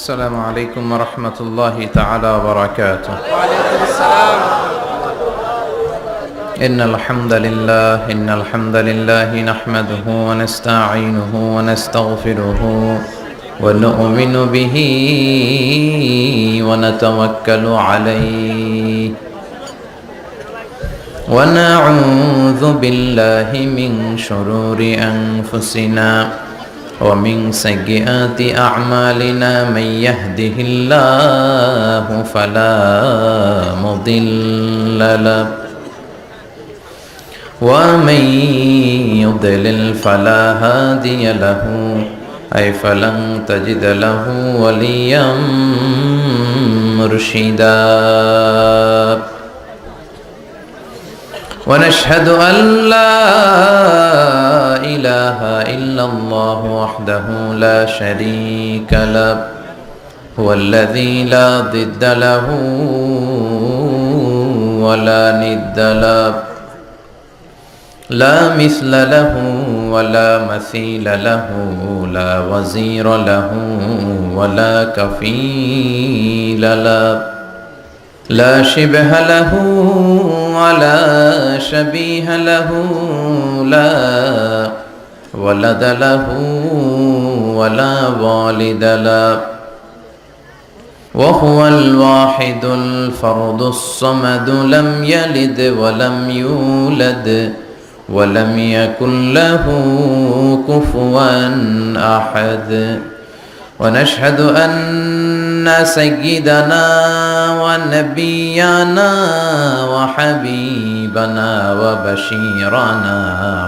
السلام عليكم ورحمة الله تعالى وبركاته. وعليكم السلام. إن الحمد لله نحمده ونستعينه ونستغفره ونؤمن به ونتوكل عليه ونعوذ بالله من شرور أنفسنا ومن سيئات أعمالنا من يهده الله فلا مضل له ومن يضلل فلا هادي له فلن تجد له وليا مرشدا ونشهد أن لا إله إلا الله وحده لا شريك له هو الذي لا ضد له ولا ند له لا مثل له ولا مثيل له لا وزير له ولا كفيل له لا شبه له ولا شبيه له لا ولد له ولا والد له وهو الواحد الفرد الصمد لم يلد ولم يولد ولم يكن له كفوا أحد ونشهد أن سيدنا ونبينا وحبيبنا وبشيرنا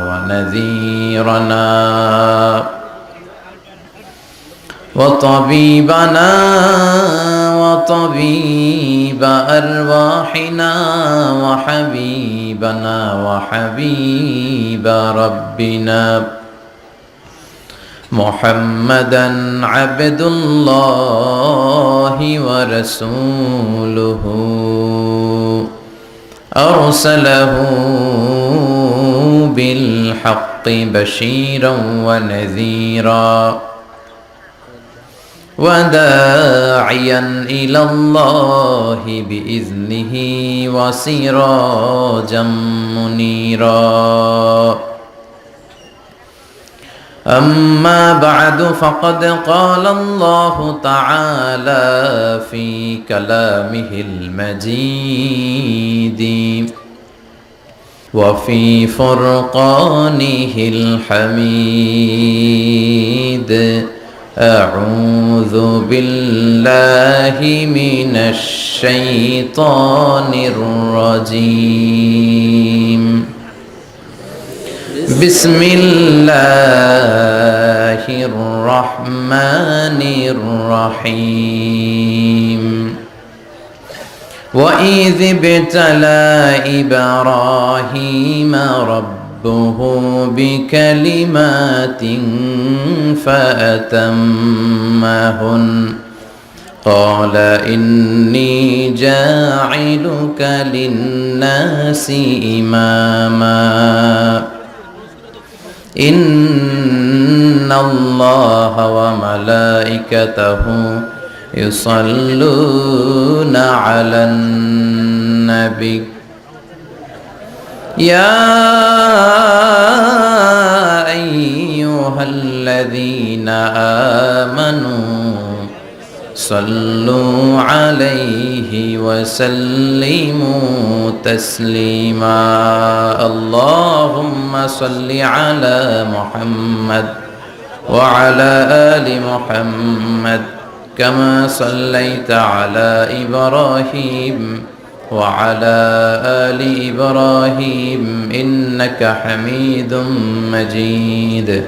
ونذيرنا وطبيبنا وطبيب أرواحنا وحبيبنا وحبيب ربنا محمدا عبد الله ورسوله أرسله بالحق بشيرا ونذيرا وداعيا إلى الله بإذنه وسراجا منيرا أما بعد فقد قال الله تعالى في كلامه المجيد وفي فرقانه الحميد أعوذ بالله من الشيطان الرجيم بسم الله الرحمن الرحيم وإذ ابتلى إبراهيم ربه بكلمات فأتمهن قال إني جاعلك للناس إماما إن الله وملائكته يصلون على النبي يا أيها الذين آمنوا صلوا عليه وسلموا تسليما اللهم صل على محمد وعلى آل محمد كما صليت على إبراهيم وعلى آل إبراهيم إنك حميد مجيد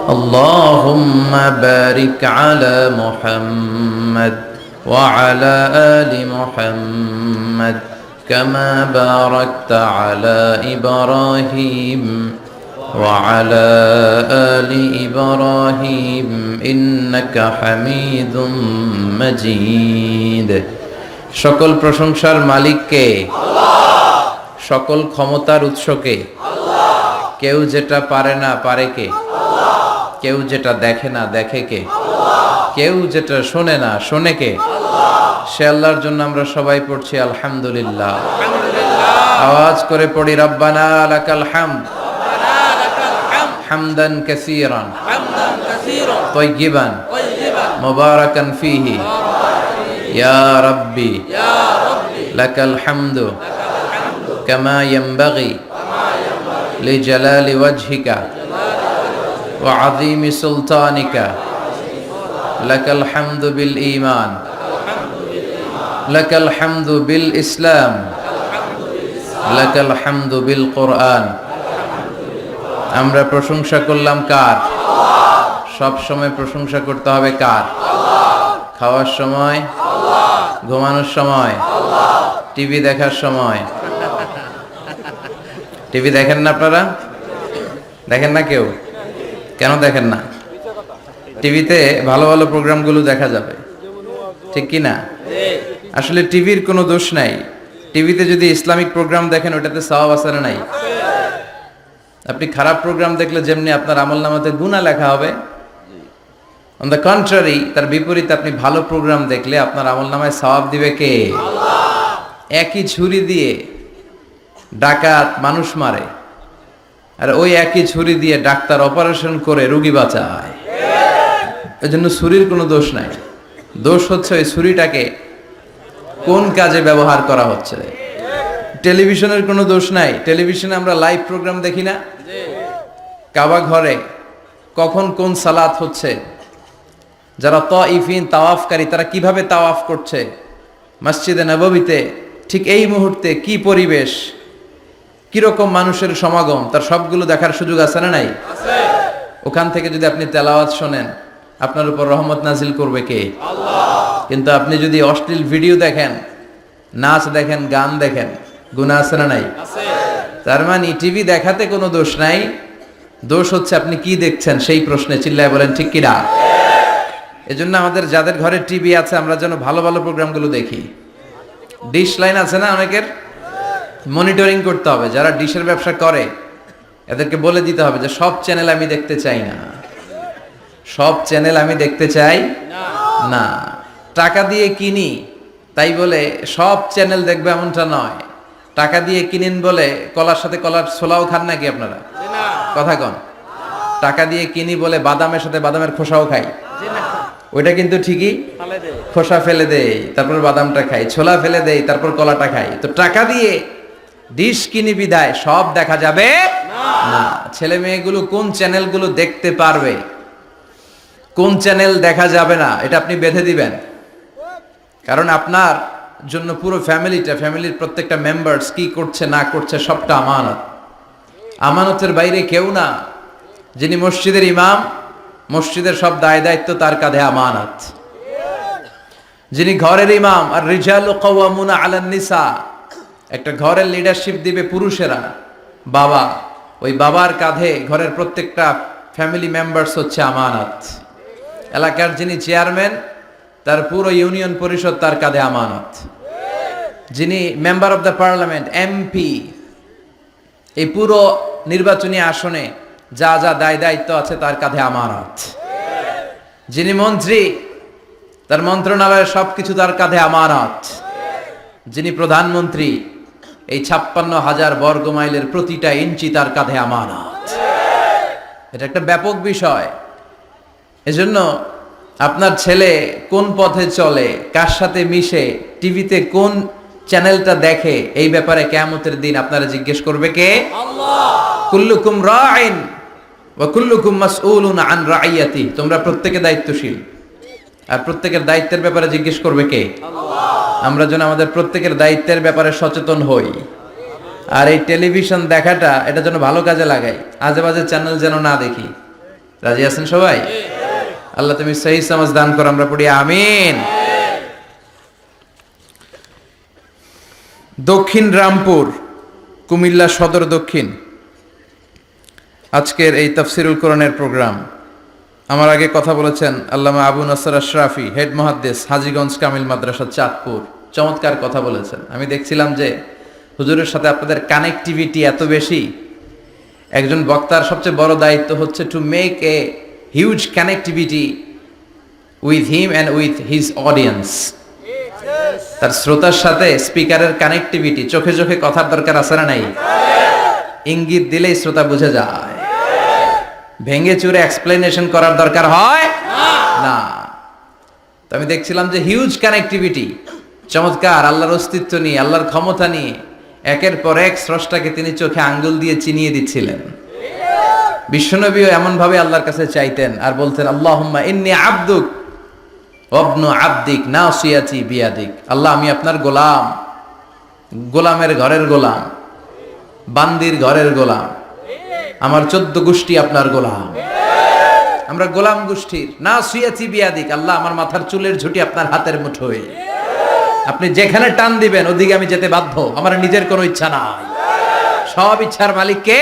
اللهم بارك على محمد وعلى آل محمد كما باركت على إبراهيم وعلى آل إبراهيم إنك حميد مجيد সকল প্রশংসার মালিক কে? আল্লাহ। সকল ক্ষমতার উৎস কে? আল্লাহ। কেউ যেটা পারে না পারে কে? আল্লাহ। কেউ যেটা দেখে না দেখে কে? আল্লাহ। কেউ যেটা শোনে না, শোনে কে? সে আল্লাহর জন্য আমরা সবাই পড়ছি আলহামদুলিল্লাহ। আওয়াজ করে পড়ি রব্বানা লাকাল হামদ হামদান কাসীরান তাইয়িবান মুবারাকান ফীহি ইয়া রাব্বি লাকাল হামদু কামা ইয়ানবাগি লিজালালি ওয়াজহিকা ওয়া আযীমি সুলতানিকা লাকাল হামদু বিল ঈমান লাকাল হামদু বিল ইসলাম লাকাল হামদু বিল কোরআন। আমরা প্রশংসা করলাম কার? সব সময় প্রশংসা করতে হবে কার? খাওয়ার সময়, ঘুমানোর সময়, টিভি দেখার সময়। টিভি দেখেন না আপনারা? দেখেন না কেউ? কেন দেখেন না? টিভিতে ভালো ভালো প্রোগ্রামগুলো দেখা যাবে, ঠিক কি না? আসলে টিভির কোনো দোষ নাই। টিভিতে যদি ইসলামিক প্রোগ্রাম দেখেন ওটাতে সওয়াব আছে না নাই? আপনি খারাপ প্রোগ্রাম দেখলে যেমনি আপনার আমলনামাতে গুনাহ লেখা হবে, অন দ্য কন্ট্রারি তার বিপরীতে আপনি ভালো প্রোগ্রাম দেখলে আপনার আমলনামায় সওয়াব দিবে কে? একই ছুরি দিয়ে ডাকাত মানুষ মারে, আর ওই একই ছুরি দিয়ে ডাক্তার অপারেশন করে রোগী বাঁচায়। এজন্য ছুরির কোনো দোষ নাই, দোষ হচ্ছে ওই ছুরিটাকে কোন কাজে ব্যবহার করা হচ্ছে। টেলিভিশনের কোনো দোষ নাই, টেলিভিশনে আমরা লাইভ প্রোগ্রাম দেখি না? কাবা ঘরে কখন কোন সালাত হচ্ছে, যারা তাইফিন তাওয়াফকারী তারা কিভাবে তাওয়াফ করছে, মসজিদে নববীতে ঠিক এই মুহূর্তে কি পরিবেশ, কিরকম মানুষের সমাগম, তার সবগুলো দেখার সুযোগ আছে না নাই? ওখান থেকে যদি আপনি তেলাওয়াত শোনেন আপনার উপর রহমত নাজিল করবে কে? কিন্তু আপনি যদি অশ্লীল ভিডিও দেখেন, নাচ দেখেন, গান দেখেন, গুনাহ আছে না নাই? তার মানে টিভি দেখাতে কোনো দোষ নাই, দোষ হচ্ছে আপনি কি দেখছেন সেই প্রশ্নে। চিল্লায় বলেন ঠিক কি না? এজন্য আমাদের যাদের ঘরে টিভি আছে আমরা যেন ভালো ভালো প্রোগ্রামগুলো দেখি। ডিশ লাইন আছে না অনেকের, মনিটরিং করতে হবে। যারা ডিশের ব্যবসা করে এদেরকে বলে দিতে হবে যে সব চ্যানেল আমি দেখতে চাই না, সব চ্যানেল আমি দেখতে চাই না। টাকা দিয়ে কিনি তাই বলে সব চ্যানেল দেখবে এমনটা নয়। টাকা দিয়ে কিনেন বলে কলার সাথে কলার ছোলাও খান নাকি আপনারা? কথা কন। টাকা দিয়ে কিনি বলে বাদামের সাথে বাদামের খোসাও খাই, ওইটা কিন্তু ঠিকই খোসা ফেলে দেই তারপর বাদামটা খাই, ছোলা ফেলে দেই তারপর কলাটা খাই। তো টাকা দিয়ে ডিশ কিনি বিদায় সব দেখা যাবে না। ছেলে মেয়েগুলো কোন চ্যানেলগুলো দেখতে পারবে, কোন চ্যানেল দেখা যাবে না, এটা আপনি বেঁধে দিবেন। কারণ আপনার জন্য পুরো ফ্যামিলির প্রত্যেকটা মেম্বার্স কি করছে না করছে সবটা আমানত। আমানতের বাইরে কেউ না। যিনি মসজিদের ইমাম, মসজিদের সব দায় দায়িত্ব তার কাঁধে আমানত। যিনি ঘরের ইমাম, আর রিজালু কাওয়ামুনা আলান নিসা, একটা ঘরের লিডারশিপ দিবে পুরুষেরা, বাবা, ওই বাবার কাঁধে ঘরের প্রত্যেকটা ফ্যামিলি মেম্বার্স হচ্ছে আমানত। এলাকার যিনি চেয়ারম্যান তার পুরো ইউনিয়ন পরিষদ তার কাঁধে আমানত। যিনি member of the parliament, MP, এই পুরো নির্বাচনী আসনে যা যা দায় দায়িত্ব আছে তার কাঁধে আমানত। যিনি মন্ত্রী তার মন্ত্রণালয়ের সবকিছু তার কাঁধে আমানত। যিনি প্রধানমন্ত্রী এই 56,000 বর্গ মাইলের প্রতিটা ইঞ্চি তার কাঁধে আমানত। এটা একটা ব্যাপক বিষয়। এজন্য আপনার ছেলে কোন পথে চলে, কার সাথে মিশে, টিভিতে কোন চ্যানেলটা দেখে, এই ব্যাপারে কিয়ামতের দিন আপনারা জিজ্ঞেস করবে কে? আল্লাহ। কুল্লুকুম রাইন ওয়া কুল্লুকুম মাসউলুন আন রাইয়াতি। তোমরা প্রত্যেকে দায়িত্বশীল, আর প্রত্যেকের দায়িত্বের ব্যাপারে জিজ্ঞেস করবে কে? আল্লাহ। আমরা যেন আমাদের প্রত্যেকের দায়িত্বের ব্যাপারে সচেতন হই। আর এই টেলিভিশন দেখাটা এটা যেন ভালো কাজে লাগাই, আজে বাজে চ্যানেল যেন না দেখি। রাজি আছেন সবাই? আল্লাহ তুমি সহি সমাজ দান করো, আমরা পড়ি আমিন। দক্ষিণ রামপুর, কুমিল্লা সদর দক্ষিণ, আজকের এই তাফসিরুল কোরআনের প্রোগ্রাম। আমার আগে কথা বলেছেন আল্লামা আবু নাসর আশরাফি, হেড মুহাদ্দিস, হাজীগঞ্জ কামিল মাদ্রাসা, চাঁদপুর। চমৎকার কথা বলেছেন। আমি দেখছিলাম যে হুজুরের সাথে আপনাদের কানেক্টিভিটি এত বেশি। একজন বক্তার সবচেয়ে বড় দায়িত্ব হচ্ছে to make a huge connectivity with him and with his audience. তার শ্রোতার সাথে স্পিকারের কানেক্টিভিটি, চোখে চোখে কথার দরকার আছে না নাই? ইঙ্গিত দিলেই শ্রোতা বুঝে যায়। ভেঙে চুরে এক্সপ্লেনেশন করার দরকার হয় না। তো আমি দেখছিলাম যে হিউজ কানেক্টিভিটি, চমৎকার আল্লাহর অস্তিত্ব নিয়ে, আল্লাহর ক্ষমতা নিয়ে একের পর এক স্রষ্টাকে তিনি চোখে আঙ্গুল দিয়ে চিনিয়ে দিচ্ছিলেন। বিশ্বনবীও এমন ভাবে আল্লাহর কাছে চাইতেন আর বলতেন, আল্লাহুম্মা ইন্নী আবদুক ওয়াবনু আবদিক নাসিয়াতি বিয়াদিক। আল্লাহ, আমি আপনার গোলাম, গোলামের ঘরের গোলাম, বান্দির ঘরের গোলাম, আমার 14 গোষ্ঠী আপনার গোলাম, আমরা গোলাম গোষ্ঠীর। নাসিয়াতি বিয়াদিক, আল্লাহ আমার মাথার চুলের ঝুঁটি আপনার হাতের মুঠোয়, আপনি যেখানে টান দিবেন ওদিকে আমি যেতে বাধ্য, আমার নিজের কোনো ইচ্ছা নাই, সব ইচ্ছার মালিক কে?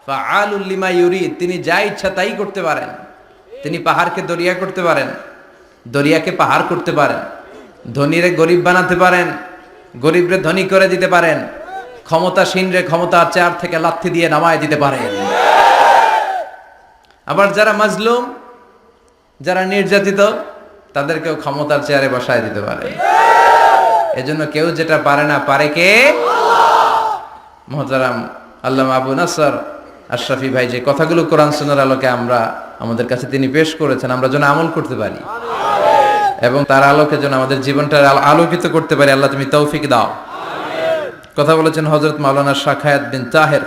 ফাআলুল লিমা ইউরিদ, তিনি যা ইচ্ছা তাই করতে পারেন। তিনি পাহাড়কে দরিয়া করতে পারেন, দরিয়াকে পাহাড় করতে পারেন, ধনীরে গরিব বানাতে পারেন, গরিবরে ধনী করে দিতে পারেন, ক্ষমতাসীনরে ক্ষমতার চেয়ার থেকে লাথি দিয়ে নামায় দিতে পারেন। আবার যারা মাজলুম, যারা নির্যাতিত, তাদেরকেও ক্ষমতার চেয়ারে বসায় দিতে পারে। এজন্য কেউ যেটা পারে না, পারে কে? মুহতারাম আল্লামা আবু নাসর আশরাফি ভাই যে কথাগুলো কোরআন সুন্নাহর আলোকে আমাদের কাছে তিনি পেশ করেছেন, আমরা যেন আমল করতে পারি এবং তার আলোকে যেন আমাদের জীবনটা আলোকিত করতে পারি। আল্লাহ তুমি তৌফিক দাও। কথা বলেছেন হযরত মাওলানা শাখায়াত বিন তাহের,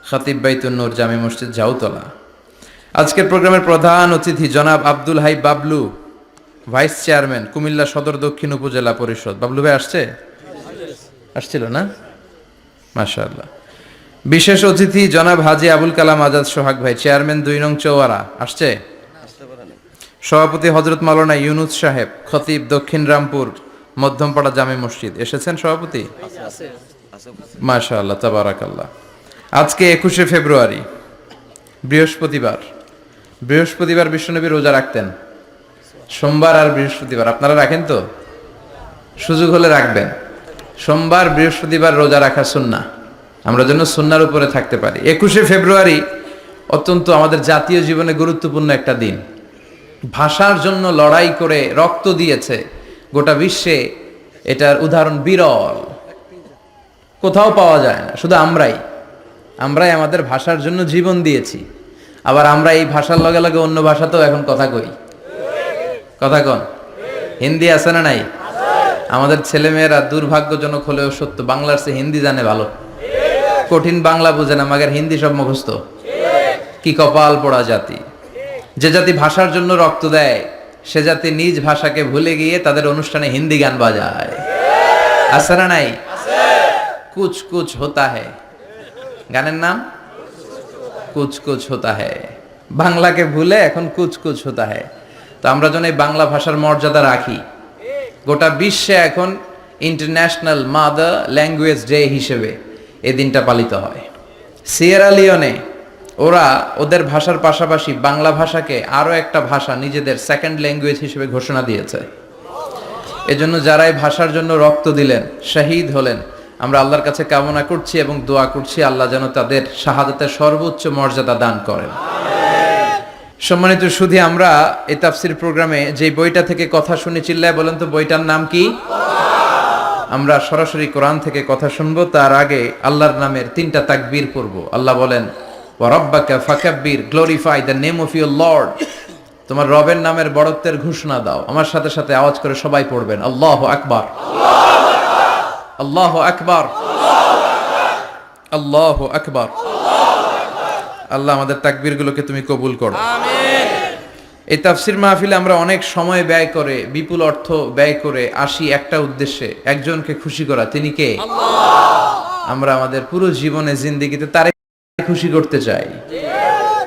খতিব বাইতুন নূর জামি মসজিদ জাউতলা। আজকের প্রোগ্রামের প্রধান অতিথি জনাব আব্দুল হাই বাবলু, ভাইস চেয়ারম্যান কুমিল্লা সদর দক্ষিণ উপজেলা পরিষদ। বাবলু ভাই আসছিল না? মাশাআল্লাহ। বিশেষ অতিথি জনাব হাজী আবুল কালাম আজাদ সোহাগ ভাই, চেয়ারম্যান 2 নং চৌয়ারা, আসছে? সভাপতি হযরত মাওলানা ইউনুস সাহেব, খতিব দক্ষিণ রামপুর মধ্যমপাড়া জামে মসজিদ, এসেছেন সভাপতি? মাশাআল্লাহ, তাবারাকাল্লাহ। আজকে 21শে ফেব্রুয়ারি, বৃহস্পতিবার। বৃহস্পতিবার বিশ্বনবী রোজা রাখতেন, সোমবার আর বৃহস্পতিবার। আপনারা রাখেন তো? সুযোগ হলে রাখবেন। সোমবার বৃহস্পতিবার রোজা রাখা সুন্নাহ, আমরা যেন সুন্নাহর উপরে থাকতে পারি। 21শে ফেব্রুয়ারি অত্যন্ত আমাদের জাতীয় জীবনে গুরুত্বপূর্ণ একটা দিন। ভাষার জন্য লড়াই করে রক্ত দিয়েছে গোটা বিশ্বে, এটার উদাহরণ বিরল, কোথাও পাওয়া যায় না। শুধু আমরাই আমাদের ভাষার জন্য জীবন দিয়েছি। আবার আমরা এই ভাষার লগে লগে অন্য ভাষাতেও এখন কথা কই। কথা কন, হিন্দি আছে না নাই? আমাদের ছেলেমেয়েরা দুর্ভাগ্যজনক হলেও সত্য, বাংলার চেয়ে হিন্দি জানে ভালো। কঠিন বাংলা বুঝে না, মাগের হিন্দি সব মুখস্থ। কি কপাল পোড়া জাতি! যে জাতি ভাষার জন্য রক্ত দেয়, সে জাতি নিজ ভাষাকে ভুলে গিয়ে তাদের অনুষ্ঠানে হিন্দি গান বাজায়। আছে না নাই? কুছ কুছ হোতা হ্যায়, গানের নাম কুছ কুছ হোতা হ্যায়। বাংলাকে ভুলে এখন কুছ কুছ হোতা হ্যায়। তো আমরা যেন এই বাংলা ভাষার মর্যাদা রাখি। গোটা বিশ্বে এখন ইন্টারন্যাশনাল মাদার ল্যাঙ্গুয়েজ ডে হিসেবে এই দিনটা পালিত হয়। সিয়েরা লিওনে ওরা ওদের ভাষার পাশাপাশি বাংলা ভাষাকে আরো একটা ভাষা নিজেদের সেকেন্ড ল্যাঙ্গুয়েজ হিসেবে ঘোষণা দিয়েছে। এজন্য যারা এই ভাষার জন্য রক্ত দিলেন, শহীদ হলেন, আমরা আল্লাহর কাছে কামনা করছি এবং দোয়া করছি আল্লাহ যেন তাদের শাহাদাতের সর্বোচ্চ মর্যাদা দান করেন। সম্মানিত সুধী, আমরা এই তাফসীর প্রোগ্রামে যে বইটা থেকে কথা শুনে চিল্লায় বলেন তো বইটার নাম কি? আমরা সরাসরি কোরআন থেকে কথা শুনবো। তার আগে আল্লাহর নামের 3টা তাকবীর পড়ব। আল্লাহ বলেন, ওয়া রাব্বাকা ফাকাব্বির, glorify the name of your lord. তোমার রবের নামের বড়ত্বের ঘোষণা দাও। আমার সাথে সাথে আওয়াজ করে সবাই পড়বেন, আল্লাহু আকবার, আল্লাহু আকবার, আল্লাহু আকবার। আল্লাহ আমাদের তাকবীরগুলোকে তুমি কবুল করো, আমিন। এই তাফসীর মাহফিলে আমরা অনেক সময় ব্যয় করে, বিপুল অর্থ ব্যয় করে আসি একটা উদ্দেশ্যে, একজনকে খুশি করা। তিনি কে? আল্লাহ। আমরা আমাদের পুরো জীবনে জিন্দেগিতে তারে খুশি করতে চাই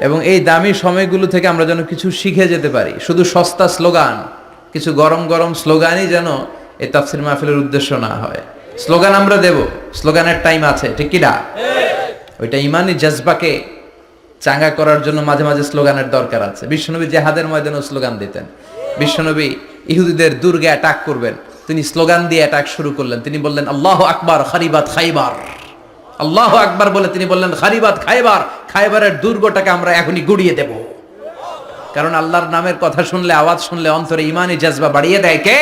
এবং এই দামি সময়গুলো থেকে আমরা যেন কিছু শিখে যেতে পারি। শুধু সস্তা স্লোগান, কিছু গরম গরম স্লোগানই যেন এই তাফসীর মাহফিলের উদ্দেশ্য না হয়। স্লোগান আমরা দেব, স্লোগানের টাইম আছে, ঠিক কি না? ওইটা ইমানি জজবাকে চাঙ্গা করার জন্য মাঝে মাঝে স্লোগানের দরকার আছে। বিশ্বনবী জিহাদের ময়দানে স্লোগান দিতেন। বিশ্বনবী ইহুদিদের দুর্গে অ্যাটাক করবেন, তিনি স্লোগান দিয়ে অ্যাটাক শুরু করলেন। তিনি বললেন, আল্লাহু আকবার খারিবাত খাইবার। আল্লাহু আকবার বলে তিনি বললেন, খারিবাত খাইবার, খাইবারের দুর্গটাকে আমরা এখনই গুড়িয়ে দেব। কারণ আল্লাহর নামের কথা শুনলে, আওয়াজ শুনলে অন্তরে ইমানি জাজবা বাড়িয়ে দেয় কে?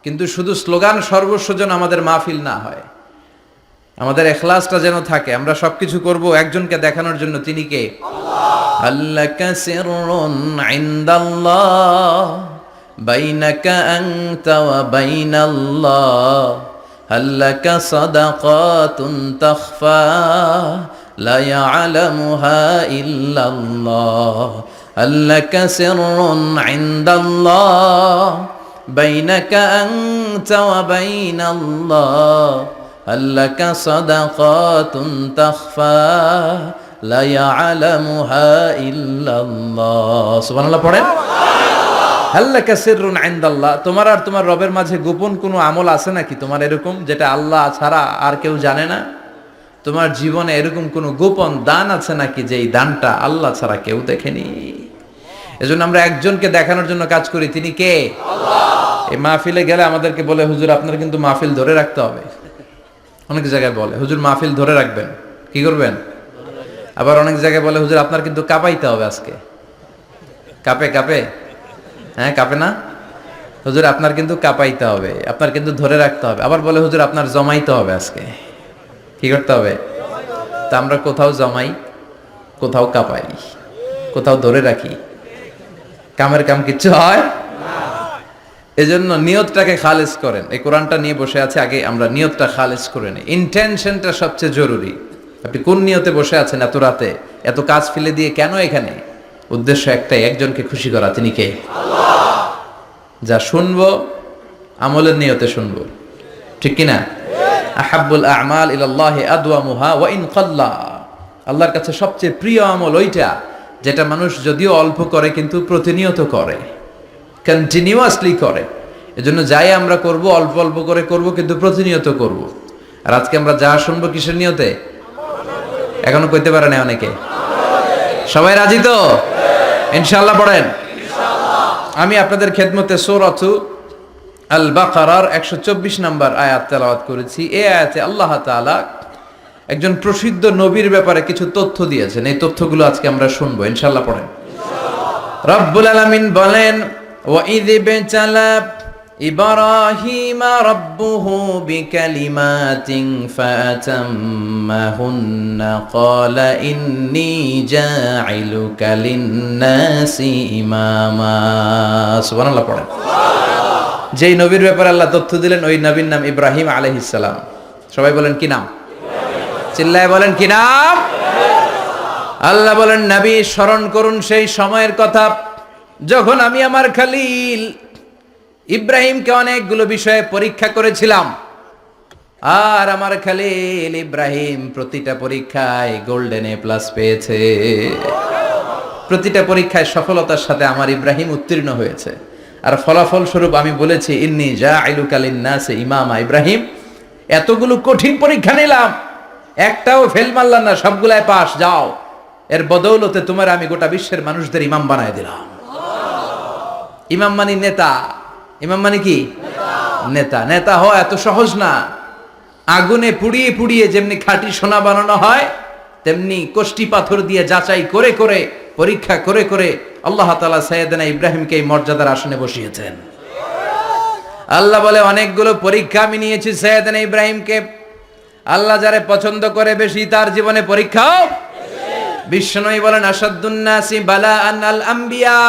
কিন্তু শুধু স্লোগান সর্বস্ব যেন আমাদের মাহফিল না হয়, আমাদের ইখলাসটা যেন থাকে। আমরা সবকিছু করব একজনকে দেখানোর জন্য, তিনি কে? আল্লাকা সিররুন ইনদাল্লাহ বাইনাকা আনতা ওয়া বাইনাল্লাহ, আল্লাকা সাদাকাতুন তাখফা লা ইয়ালামুহা ইল্লাল্লাহ, আল্লাকা সিররুন ইনদাল্লাহ বাইনাকা আনতা ওয়া বাইনাল্লাহ, আল্লাকা সাদাকাতুন তাখফা লা ইয়ালামুহা ইল্লাল্লাহ। সুবহানাল্লাহ পড়েন। আল্লাকা সিররুন ইনদাল্লাহ, তোমার আর তোমার রবের মাঝে গোপন কোনো আমল আছে নাকি তোমার এরকম, যেটা আল্লাহ ছাড়া আর কেউ জানে না? তোমার জীবনে এরকম কোনো গোপন দান আছে নাকি যে এই দানটা আল্লাহ ছাড়া কেউ দেখেনি? এজন্য আমরা একজনকে দেখানোর জন্য কাজ করি, তিনি কে? আল্লাহ। এই মাহফিলে গেলে আমাদেরকে বলে, হুজুর আপনার কিন্তু মাহফিল ধরে রাখতে হবে। অনেক জায়গায় বলে, হুজুর মাহফিল ধরে রাখবেন, কি করবেন? আবার অনেক জায়গায় বলে, হুজুর আপনার কিন্তু কাঁপাইতে হবে আজকে। কাঁপে কাঁপে, হ্যাঁ কাঁপে না? হুজুর আপনার কিন্তু কাঁপাইতে হবে, আপনার কিন্তু ধরে রাখতে হবে। আবার বলে, হুজুর আপনার জমাইতে হবে আজকে। কি করতে হবে? তা আমরা কোথাও জমাই, কোথাও কাঁপাই, কোথাও ধরে রাখি, কামের কাম কিচ্ছু হয়। এজন্য নিয়তটাকে খালেজ করেন। এই কোরআনটা নিয়ে বসে আছে, আগে আমরা নিয়তটা খালেজ করে নিই। ইন্টেনশনটা সবচেয়ে জরুরি। আপনি কোন নিয়তে বসে আছেন এত রাতে, এত কাজ ফেলে দিয়ে কেন এখানে? উদ্দেশ্য একটাই, একজনকে খুশি করা। তিনি কে? আল্লাহ। যা শুনবো আমলের নিয়তে শুনবো, ঠিক কিনা? আহাব্বুল আমাল ইলাল্লাহি আদওয়ামুহা ওয়া ইন কাল্লা। আল্লাহর কাছে সবচেয়ে প্রিয় আমল ওইটা যেটা মানুষ যদিও অল্প করে কিন্তু প্রতিনিয়ত করে, কন্টিনিউয়াসলি করে। এজন্য যাই আমরা করব অল্প অল্প করে করব, কিন্তু প্রতিনিয়ত করব। আর আজকে আমরা যা শুনবো কিসের নিয়তে? এখনো কইতে পারে না অনেকে। সবাই রাজি তো? ইনশাআল্লাহ পড়েন। আমি আপনাদের খেদমতে সূরাতু আল বাকারার 124 নম্বর আয়াত তেলাওয়াত করেছি। এই আয়াতে আল্লাহ তাআলা একজন প্রসিদ্ধ নবীর ব্যাপারে কিছু তথ্য দিয়েছেন। এই তথ্যগুলো আজকে আমরা শুনবো, ইনশাআল্লাহ পড়েন। রব্বুল আলামিন বলেন, ওয়া ইয বিতালা ইব্রাহিমা রাব্বুহু বিকালিমাতিন ফাতাম্মাহুন্না ক্বালা ইন্নী জাইলুকা লিন-নাসি ইমামা। সুবহানাল্লাহ পড়েন। যেই নবীর ব্যাপারে আল্লাহ তথ্য দিলেন, ওই নবীর নাম ইব্রাহিম আলাইহিস সালাম। সবাই বলেন কি নাম? চিল্লায় বলেন কি নাম? আল্লাহ বলেন, নবী স্মরণ করুন সেই সময়ের কথা যখন আমি আমার খলিল ইব্রাহিমকে অনেকগুলো বিষয়ে পরীক্ষা করেছিলাম। আর আমার খলিল ইব্রাহিম প্রতিটা পরীক্ষায় গোল্ডেন এ প্লাস পেয়েছে। প্রতিটা পরীক্ষায় সফলতার সাথে আমার ইব্রাহিম উত্তীর্ণ হয়েছে। আর ফলাফল স্বরূপ আমি বলেছি, ইন্নী জাইলুকা লিন-নাসি ইমামা। ইব্রাহিম, এতগুলো কঠিন পরীক্ষা নিলাম, একটাও ফেল মারলাম না, সবগুলাই পাস। যাও, এর বদৌলতে তোমার আমি গোটা বিশ্বের মানুষদের ইমাম বানায় দিলাম। ইমাম মানে নেতা। ইমাম মানে কি? নেতা। নেতা হওয়া এত সহজ না। আগুনে পুড়িয়ে পুড়িয়ে যেমনি খাঁটি সোনা বানানো হয়, তেমনি কষ্টি পাথর দিয়ে যাচাই করে করে, পরীক্ষা করে করে আল্লাহ তাআলা সাইয়েদনা ইব্রাহিমকে এই মর্যাদার আসনে বসিয়েছেন। আল্লাহ বলে, অনেকগুলো পরীক্ষা আমি নিয়েছি সাইয়েদনা ইব্রাহিমকে। আল্লাহ যারে পছন্দ করে বেশি, তার জীবনে পরীক্ষাও। বিশ্বনবী বলেন, আসাদ্দুন নাসি বালাআন আল আম্বিয়া।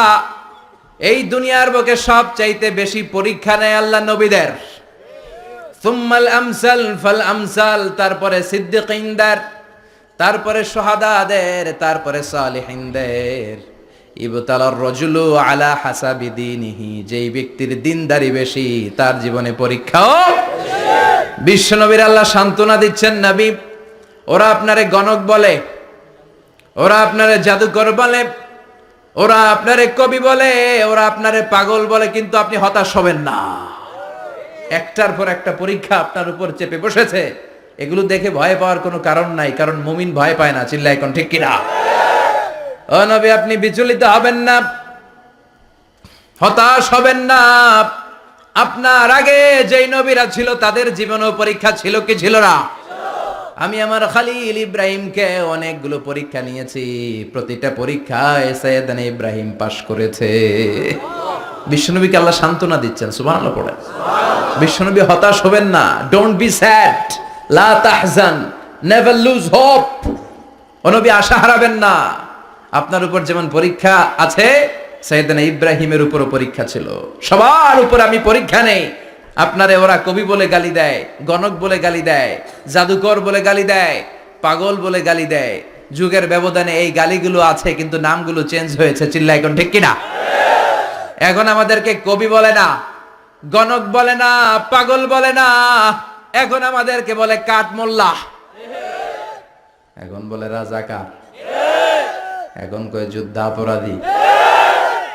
এই দুনিয়ার বুকে সব চাইতে বেশি পরীক্ষা নেয় আল্লাহ নবীদের। সুম্মাল আমসাল ফাল আমসাল, তারপরে সিদ্দিকিনদের, তারপরে শুহাদাদের, তারপরে সালিহিনদের। ইবতালার রাজুলু আলা হাসাবি দীনিহি, যেই ব্যক্তির দিনদারি বেশি তার জীবনে পরীক্ষাও। বিশ্বনবীর আল্লাহ সান্ত্বনা দিচ্ছেন, নবী ওরা আপনারে গণক বলে, ওরা আপনারে জাদুকর বলে, ওরা আপনারে কবি বলে, ওরা আপনারে পাগল বলে, কিন্তু আপনি হতাশ হবেন না। একটার পর একটা পরীক্ষা আপনার উপর চেপে বসেছে। এগুলো দেখে ভয় পাওয়ার কোনো কারণ নাই, কারণ মুমিন ভয় পায় না। চিল্লায় কোন ঠিক কিনা? ও নবী, আপনি বিচলিত হবেন না, হতাশ হবেন না। আপনার আগে যেই নবীরা ছিল তাদের জীবনেও পরীক্ষা ছিল কি ছিল না? আমি আমার খলিল ইব্রাহিমকে অনেকগুলো পরীক্ষা নিয়েছি, প্রতিটা পরীক্ষায় সাইয়েদনা ইব্রাহিম পাশ করেছে। বিশ্বনবীকে আল্লাহ সান্ত্বনা দিচ্ছেন, সুবহানাল্লাহ পড়েন। বিশ্বনবী হতাশ হবেন না, ডোন্ট বি স্যাড, লা তাহজান, নেভার লুজ হোপ। ও নবী আশা হারাবেন না। আপনার উপর যেমন পরীক্ষা আছে, সাইয়েদনা ইব্রাহিমের উপরও পরীক্ষা ছিল। সবার উপর আমি পরীক্ষা নেই। আপনারে ওরা কবি বলে গালি দেয়, গণক বলে গালি দেয়, জাদুকর বলে গালি দেয়, পাগল বলে গালি দেয়। যুগের ব্যবধানে এই গালিগুলো আছে, কিন্তু নামগুলো চেঞ্জ হয়েছে। চিল্লা এখন ঠিক কিনা? এখন আমাদেরকে কবি বলে না, গণক বলে না, পাগল বলে না, এখন আমাদেরকে বলে কাঠ মোল্লা, এখন বলে রাজাকার, এখন কয় যুদ্ধাপরাধী।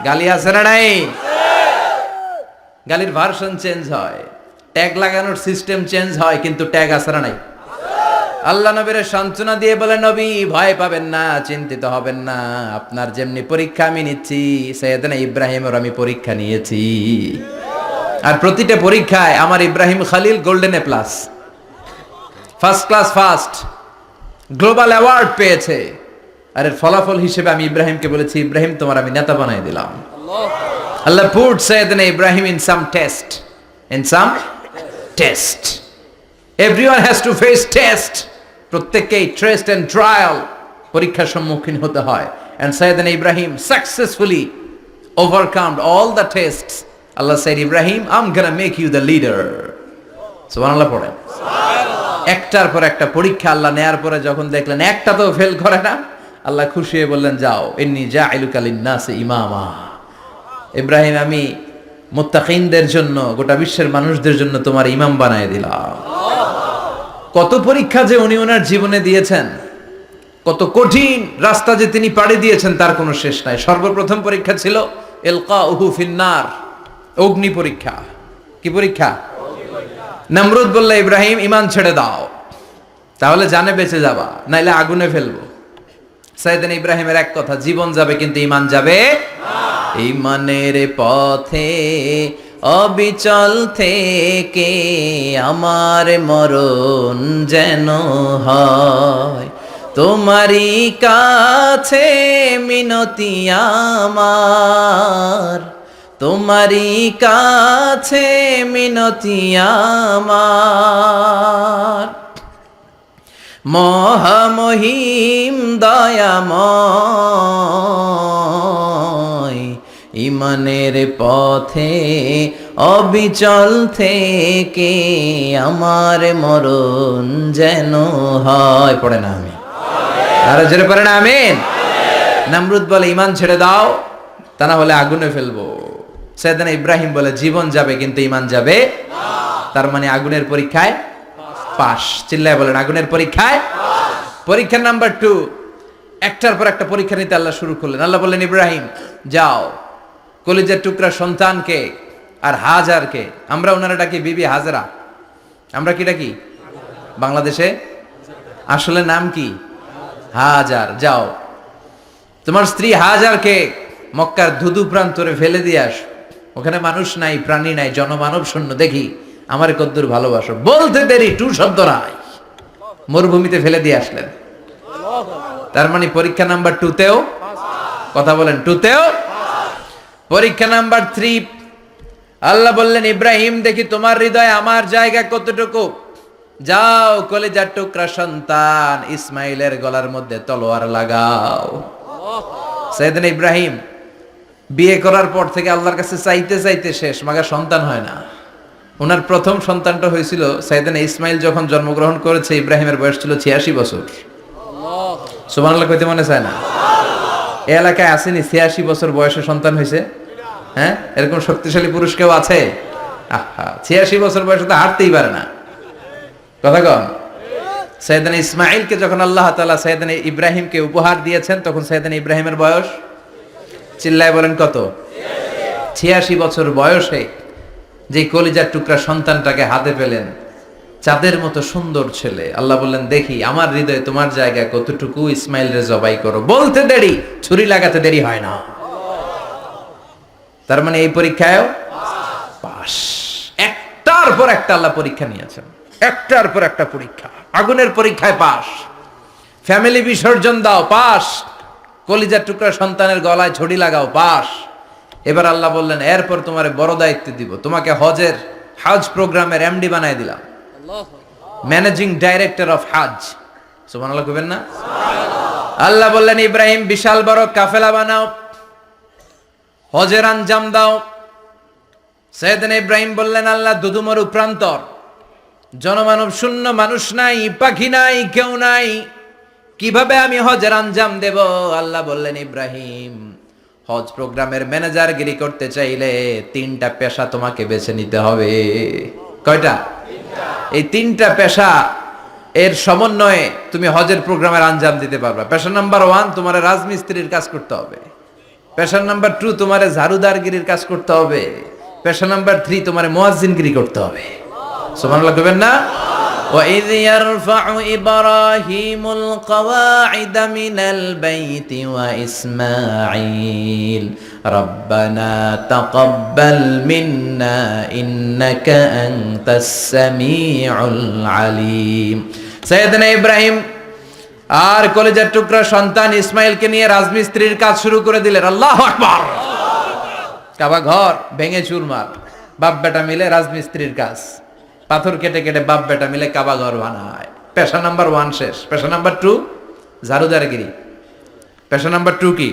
গালি আছে না নাই? গালির ভার্সন চেঞ্জ হয়, ট্যাগ লাগানোর সিস্টেম চেঞ্জ হয়, কিন্তু ট্যাগ আছে না নাই? আল্লাহ নবীর সান্ত্বনা দিয়ে বলে, নবী ভয় পাবেন না, চিন্তিত হবেন না। আপনার যেমনি পরীক্ষা আমি নিচ্ছি, সাইয়েদনা ইব্রাহিমের আমি পরীক্ষা নিয়েছি। আর প্রতিটা পরীক্ষায় আমার Ibrahim Khalil golden A plus, first class first, global award পেয়েছে। আর এর ফলাফল হিসেবে আমি ইব্রাহিমকে বলেছি, ইব্রাহিম তোমার আমি নেতা বানাই দিলাম। Allah put Sayyidina Ibrahim in some test. In some test. Everyone has to face test. প্রত্যেককেই টেস্ট এন্ড ট্রায়াল, পরীক্ষার সম্মুখীন হতে হয়। And Sayyidina Ibrahim successfully overcome all the tests. Allah said, Ibrahim, I'm gonna make you the leader. সুবহানাল্লাহ পড়েন। একটার পর একটা পরীক্ষা আল্লাহ নেয়ার পরে যখন দেখলেন একটা তো ফেল করে না, আল্লাহ খুশি হয়ে বললেন, যাও, ইন্নী জাইলুকা লিন-নাসি ইমামা। ইব্রাহিম, আমি মুত্তাকিনদের জন্য, গোটা বিশ্বের মানুষদের জন্য তোমার ইমাম বানায় দিলাম। কত পরীক্ষা যে উনি ওনার জীবনে দিয়েছেন, কত কঠিন রাস্তা যে তিনি পাড়ি দিয়েছেন, তার কোনো শেষ নাই। সর্বপ্রথম পরীক্ষা ছিল ইলকাউহু ফিন্নার, অগ্নি পরীক্ষা। কি পরীক্ষা? নমরুদ বলল, ইব্রাহিম ঈমান ছেড়ে দাও, তাহলে জানে বেঁচে যাবা, নাইলে আগুনে ফেলবো। সাইয়েদনা ইব্রাহিমের এক কথা, জীবন যাবে কিন্তু ঈমান যাবে না। ঈমানের পথে অবিচল থেকে আমার মরণ যেন হয়, তোমারই কাছে মিনতি আমার, তোমারই কাছে মিনতি আমার। মহামহিম দয়াময়, ঈমানের পথে অবিচল থেকে আমার মরণ যেন হয়। পড়ে না আমি আরো জোরে পড়ে না আমিন। নমরুদ বলে, ঈমান ছেড়ে দাও, তা না হলে আগুনে ফেলবো। সাইয়েদনা ইব্রাহিম বলে, জীবন যাবে কিন্তু ঈমান যাবে না। তার মানে আগুনের পরীক্ষায় পাস। চিল্লায় বলেন, আগুনের পরীক্ষায় পাস। পরীক্ষা নাম্বার 2, একটার পর একটা পরীক্ষা নিতে আল্লাহ শুরু করলেন। আল্লাহ বললেন, ইব্রাহিম যাও, কলিজার টুকরা সন্তানকে আর হাজারকে, আমরা ওনারা ডাকি বিবি হাজরা, আমরা কি ডাকি বাংলাদেশে, আসলে নাম কি হাজার, যাও তোমার স্ত্রী হাজারকে মক্কার ধুধু প্রান্তরে ফেলে দিয়ে আস, ওখানে মানুষ নাই, প্রাণী নাই, জনমানব শূন্য, দেখি আমার কদ্দুর ভালোবাসো। বলতে দেরি, টু শব্দ নাই, মরুভূমিতে ফেলে দিয়ে আসলেন। তার মানে পরীক্ষা নাম্বার 2তেও, কথা বলেন, 2তেও। পরীক্ষা নাম্বার 3, আল্লাহ বললেন, ইব্রাহিম দেখি তোমার হৃদয়ে আমার জায়গা কতটুকু, যাও কলিজার টুকরা সন্তান ইসমাইলের গলার মধ্যে তলোয়ার লাগাও। সাইয়েদনা ইব্রাহিম বিয়ে করার পর থেকে আল্লাহর কাছে চাইতে চাইতে শেষ, মাগা সন্তান হয় না। ওনার প্রথম সন্তানটা হয়েছিল সাইয়েদনা ইসমাইল যখন জন্মগ্রহণ করেছে, ইব্রাহিমের বয়স ছিল 86 বছর। সুবহানাল্লাহ কইতে মনে চায় না? এই এলাকায় আসেনি 86 বছর বয়সে সন্তান হয়েছে? হ্যাঁ, এরকম শক্তিশালী পুরুষ কেউ আছে? আহা, 86 বছর বয়সে তো হাঁটতেই পারে না। কথা কন। সাইয়েদনা ইসমাইলকে যখন আল্লাহ তাআলা সাইয়েদনা ইব্রাহিমকে উপহার দিয়েছেন, তখন সাইয়েদনা ইব্রাহিমের বয়স, চিল্লায় বলেন কত? 86 বছর বয়সে যে কলিজার টুকরা সন্তানটাকে হাতে পেলেন, চাঁদের মতো সুন্দর ছেলে। আল্লাহ বললেন, দেখি আমার হৃদয়ে তোমার জায়গা কতটুকু, ইসমাইল রে জবাই করো। বলতে দেরি, ছুরি লাগাতে দেরি হয় না। তার মানে এই পরীক্ষায়ও পাস। একটার পর একটা আল্লাহ পরীক্ষা নিয়েছেন, একটার পর একটা পরীক্ষা, আগুনের পরীক্ষায় পাস, ফ্যামিলি বিসর্জন দাও পাস, কলিজার টুকরা সন্তানের গলায় ছড়ি লাগাও পাস। এবার আল্লাহ বললেন এরপর তোমার বড় দায়িত্ব দিব, তোমাকে হজ প্রোগ্রামের এমডি বানাই দিলাম, ম্যানেজিং ডাইরেক্টর অফ হজ। সুবহানাল্লাহ কইবেন না? আল্লাহ বললেন ইব্রাহিম বিশাল বড় কাফেলা বানাও, হজের আঞ্জাম দাও। সাইয়েদনা ইব্রাহিম বললেন আল্লাহ দুদুমরু প্রান্তর, জনমানব শূন্য, মানুষ নাই, পাখি নাই, কেউ নাই, কিভাবে আমি হজের আঞ্জাম দেব? আল্লাহ বললেন ইব্রাহিম হজ প্রোগ্রামের ম্যানেজারগিরি করতে চাইলে 3টা পেশা তোমাকে বেছে নিতে হবে। কয়টা? এই 3টা পেশা এর সমন্বয়ে তুমি হজের প্রোগ্রামের আঞ্জাম দিতে পারবে। পেশা নাম্বার 1 তোমার রাজমিস্ত্রির কাজ করতে হবে, পেশা নাম্বার 2 তোমার ঝাড়ুদারগিরির কাজ করতে হবে, পেশা নাম্বার 3 তোমার মুয়াজ্জিনগিরি করতে হবে। সুবহানাল্লাহ কইবেন না? وَإِذْ يَرْفَعُ إِبْرَاهِيمُ الْقَوَاعِدَ مِنَ الْبَيْتِ وَإِسْمَاعِيلُ رَبَّنَا تَقَبَّلْ مِنَّا إِنَّكَ أَنْتَ السَّمِيعُ الْعَلِيمُ। সাইয়েদনা ইব্রাহিম আর কলেজের টুকরা সন্তান ইসমাইলকে নিয়ে রাজমিস্ত্রির কাজ শুরু করে দিলেন। আল্লাহু আকবার! কাবা ঘর ভেঙে চুরমার, বাপ বেটা মিলে রাজমিস্ত্রির কাজ, পাথর কেটে কেটে বাপ বেটা মিলে কাবা ঘর বানায়। পেশা নাম্বার 1 শেষ। পেশা নাম্বার 2 ঝাড়ুদারগিরি। পেশা নাম্বার 2 কি?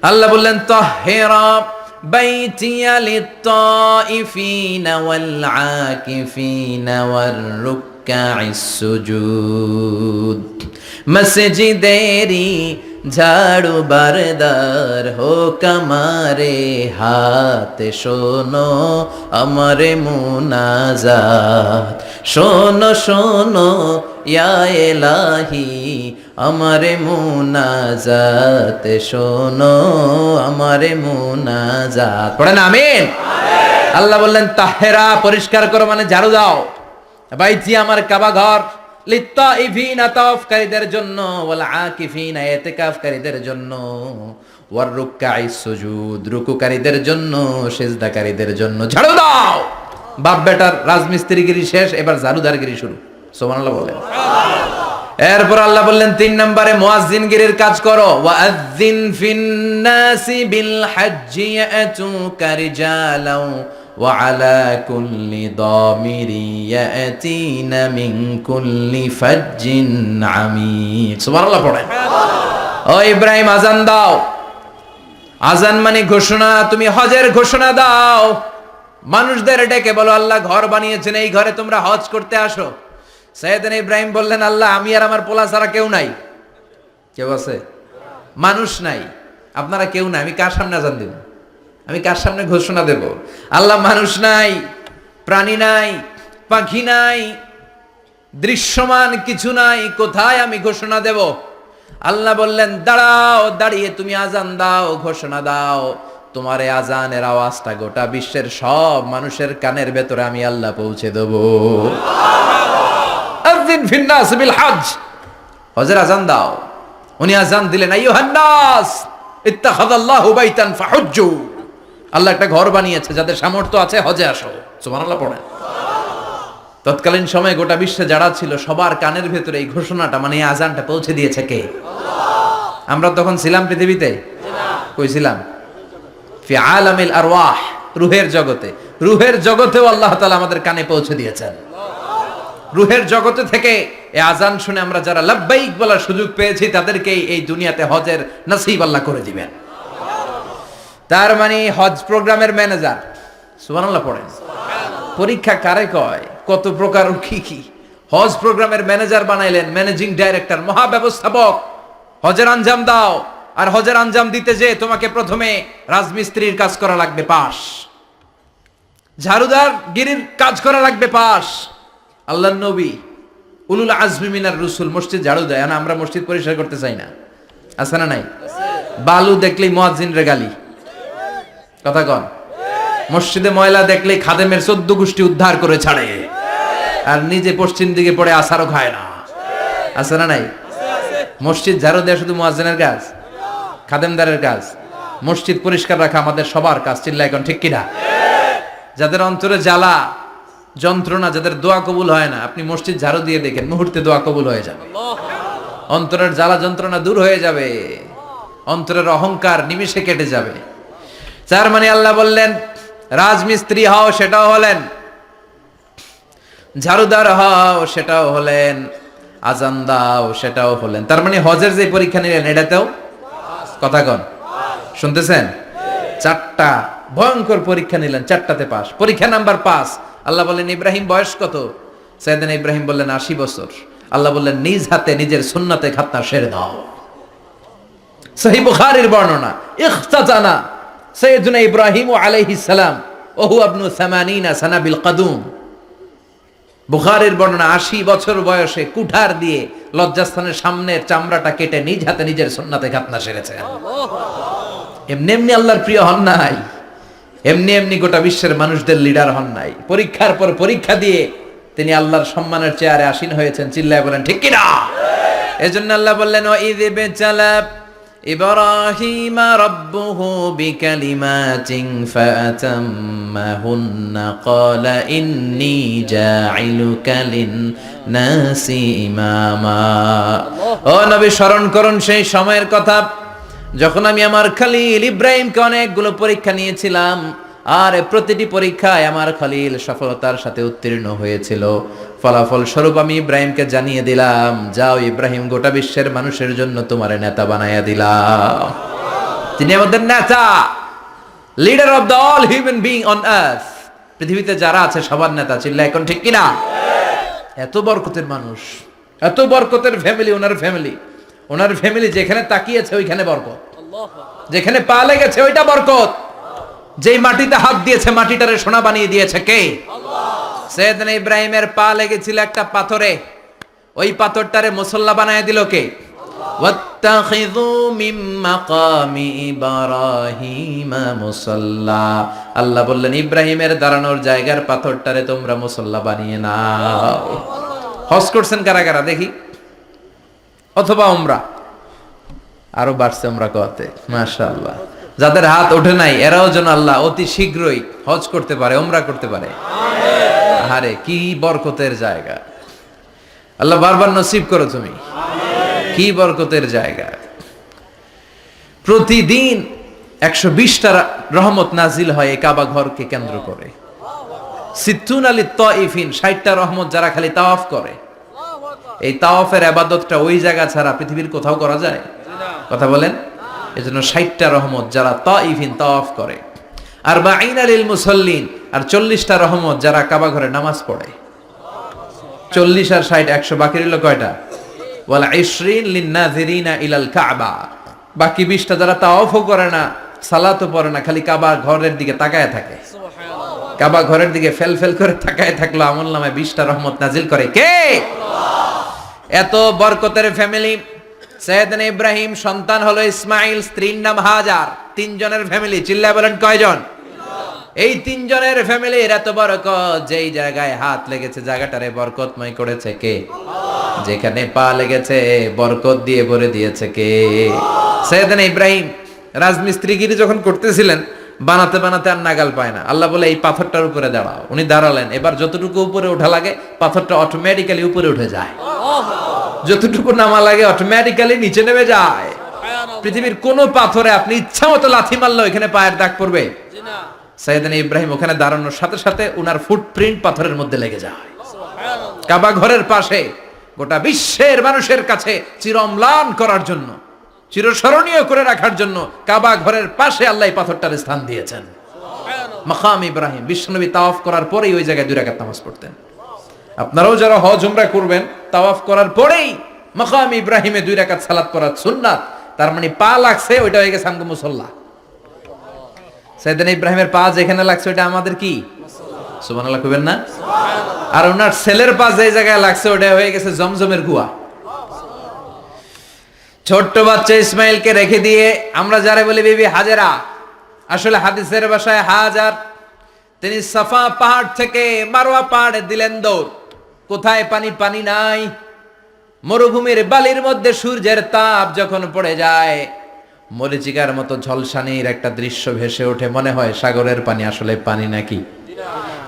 আল্লাহ বললেন তাহহিরা বাইতিয়া লিত-তাইফিনা ওয়াল আকিফিনা ওয়ার রুকআইস সুজুদ। মসজিদেরি ঝাড়ু বারদার হোক আমারে হাত, শোনো আমারে মুনাজাত, শোনো শোনো ইয়া ইলাহি আমারে মুনাজাত, শোনো আমারে মুনাজাত। পড়েন আমিন। আল্লাহ বললেন তাহেরা পরিষ্কার করো মানে ঝাড়ু দাও, বাইতি আমার কাবা ঘর, লিত্তাইফিনা তাওয়াফকারীদের জন্য, ওয়াল আকিফিনা ইতিকাফকারীদের জন্য, ওয়ার রুকআইস সুজুদ রুকুকারীদের জন্য, সিজদাকারীদের জন্য। ঝাড়ু দাও। বাপ বেটার রাজমিস্ত্রিগিরি শেষ, এবার ঝাড়ুদারগিরি শুরু। সুবহানাল্লাহ বলেন। এরপর আল্লাহ বললেন 3 নম্বরে মুয়াজ্জিনগিরির কাজ করো। ওয়াআযযিন ফিন-নাসি বিল হজ্জি ইয়াতুকা রিজালাও ওয়া আলা কুল্লি দামিরি ইয়াতিনা মিন কুল্লি ফাজ্জিন আমিক। সুবহানাল্লাহ পড়েন। ও ইব্রাহিম আযান দাও। আযান মানে ঘোষণা, তুমি হজের ঘোষণা দাও। মানুষদের ডেকে বলো আল্লাহ ঘর বানিয়েছেন, এই ঘরে তোমরা হজ করতে আসো। সাইয়েদনা ইব্রাহিম বললেন আল্লাহ আমি আর আমার পোলা ছাড়া কেউ নাই। কেউ আছে? মানুষ নাই, আপনারা কেউ নাই, আমি কার সামনে আযান দেব? আমি কার সামনে ঘোষণা দেব? আল্লাহ মানুষ নাই, প্রাণী নাই, পাখি নাই, দৃশ্যমান কিছু নাই, কোথায় আমি ঘোষণা দেব? আল্লাহ বললেন দাঁড়াও, দাঁড়িয়ে তুমি আযান দাও, ঘোষণা দাও। তোমার এই আযানের আওয়াজটা গোটা বিশ্বের সব মানুষের কানের ভেতরে আমি আল্লাহ পৌঁছে দেব। আযিন ফিন-নাস বিল হজ, হজের আযান দাও। উনি আযান দিলেন আইয়ুহান নাস ইত্তাখাযাল্লাহু বাইতান ফাহুজ্জু। আল্লাহ একটা ঘর বানিয়েছে, যাদের সামর্থ্য আছে হজে আসো। সুবহানাল্লাহ পড়েন। তৎকালীন সময়ে গোটা বিশ্বে যারা ছিল সবার কানের ভেতরে এই ঘোষণাটা মানে এই আযানটা পৌঁছে দিয়েছে কে? আমরা তখন ছিলাম পৃথিবীতে? কই ছিলাম? ফি আলামিল আরওয়াহ, রূহের জগতে। রূহের জগতেও আল্লাহ তাআলা আমাদের কানে পৌঁছে দিয়েছেন। রূহের জগতে থেকে এই আযান শুনে আমরা যারা লাব্বাইক বলার সুযোগ পেয়েছি তাদেরকে এই দুনিয়াতে হজের নসিব আল্লাহ করে দিবেন। তার মানে হজ প্রোগ্রামের ম্যানেজার। সুবহানাল্লাহ পড়েন। পরীক্ষা কারে কয়? কত প্রকার কি কি। হজ প্রোগ্রামের ম্যানেজার বানাইলেন, ম্যানেজিং ডাইরেক্টর, মহাব্যবস্থাপক। হজের আঞ্জাম দাও, আর হজের আঞ্জাম দিতে যে তোমাকে প্রথমে রাজমিস্ত্রির কাজ করা লাগবে পাস, ঝাড়ুদার গিরির কাজ করা লাগবে পাস। আল্লাহর নবী উলুল আজমি মিনার রসুল মসজিদ ঝাড়ু দেয় না, আমরা মসজিদ পরিষ্কার করতে চাই না, আছে না নাই? বালু দেখলেই মুয়াজ্জিনরে গালি, কথা কন। মসজিদে ময়লা দেখলেই খাদেমের 14 গোষ্ঠী উদ্ধার করে ছাড়ে, আর নিজে পশ্চিম দিকে পড়ে আসারও খায় না, আছে না নাই? মসজিদ ঝাড়ু দেয়া শুধু মুয়াজ্জিনের কাজ? খাদেমদারের কাজ? মসজিদ পরিষ্কার রাখা আমাদের সবার কাজ। চিল্লা এখন ঠিক কিনা? যাদের অন্তরে জ্বালা, যন্ত্রণা, যাদের দোয়া কবুল হয় না, আপনি মসজিদ ঝাড়ু দিয়ে দেখেন মুহূর্তে দোয়া কবুল হয়ে যাবে। অন্তরের জ্বালা যন্ত্রণা দূর হয়ে যাবে, অন্তরের অহংকার নিমিষে কেটে যাবে। তার মানে আল্লাহ বললেন রাজমিস্ত্রি হও সেটাও হলেন, ঝাড়ুদার হও সেটাও হলেন, আজান দাও সেটাও হলেন। তার মানে হজের যে পরীক্ষা নিলেন এটাতেও কথা কন, শুনতেছেন? 4টা ভয়ঙ্কর পরীক্ষা নিলেন, 4টাতে পাস। পরীক্ষা নাম্বার 5। আল্লাহ বললেন ইব্রাহিম বয়স কত? সাইয়েদনা ইব্রাহিম বললেন 80 বছর। আল্লাহ বললেন নিজ হাতে নিজের সুন্নাতে খাতনা সেরে দাও। সহিহ বুখারীর বর্ণনা, ইখতাতানা সাইয়েদনা ইব্রাহিম আলাইহিস সালাম ওয়া হুয়া ইবনু 80 সানা বিল কদুম। বুখারীর বর্ণনা, 80 বছর বয়সে কুঠার দিয়ে লজ্জাস্থানের সামনের চামড়াটা কেটে নিজ হাতে নিজের সুন্নাতে খাতনা সেরেছেন। এমনি এমনি আল্লাহর প্রিয় হন নাই, এমনি এমনি গোটা বিশ্বের মানুষদের লিডার হন নাই। পরীক্ষার পর পরীক্ষা দিয়ে তিনি আল্লাহর সম্মানের চেয়ারে আসীন হয়েছেন। চিল্লায় বলেন ঠিক কিনা? এজন্য আল্লাহ বললেন ওয়াইয বিতালা ইব্রাহিমা রাব্বুহু বিকালিমাতিন ফাআতাম্মাহুন্না ক্বালা ইন্নী জাঈলুকা লিন-নাসি ইমামা। ও নবী, স্মরণ করুন সেই সময়ের কথা যখন আমি আমার খলিল ইব্রাহিমকে অনেকগুলো পরীক্ষা নিয়েছিলাম, আর প্রতিটি পরীক্ষায় আমার খলিল সফলতার সাথে উত্তীর্ণ হয়েছিল। ফলাফল স্বরূপ আমি ইব্রাহিমকে জানিয়ে দিলাম, যাও ইব্রাহিম, গোটা বিশ্বের মানুষের জন্য তোমার নেতা বানাইয়া দিলাম। তিনি আমাদের নেতা, leader of the all human being on earth. পৃথিবীতে যারা আছে সবার নেতা। চিল্লা এখন ঠিক কিনা? এত বরকতের মানুষ, এত বরকতের ফ্যামিলি, ওনার ফ্যামিলি যেখানে তাকিয়েছে ওইখানে বরকত, যেখানে পা লেগেছে ওইটা বরকত। যেই মাটিতে হাত দিয়েছে মাটিটারে সোনা বানিয়ে দিয়েছে কে? সাইয়েদনা ইব্রাহিমের পা লেগেছিল একটা পাথরে, ওই পাথরটারে মুসল্লা বানায় দিল কে? ওয়াত্তাখিযু মিন মাকামি ইব্রাহিমা মুসাল্লা। আল্লাহ বললেন ইব্রাহিমের দাঁড়ানোর জায়গার পাথরটারে তোমরা মুসল্লা বানিয়ে নাও। হজ করছেন কারা কারা দেখি? অথবা উমরা? আরো বাড়ছে উমরা করতে, মাশাআল্লাহ। যাদের হাত ওঠে নাই এরাও যেন আল্লাহ অতি শীঘ্রই হজ করতে পারে, উমরা করতে পারে। আরে কি বরকতের জায়গা, আল্লাহ বারবার নসিব করো তুমি। কি বরকতের জায়গা। প্রতিদিন 120টা রহমত নাজিল হয় এই কাবা ঘরকে কেন্দ্র করে। সিত্তুন আলী তাইফিন, 60টা রহমত যারা খালি তাওয়াফ করে। এই তাওয়াফের ইবাদতটা ওই জায়গা ছাড়া পৃথিবীর কোথাও করা যায়? কথা বলেন। এজন্য 60টা রহমত যারা তাইফিন তাওয়াফ করে, আর বাঈনা লিল মুসাল্লিন, আর 40টা রহমত যারা কাবা ঘরে নামাজ পড়ে। 40 আর 60 100, বাকি রইল কয়টা? ওয়াল 20 লিন-নাযিরিনা ইলাল কাবা। বাকি 20টা যারা তাওয়াফও করে না, সালাতও পড়ে না, খালি কাবা ঘরের দিকে তাকায় থাকে। কাবা ঘরের দিকে ফেল ফেল করে তাকায় থাকলো, আমলনামায় 20টা রহমত নাজিল করে কে? এত বরকতের ফ্যামিলি। সাইয়েদনা ইব্রাহিম সন্তান হলো ইসমাইল, স্ত্রীর নাম হাজার। 3 জনের ফ্যামিলি। চিল্লায় বলেন কয়জন? এই 3 জনের ফ্যামিলির এত বরকত, যেই জায়গায় হাত লেগেছে জায়গাটারে বরকতময় করেছে কে? যেখানে পা লেগেছে বরকত দিয়ে ভরে দিয়েছে কে? সাইয়েদনা ইব্রাহিম রাজমিস্ত্রিগিরি যখন করতেছিলেন, বানাতে বানাতে আর নাগাল পায় না। আল্লাহ বলে এই পাথরটার উপরে দাঁড়াও। উনি দাঁড়ালেন। এবার যতটুকু উপরে ওঠা লাগে পাথরটা অটোমেটিক্যালি উপরে উঠে যায়, যতটুকু নামা লাগে অটোমেটিক্যালি নিচে নেমে যায়। পৃথিবীর কোন পাথরে আপনি ইচ্ছা মতো লাথি মারলে এখানে পায়ের দাগ পড়বে? সাইয়েদনা ইব্রাহিম ওখানে দাঁড়ানোর সাথে সাথে উনার ফুটপ্রিন্ট পাথরের মধ্যে লেগে যায়। কাবা ঘরের পাশে গোটা বিশ্বের মানুষের কাছে চিরম্লান করার জন্য, চিরস্মরণীয় করে রাখার জন্য কাবা ঘরের পাশে আল্লাহ এই পাথরটার স্থান দিয়েছেন। মাকাম ইব্রাহিম। বিশ্বনবী তাওয়াফ করার পরেই ওই জায়গায় 2 রাকাত নামাজ পড়তেন। আপনারাও যারা হজ উমরা করবেন, তাওয়াফ করার পরেই মাকাম ইব্রাহিমে 2 রাকাত সালাত পড়া সুন্নাত। তার মানে পা লাগছে ওইটা হয়ে গেছে আমগো মুসল্লা। সাইয়েদনা ইব্রাহিমের পা যেখানে লাগছে ওইটা আমাদের কি? সুবহানাল্লাহ কইবেন না? আর ওনার ছেলের পা যে জায়গায় লাগছে ওটা হয়ে গেছে জমজমের কুয়া। ছোট্ট বাচ্চা ইসমাইলকে রেখে দিয়ে আমরা যারা বলি বিবি হাজেরা, আসলে হাদিসের ভাষায় হাজার, তিনি সাফা পাহাড় থেকে মারওয়া পাহাড়ে দিলেন দৌড়। কোথায় পানি? পানি নাই। মরুভূমির বালির মধ্যে সূর্যের তাপ যখন পড়ে যায়, মরিচিকার মতো ঝলসানির একটা দৃশ্য ভেসে ওঠে। মনে হয় সাগরের পানি, আসলে পানি নাকি?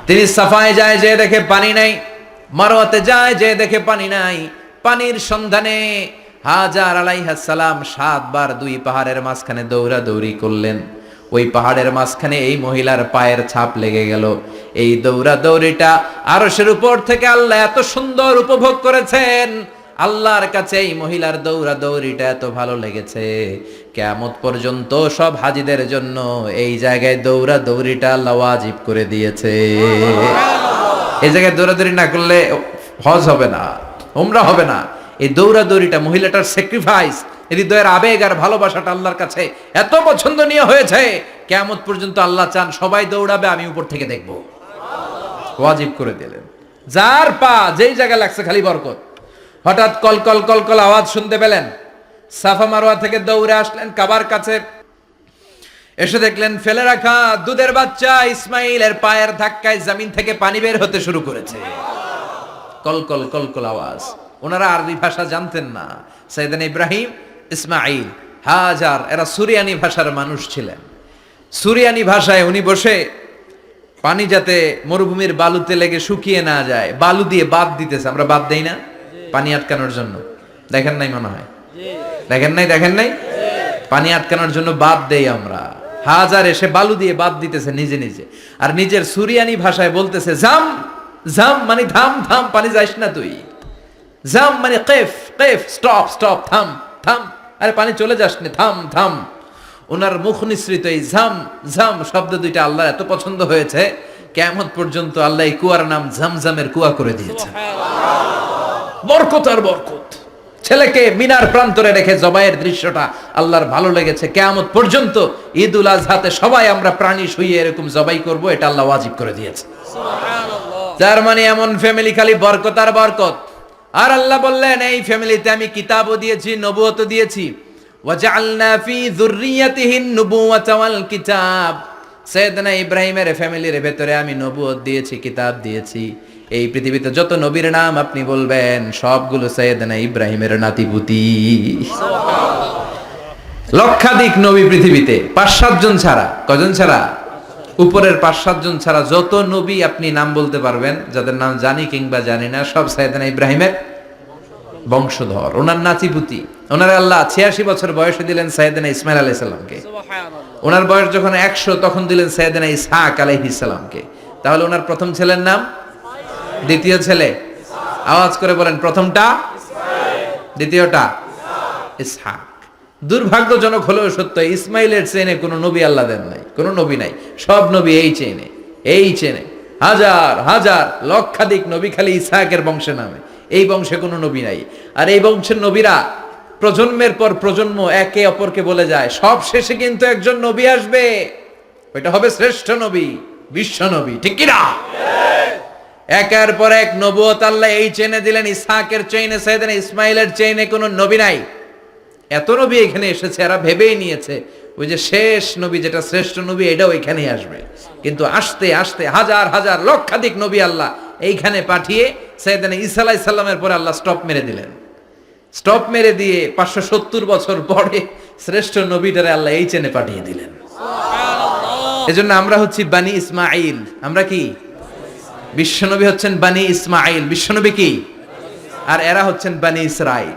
তিনি সাফায় যায়, যে দেখে পানি নাই, মারওয়াতে যায়, যে দেখে পানি নাই। পানির সন্ধানে হাজার আলাইহিস সালাম 7 বার 2 পাহাড়ের মাঝখানে দৌড়াদৌড়ি করলেন। ওই পাহাড়ের মাঝখানে এই মহিলার পায়ের ছাপ লেগে গেল। এই দৌড়াদৌড়িটা আরশের উপর থেকে আল্লাহ এত সুন্দর উপভোগ করেছেন। আল্লাহর কাছে এই মহিলার দৌড়াদৌড়িটা এত ভালো লেগেছে, কিয়ামত পর্যন্ত সব হাজীদের জন্য এই জায়গায় দৌড়াদৌড়িটা আল্লাহ ওয়াজিব করে দিয়েছে। এই জায়গায় দৌড়াদৌড়ি না করলে হজ হবে না, উমরা হবে না। এই দৌড়াদৌড়িটা, মহিলাটার স্যাক্রিফাইস, হৃদয়ের আবেগ আর ভালোবাসাটা আল্লাহর কাছে এত পছন্দনীয় হয়েছে, কিয়ামত পর্যন্ত আল্লাহ চান সবাই দৌড়াবে, আমি উপর থেকে দেখব। ওয়াজিব করে দিলেন। যার পা যেই জায়গায় লাগছে খালি বরকত। হঠাৎ কলকল কলকল আওয়াজ শুনতে পেলেন, সাফা মারওয়া থেকে দৌড়ে আসলেন কাবার কাছে। এসে দেখলেন ফেলে রাখা দুধের বাচ্চা ইসমাইলের পায়ের ধাক্কায় জমিন থেকে পানি বের হতে শুরু করেছে। কলকল কলকল আওয়াজ। ওনারা আরবি ভাষা জানতেন না। সাইয়েদনা ইব্রাহিম, ইসমাইল, হাজার, এরা সুরিয়ানি ভাষার মানুষ ছিলেন। সুরিয়ানি ভাষায় উনি বসে পানি যাতে মরুভূমির বালুতে লেগে শুকিয়ে না যায়, বালু দিয়ে বাদ দিতেছে। আমরা বাদ দেই না পানি আটকানোর জন্য? দেখেন নাই মনে হয়? দেখেন নাই? পানি আটকানোর জন্য বাদ দেই আমরা। হাজার এসে বালু দিয়ে বাদ দিতেছে নিজে নিজে, আর নিজের সুরিয়ানি ভাষায় বলতেছে জাম জাম, মানে থাম থাম, পানি যাইস না তুই। জাম মানে কেফ কেফ, স্টপ স্টপ, থাম থাম, আরে পানি চলে যাস না, থাম থাম। ওনার মুখ নিঃসৃত এই ঝাম ঝাম শব্দ দুইটা আল্লাহ এত পছন্দ হয়েছে, কিয়ামত পর্যন্ত আল্লাহ এই কুয়ার নাম ঝমঝমের কুয়া করে দিয়েছেন। বরকত আর বরকত। ছেলেকে মিনার প্রান্তরে রেখে জবাইয়ের দৃশ্যটা আল্লাহর ভালো লেগেছে। কিয়ামত পর্যন্ত ঈদুল আজহাতে সবাই আমরা প্রাণী শুইয়ে এরকম জবাই করব, এটা আল্লাহ ওয়াজিব করে দিয়েছে। তার মানে এমন ফ্যামিলি খালি বরকত আর বরকত। আর আল্লাহ বললেন এই ফ্যামিলিতে আমি কিতাবও দিয়েছি, নবুয়তও দিয়েছি। ওয়াজআলনা ফি যুররিয়াতিহিন নুবুওয়াতা ওয়াল কিতাব। সাইয়েদনা ইব্রাহিমের ফ্যামিলির ভেতরে আমি নবুয়ত দিয়েছি, কিতাব দিয়েছি। এই পৃথিবীতে যত নবীর নাম আপনি বলবেন সবগুলো সাইয়েদনা ইব্রাহিমের নাতিপুতি। লক্ষাধিক নবী পৃথিবীতে, 5-7 জন ছাড়া। কজন ছাড়া? উপরের 5-7 জন ছাড়া যত নবী আপনি নাম বলতে পারবেন, যাদের নাম জানি কিংবা জানি না, সব সাইয়েদনা ইব্রাহিমের বংশধর, ওনার নাতিপুতি। ওনার আল্লাহ 86 বছর বয়সে দিলেন সাইয়েদনা ইসমাইল আলাইহিস সালামকে। ওনার বয়স যখন 100 তখন দিলেন সাইয়েদনা ইসহাক আলাইহিস সালামকে। তাহলে ওনার প্রথম ছেলের নাম? দ্বিতীয় ছেলে? আওয়াজ করে বলেন, প্রথমটা দ্বিতীয়টা ইসহাক। দুর্ভাগ্যজনক হলেও সত্য, ইসমাইলের চেনে কোনো নবী আল্লাহ দেন নাই, কোনো নবী নাই। সব নবী এই চেনে হাজার হাজার লক্ষাধিক নবী খালি ইসহাকের বংশে নামে। এই বংশে কোনো নবী নাই। আর এই বংশের নবীরা প্রজন্মের পর প্রজন্ম একে অপরকে বলে যায়, সব শেষে কিন্তু একজন নবী আসবে, ওইটা হবে শ্রেষ্ঠ নবী, বিশ্ব নবী। ঠিক কি না? একের পর এক নবুয়ত আল্লাহ এই চেনে দিলেন। ইসহাকের চেইনে, সাইয়েদনা ইসমাইলের চেইনে কোনো নবী নাই। এত নবী এখানে এসেছে, এরা ভেবেই নিয়েছে ওই যে শেষ নবী, যেটা শ্রেষ্ঠ নবী, এটাও এখানেই আসবে। কিন্তু আস্তে আস্তে হাজার হাজার লক্ষাধিক নবী আল্লাহ এইখানে পাঠিয়ে সাইয়েদনা ঈসা আলাইহিস সালামের পরে আল্লাহ স্টপ মেরে দিলেন। স্টপ মেরে দিয়ে 570 বছর পরে শ্রেষ্ঠ নবীটারে আল্লাহ এই চেনে পাঠিয়ে দিলেন। এজন্য আমরা হচ্ছি বানি ইসমাইল। আমরা কি? বিশ্বনবী হচ্ছেন বানি ইসমাইল, বিশ্বনবী কি? আর এরা হচ্ছেন বানি Israil.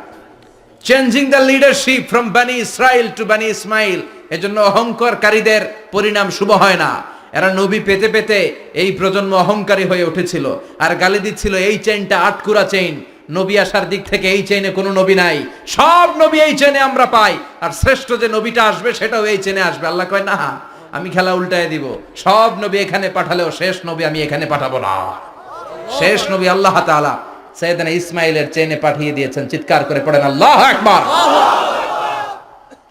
Changing the leadership from বানি ইসরাইল টু বানি ইসমাইল। এজন্য অহংকারকারীদের পরিণাম শুভ হয় না। এরা নবী পেতে পেতে এই প্রজন্ম অহংকারী হয়ে উঠেছিল, আর গালি দিচ্ছিল এই চেইনটা আটকুরা চেইন, নবী আসার দিক থেকে এই চেইনে কোনো নবী নাই, সব নবী এই চেইনে আমরা পাই, আর শ্রেষ্ঠ যে নবীটা আসবে সেটাও এই চেইনে আসবে। আল্লাহ কয় না, আমি খেলা উল্টায় দিব, সব নবী এখানে পাঠালেও শেষ নবী আমি এখানে পাঠাবো না। শেষ নবী আল্লাহ তাআলা সাইয়েদনা ইসমাইলের চেইনে পাঠিয়ে দিয়েছেন। চিৎকার করে পড়েন আল্লাহু আকবার।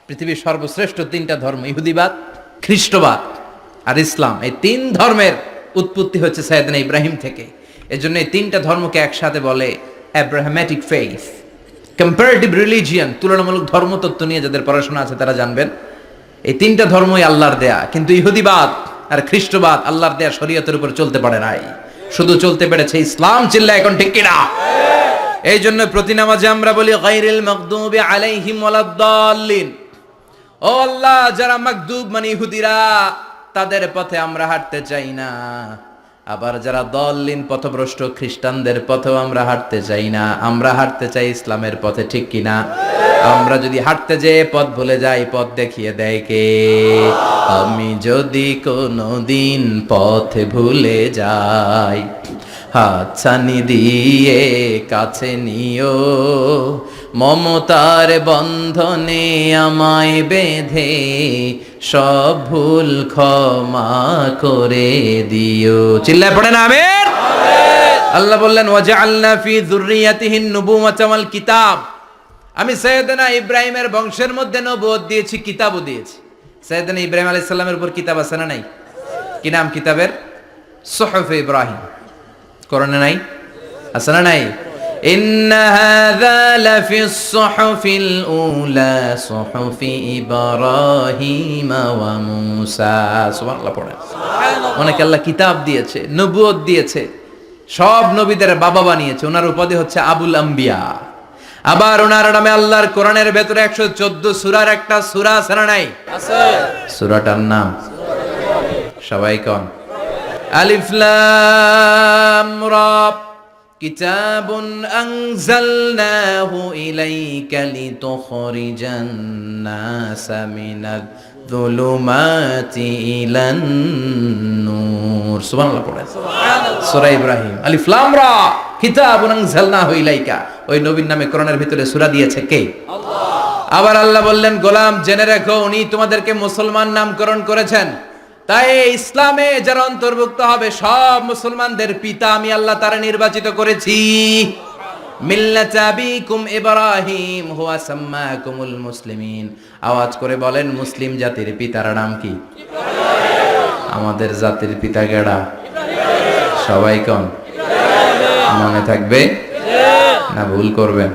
পৃথিবীর সর্বশ্রেষ্ঠ 3টা ধর্ম, ইহুদিবাদ, খ্রিস্টবাদ আর ইসলাম, এই 3 ধর্মের উৎপত্তি হচ্ছে সাইয়েদনা ইব্রাহিম থেকে। এজন্য এই 3টা ধর্মকে একসাথে বলে অ্যাব্রাহামেটিক ফেইথ, কম্পারেটিভ রিলিজিয়ন। তুলনামূলক ধর্মতত্ত্ব নিয়ে যাদের পড়াশোনা আছে তারা জানবেন এই 3টা ধর্মই আল্লাহর দেয়া। কিন্তু ইহুদিবাদ আর খ্রিস্টবাদ আল্লাহর দেয়া শরীয়তের উপর চলতে পারে নাই, শুধু চলতে পেরেছে ইসলাম। চিল্লা এখন ঠিক কিনা? এই জন্য প্রতি নামাজে আমরা বলি গায়রিল মাগদুবি আলাইহিম ওয়ালাদ-দাল্লিন। ও আল্লাহ, যারা মাগদুব মানে ইহুদিরা, তাদের পথে আমরা হাঁটতে চাই না। আবার যারা দলিন পথভ্রষ্ট খ্রিস্টানদের পথেও আমরা হাঁটতে চাই না, আমরা হাঁটতে চাই ইসলামের পথে, ঠিক কিনা? আমরা যদি হাঁটতে যেয়ে পথ ভুলে যাই, পথ দেখিয়ে দেয় কে? আমি যদি কোনোদিন পথে ভুলে যাই, হাতছানি দিয়ে কাছে নিও, মমতার বন্ধনে আমায় বেঁধে সব ভুল ক্ষমা করে দিও। চিল্লায় পড়েন আমিন। আল্লাহ বললেন ওয়াজআলনা ফি যুররিয়াতিহিন নুবুওয়াতা ওয়াল কিতাব, আমি সাইয়েদনা ইব্রাহিমের বংশের মধ্যে নবুয়ত দিয়েছি, কিতাবও দিয়েছি। সাইয়েদনা ইব্রাহিম আলাইহিস সালামের উপর কিতাব আছে না নাই? কি নাম কিতাবের? সুহুফে ইব্রাহিম। কোরআনে নাই? আছে না নাই? ইন্না হাযা লাফিস সুহুফিল উলা সুহুফি ইব্রাহিম ওয়া মূসা। সুবহানাল্লাহ পড়েন। অনেক আল্লাহ কিতাব দিয়েছে, নবুয়ত দিয়েছে, সব নবীদের বাবা বানিয়েছে। ওনার উপাধি হচ্ছে আবুল আম্বিয়া। আবার ওনার নামে আল্লাহর কোরআনের ভেতরে 114 সূরার একটা সূরা আছে না নাই? আছে। সূরাটার নাম সবাই কোন? আলিফ লাম রা। কিতাবুন আনজালনাহু ইলাইকা লিতুখরিজান নাসা মিনাল যুলুমাতি ইলান নূর। সুবহানাল্লাহ পড়েন। সুবহানাল্লাহ। সূরা ইব্রাহিম। আলিফ লাম রা। কিতাবুন আনজালনাহু ইলাইকা। ওই নবীর নামে কোরআনের ভিতরে সূরা দিয়েছে কে? আল্লাহ। আবার আল্লাহ বললেন, গোলাম জেনে রাখো, উনি তোমাদেরকে মুসলমান নামকরণ করেছেন। তাই ইসলামে যারা অন্তর্ভুক্ত হবে সব মুসলমানদের পিতা আমি আল্লাহ তারা নির্বাচিত করেছি। মিল্লাত আবিকুম ইব্রাহিম হুয়া সাম্মাকুমুল মুসলিমিন। আওয়াজ করে বলেন, মুসলিম জাতির পিতার নাম কি? ইব্রাহিম। আমাদের জাতির পিতা কেডা? ইব্রাহিম। সবাই কোন? ইব্রাহিম। মনে থাকবে না ভুল করবেন?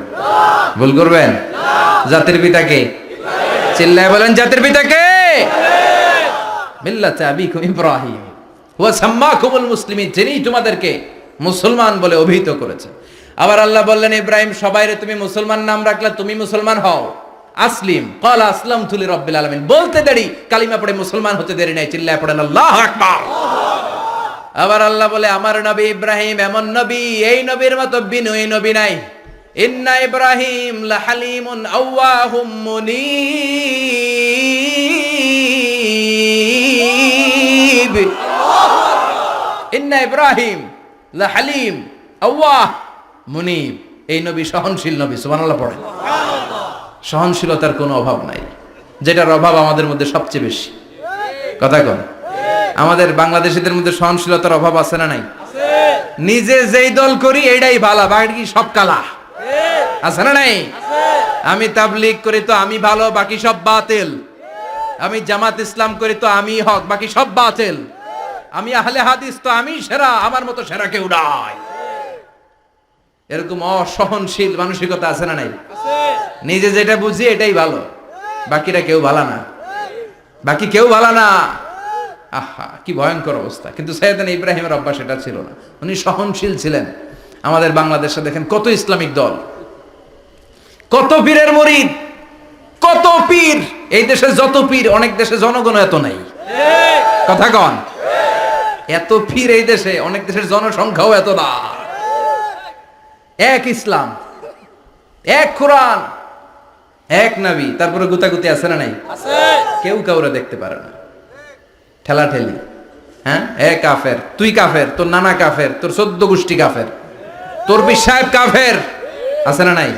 ভুল করবেন? জাতির পিতা কে? ইব্রাহিম। চিল্লায় বলেন, জাতির পিতা কে? মিল্লাত আবিকুম ইব্রাহিম ওয়া সাম্মাকুমুল মুসলিমিন, যিনি তোমাদেরকে মুসলমান বলে অভিহিত করেছে। আবার আল্লাহ বললেন, ইব্রাহিম সবাইরে তুমি মুসলমান নাম রাখলে, তুমি মুসলমান হও। আসলিম ক্বালা আসলামতু লিরাব্বিল আলামিন, বলতে দেরি, কালিমা পড়ে মুসলমান হতে দেরি নাই। চিল্লায় পড়েন আল্লাহু আকবার। আবার আল্লাহ বলে, আমার নবী ইব্রাহিম এমন নবী, এই নবীর মতো বিনয়ী নবী নাই। ইন্না ইব্রাহিম লাহালিমুন আওয়াহুম মুনীব। ইন্না ইব্রাহিম লাহালিম আওয়াহ মুনীব। এই নবী সহনশীল নবী। সুবহানাল্লাহ পড়েন। সহনশীলতার কোনো অভাব নাই, যেটার অভাব আমাদের মধ্যে সবচেয়ে বেশি। কথা কন, আমাদের বাংলাদেশীদের মধ্যে সহনশীলতার অভাব আছে না নাই? নিজে যেই দল করি এইটাই ভালো, বাকি সব কালা। আছে না নাই? আমি তাবলীগ করি তো আমি ভালো, বাকি সব বাতিল। আমি জামাত ইসলাম করি তো আমি হক, বাকি সব বাতিল। আমি আহলে হাদিস তো আমি সেরা, আমার মতো সেরা কেউ নাই। এরকম অসহনশীল মানসিকতা আছে না নাই? নিজে যেটা বুঝি এটাই ভালো, বাকিরা কেউ ভালো না, বাকি কেউ ভালো না। আহা, কি ভয়ঙ্কর অবস্থা। কিন্তু সাইয়েদনা ইব্রাহিমের অভ্যাস এটা ছিল না, উনি সহনশীল ছিলেন। আমাদের বাংলাদেশে দেখেন কত ইসলামিক দল, কত পীরের মুরিদ, কত পীর। এই দেশে যত পীর, অনেক দেশে জনগণ এত নাই। কথা কন, এত পীর এই দেশে, অনেক দেশের জনসংখ্যাও এত না। এক ইসলাম, এক কোরআন, এক নবী, তারপরে গুতাগুতি আছে না নাই? কেউ কাউরে দেখতে পারে না, ঠেলা ঠেলি। হ্যাঁ, এ কাফের, তুই কাফের, তোর নানা কাফের, তোর 14 গোষ্ঠী কাফের, তোর পীর সাহেব কাফের। আছে না নাই?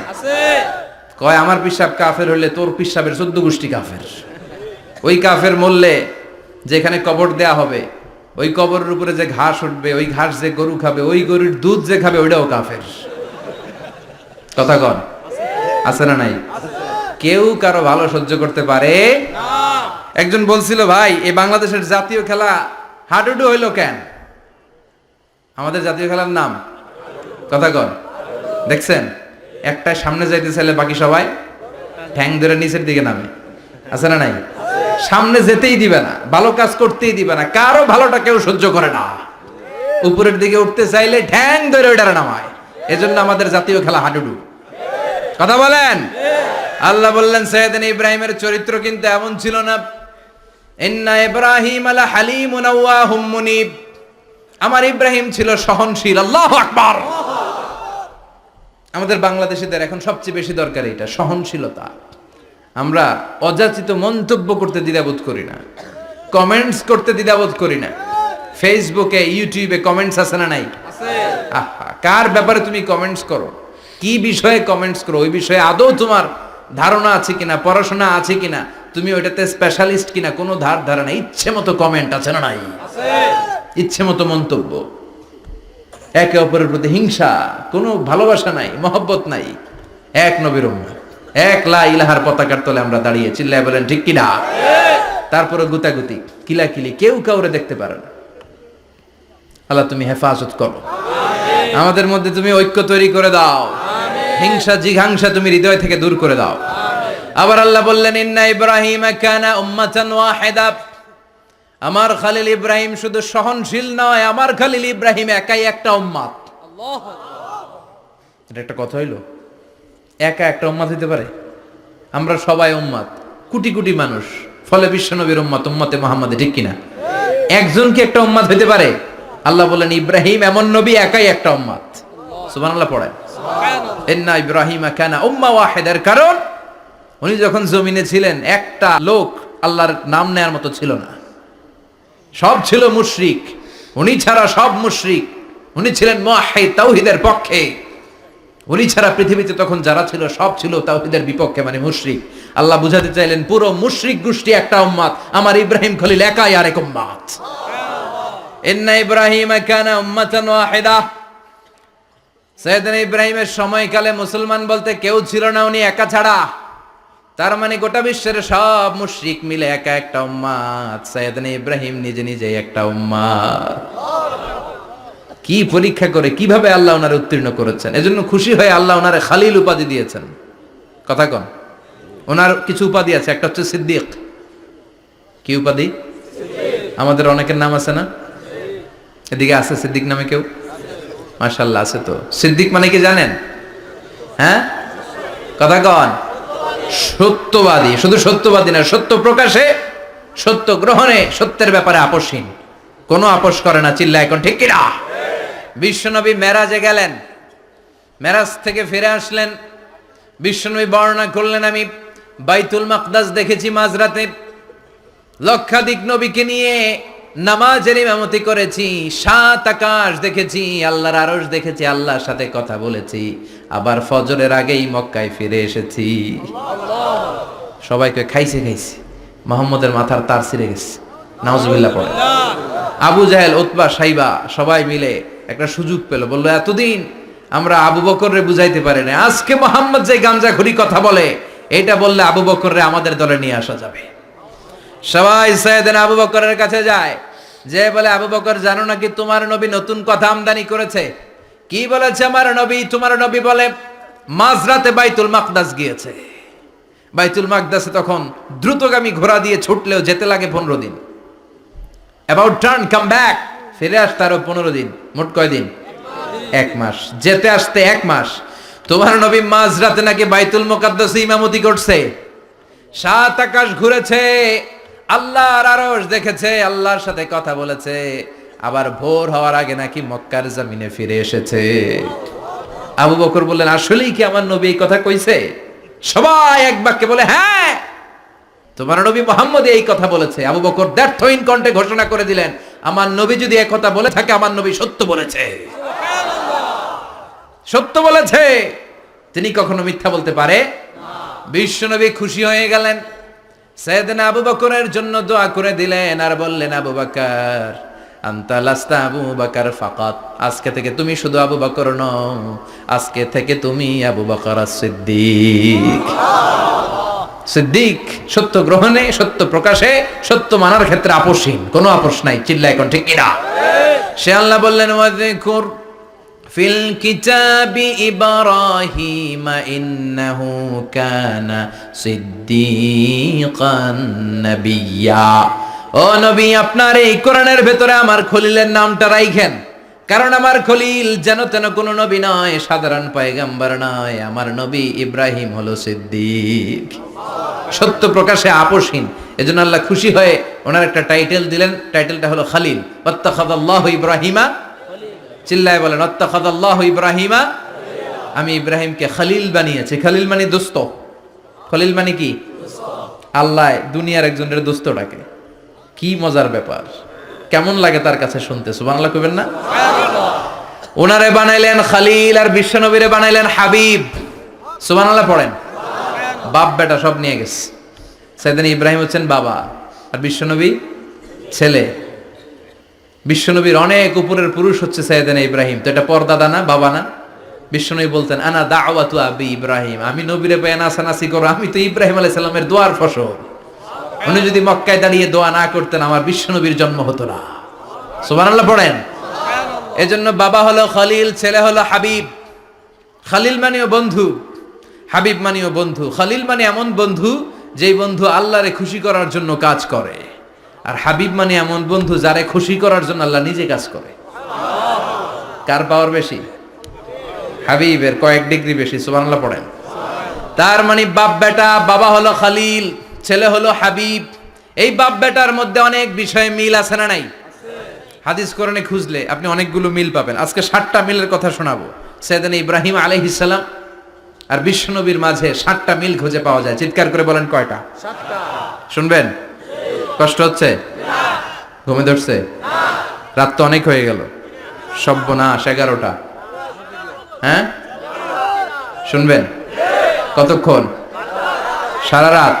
কয় আমার পীর সাহেব কাফের হইলে তোর পীর সাহেবের 14 গোষ্ঠী কাফের। ওই কাফের মরলে যেখানে কবর দেয়া হবে, ওই কবরের উপরে যে ঘাস উঠবে, ওই ঘাস যে গরু খাবে, ওই গরুর দুধ যে খাবে, ওইটাও কাফের। কথা কন, আছে না নাই? কেউ কারো ভালো সহ্য করতে পারে না। একজন বলছিল, ভাই এই বাংলাদেশের জাতীয় খেলা হাডুডু হইলো কেন? আমাদের জাতীয় খেলার নাম, কথা কন, দেখছেন একটা সামনে যাইতে চাইলে বাকি সবাই ঠ্যাং ধরে নিচের দিকে নামে। আছে না নাই? সামনে যেতেই দিবে না, ভালো কাজ করতেই দিবে না, কারো ভালোটা কেউ সহ্য করে না। উপরের দিকে উঠতে চাইলে ঠ্যাং ধরে ওইটারে নামায়। এজন্য আমাদের জাতীয় খেলা হাডুডু। কথা বলেন। আল্লাহ বললেন, সাইয়েদনা ইব্রাহিমের চরিত্র কিন্তু এমন ছিল না। ইন্না ইব্রাহিম লাহালিমুন আওয়াহুম মুনীব। আমার ইব্রাহিম ছিল সহনশীল। আল্লাহু আকবার। আমাদের বাংলাদেশিদের এখন সবচেয়ে বেশি দরকার এটা, সহনশীলতা। আমরা অযাচিত মন্তব্য করতে দ্বিধাবোধ করি না, কমেন্টস করতে দ্বিধাবোধ করি না। ফেসবুকে ইউটিউবে কমেন্টস আছে না নাই? আহা, কার ব্যাপারে তুমি কমেন্টস করো, কি বিষয়ে কমেন্টস করো, ওই বিষয়ে আদৌ তোমার ধারণা আছে কিনা, পড়াশোনা আছে কিনা, তুমি ওইটাতে স্পেশালিস্ট কিনা, কোনো ধারণা, ইচ্ছে মতো কমেন্ট আছে না নাই? ইচ্ছে মতো মন্তব্য, একে অপরের প্রতি হিংসা, কোনো ভালোবাসা নাই, মহব্বত নাই। এক নবীর উম্মত, এক লা ইলাহার পতাকার তলে আমরা দাঁড়িয়ে, চিল্লায় বলেন ঠিক কিনা? তারপরে গুতাগুতি, কিলাকিলি, কেউ কাউরে দেখতে পারে না। আল্লাহ তুমি হেফাজত করো, আমাদের মধ্যে তুমি ঐক্য তৈরি করে দাও, হিংসা জিঘাংসা তুমি হৃদয় থেকে দূর করে দাও। আবার আল্লাহ বললেন ইন্না ইব্রাহিম কানা উম্মাতান ওয়াহিদা, আমার খলিল ইব্রাহিম শুধু সহনশীল নয়, আমার খলিল ইব্রাহিম একাই একটা উম্মত। এটা একটা কথা হইল? একা একটা উম্মত হইতে পারে? আমরা সবাই উম্মত, কোটি কোটি মানুষ, ফলে বিশ্বনবীর উম্মত, উম্মতে মুহাম্মাদে, ঠিক কিনা? একজন কি একটা উম্মত হইতে পারে? আল্লাহ বলেন ইব্রাহিম এমন নবী, একাই একটা উম্মত। সুবহানাল্লাহ পড়েন। ইন্না ইব্রাহিম কানা উম্মা ওয়াহিদার কারণ উনি যখন জমিনে ছিলেন একটা লোক আল্লাহর নাম নেয়ার মতো ছিল না, সব ছিল মুশরিক, উনি ছাড়া সব মুশরিক। উনি ছিলেন মুওয়াহহিদ, তাওহীদের পক্ষে। উনি ছাড়া পৃথিবীতে তখন যারা ছিল সব ছিল তাওহীদের বিপক্ষে, মানে মুশরিক। আল্লাহ বুঝাতে চাইলেন পুরো মুশরিক গোষ্ঠী একটা উম্মত, আমার ইব্রাহিম খলিল একাই আরেক উম্মত। ইন্না ইব্রাহিম কানা উম্মাতান ওয়াহিদা, সাইয়েদনা ইব্রাহিমের সময়কালে মুসলমান বলতে কেউ ছিল না, উনি একা ছাড়া। তার মানে গোটা বিশ্বের সব মুশরিক মিলে একা একটা উম্মত, সাইয়েদনা ইব্রাহিম নিজে নিজে একটা উম্মত। কি পরীক্ষা করে, কিভাবে আল্লাহ ওনারে উত্তীর্ণ করেছেন। এজন্য খুশি হয়ে আল্লাহ ওনারে খালিল উপাধি দিয়েছেন। কথা কন, ওনার কিছু উপাধি আছে, একটা হচ্ছে সিদ্দিক। কি উপাধি? আমাদের অনেকের নাম আছে না? এদিকে আছে সিদ্দিক নামে কেউ? মাশাআল্লাহ আছে তো। সিদ্দিক মানে কি জানেন? হ্যাঁ, কথা কন। সত্যবাদী, শুধু সত্যবাদী না, সত্য প্রকাশে, সত্য গ্রহণে, সত্যের ব্যাপারে আপোষহীন, কোনো আপোষ করে না। চিল্লা এখন ঠিক কিনা? বিশ্বনবী মেরাজে গেলেন, মেরাজ থেকে ফিরে আসলেন, বিশ্বনবী বর্ণনা করলেন আমি বাইতুল মাকদাস দেখেছি মাঝরাতে, লক্ষাধিক নবীকে নিয়ে নামাজের ইমামতি করেছি, 7 আকাশ দেখেছি, আল্লাহর আরশ দেখেছি, আল্লাহর সাথে কথা বলেছি, আবার ফজরের আগেই মক্কায় ফিরে এসেছি। সবাইকে খাইছে খাইছে, মুহাম্মদের মাথার তার ছিঁড়ে গেছে, নাউজুবিল্লাহ পড়ে। আবু জাহেল, উতবা, সাইবা সবাই মিলে একটা সুযোগ পেল, বলল এতদিন আমরা আবু বকররে বুঝাইতে পারি না, আজকে মুহাম্মদ যে গাঞ্জাখুরি কথা বলে, এটা বললে আবু বকররে আমাদের দলে নিয়ে আসা যাবে। সবাই সাইয়েদনা আবু বকরের কাছে যায়, যে বলে আবু বকর জানো নাকি তোমার নবী নতুন কথা আমদানি করেছে? কি বলেছে আমার নবী? তোমার নবী বলে মাঝরাতে বাইতুল মাকদাস গিয়েছে। বাইতুল মাকদাসে তখন দ্রুতগামী ঘোড়া দিয়ে ছুটলেও যেতে লাগে 15 দিন। অ্যাবাউট টার্ন কাম ব্যাক, ফিরে আসতে আরো 15 দিন, মোট কয় দিন? 1 মাস, যেতে আসতে 1 মাস। তোমার নবী মাঝরাতে নাকি বাইতুল মুকাদ্দাসে ইমামতি করছে, 7 আকাশ ঘুরেছে, আল্লাহর আরশ দেখেছে, আল্লাহর সাথে কথা বলেছে, আবার ভোর হওয়ার আগে নাকি মক্কার জমিনে ফিরে এসেছে। আবু বকর বললেন আসলেই কি আমার নবী এই কথা কইছে? সবাই এক বাক্যে বলে হ্যাঁ, তোমার নবী মুহাম্মদ এই কথা বলেছে। আবু বকর দ্ব্যর্থহীন কণ্ঠে ঘোষণা করে দিলেন, আমার নবী যদি এই কথা বলে থাকে, আমার নবী সত্য বলেছে, সত্য বলেছে, তিনি কখনো মিথ্যা বলতে পারে? বিশ্বনবী খুশি হয়ে গেলেন, সাইয়েদনা আবু বকরের জন্য দোয়া করে দিলেন, আর বললেন আবু বকর আনতা লাস্তা আবু বকর ফাকাত, আজকে থেকে তুমি শুধু আবু বকর নও, আজকে থেকে তুমি আবু বকর সিদ্দিক। সিদ্দিক সত্য গ্রহণে, সত্য প্রকাশে, সত্য মানার ক্ষেত্রে আপোষহীন, কোনো আপোষ নাই। চিল্লা এখন ঠিক কিনা? সে আল্লাহ বললেন ওয়াযকুর ফিল কিতাবি ইব্রাহিম ইন্নাহু কানা সিদ্দিকান নাবিয়্যা। ও নবী, আপনার এই কোরআনের ভেতরে আমার খলিলের নামটা রাখেন, কারণ আমার খলিল যেন তেন কোনো নবী নয়, সাধারণ পয়গম্বর নয়, আমার নবী ইব্রাহিম হলো সিদ্দিক, সত্য প্রকাশে আপোষহীন। এজন্য আল্লাহ খুশি হয়ে ওনার একটা টাইটেল দিলেন, টাইটেলটা হলো খালিল। ওয়াত্তাখাযাল্লাহু ইব্রাহিমা, চিল্লায় বলেন ওয়াত্তাখাযাল্লাহু ইব্রাহিমা, আমি ইব্রাহিমকে খালিল বানিয়েছি। খালিল মানে দোস্ত। খলিল মানে কি? আল্লাহ দুনিয়ার একজনের দোস্ত ডাকে। কি মজার ব্যাপার, কেমন লাগে তার কাছে শুনতে, সুবহানাল্লাহ কইবেন না? ওনারে বানাইলেন খালিল আর বিশ্বনবীরে বানাইলেন হাবিব। সুবহানাল্লাহ পড়েন। বাপ বেটা সব নিয়ে গেছে। সাইয়েদনা ইব্রাহিম হচ্ছেন বাবা আর বিশ্বনবী ছেলে। বিশ্বনবীর অনেক উপরের পুরুষ হচ্ছে সাইয়েদনা ইব্রাহিম। তো এটা পরদাদা না, বাবা না? বিশ্বনবী বলতেন আনা দাওয়াতু আবি ইব্রাহিম, আমি নবীরে পেয়ে নাচানাচি করো, আমি তো ইব্রাহিম আলাইহিস সালামের দোয়ার ফসল। উনি যদি মক্কায় দাঁড়িয়ে দোয়া না করতেন আমার বিশ্বনবীর জন্ম হতো না। সুবহানাল্লাহ পড়েন। এজন্য বাবা হলো খলিল, ছেলে হলো হাবিব। খালিল মানেও বন্ধু, হাবিব মানেও বন্ধু। খালিল মানে এমন বন্ধু যেই বন্ধু আল্লাহরে খুশি করার জন্য কাজ করে, আর হাবিব মানে এমন বন্ধু যারে খুশি করার জন্য আল্লাহ নিজে কাজ করে। কার পাওয়ার বেশি? হাবিবের কয়েক ডিগ্রি বেশি। সুবহানাল্লাহ পড়েন। তার মানে বাপ বেটা, বাবা হলো খালিল, ছেলে হলো হাবিব। এই বাপ বেটার মধ্যে অনেক বিষয়ে মিল আছে না নাই? হাদিস কোরআনে খুঁজলে আপনি অনেকগুলো মিল পাবেন। আজকে 7টা মিলের কথা শোনাবো। সাইয়েদনা ইব্রাহিম আলাইহিস সালাম আর বিশ্বনবীর মাঝে 7টা মিল খুঁজে পাওয়া যায়। চিৎকার করে বলেন কয়টা? 7টা। শুনবেন? কষ্ট হচ্ছে? ঘুমে ধরছে? রাত তো অনেক হয়ে গেল। সর্বনাশ, 11টা। হ্যাঁ শুনবেন? কতক্ষণ? সারা রাত।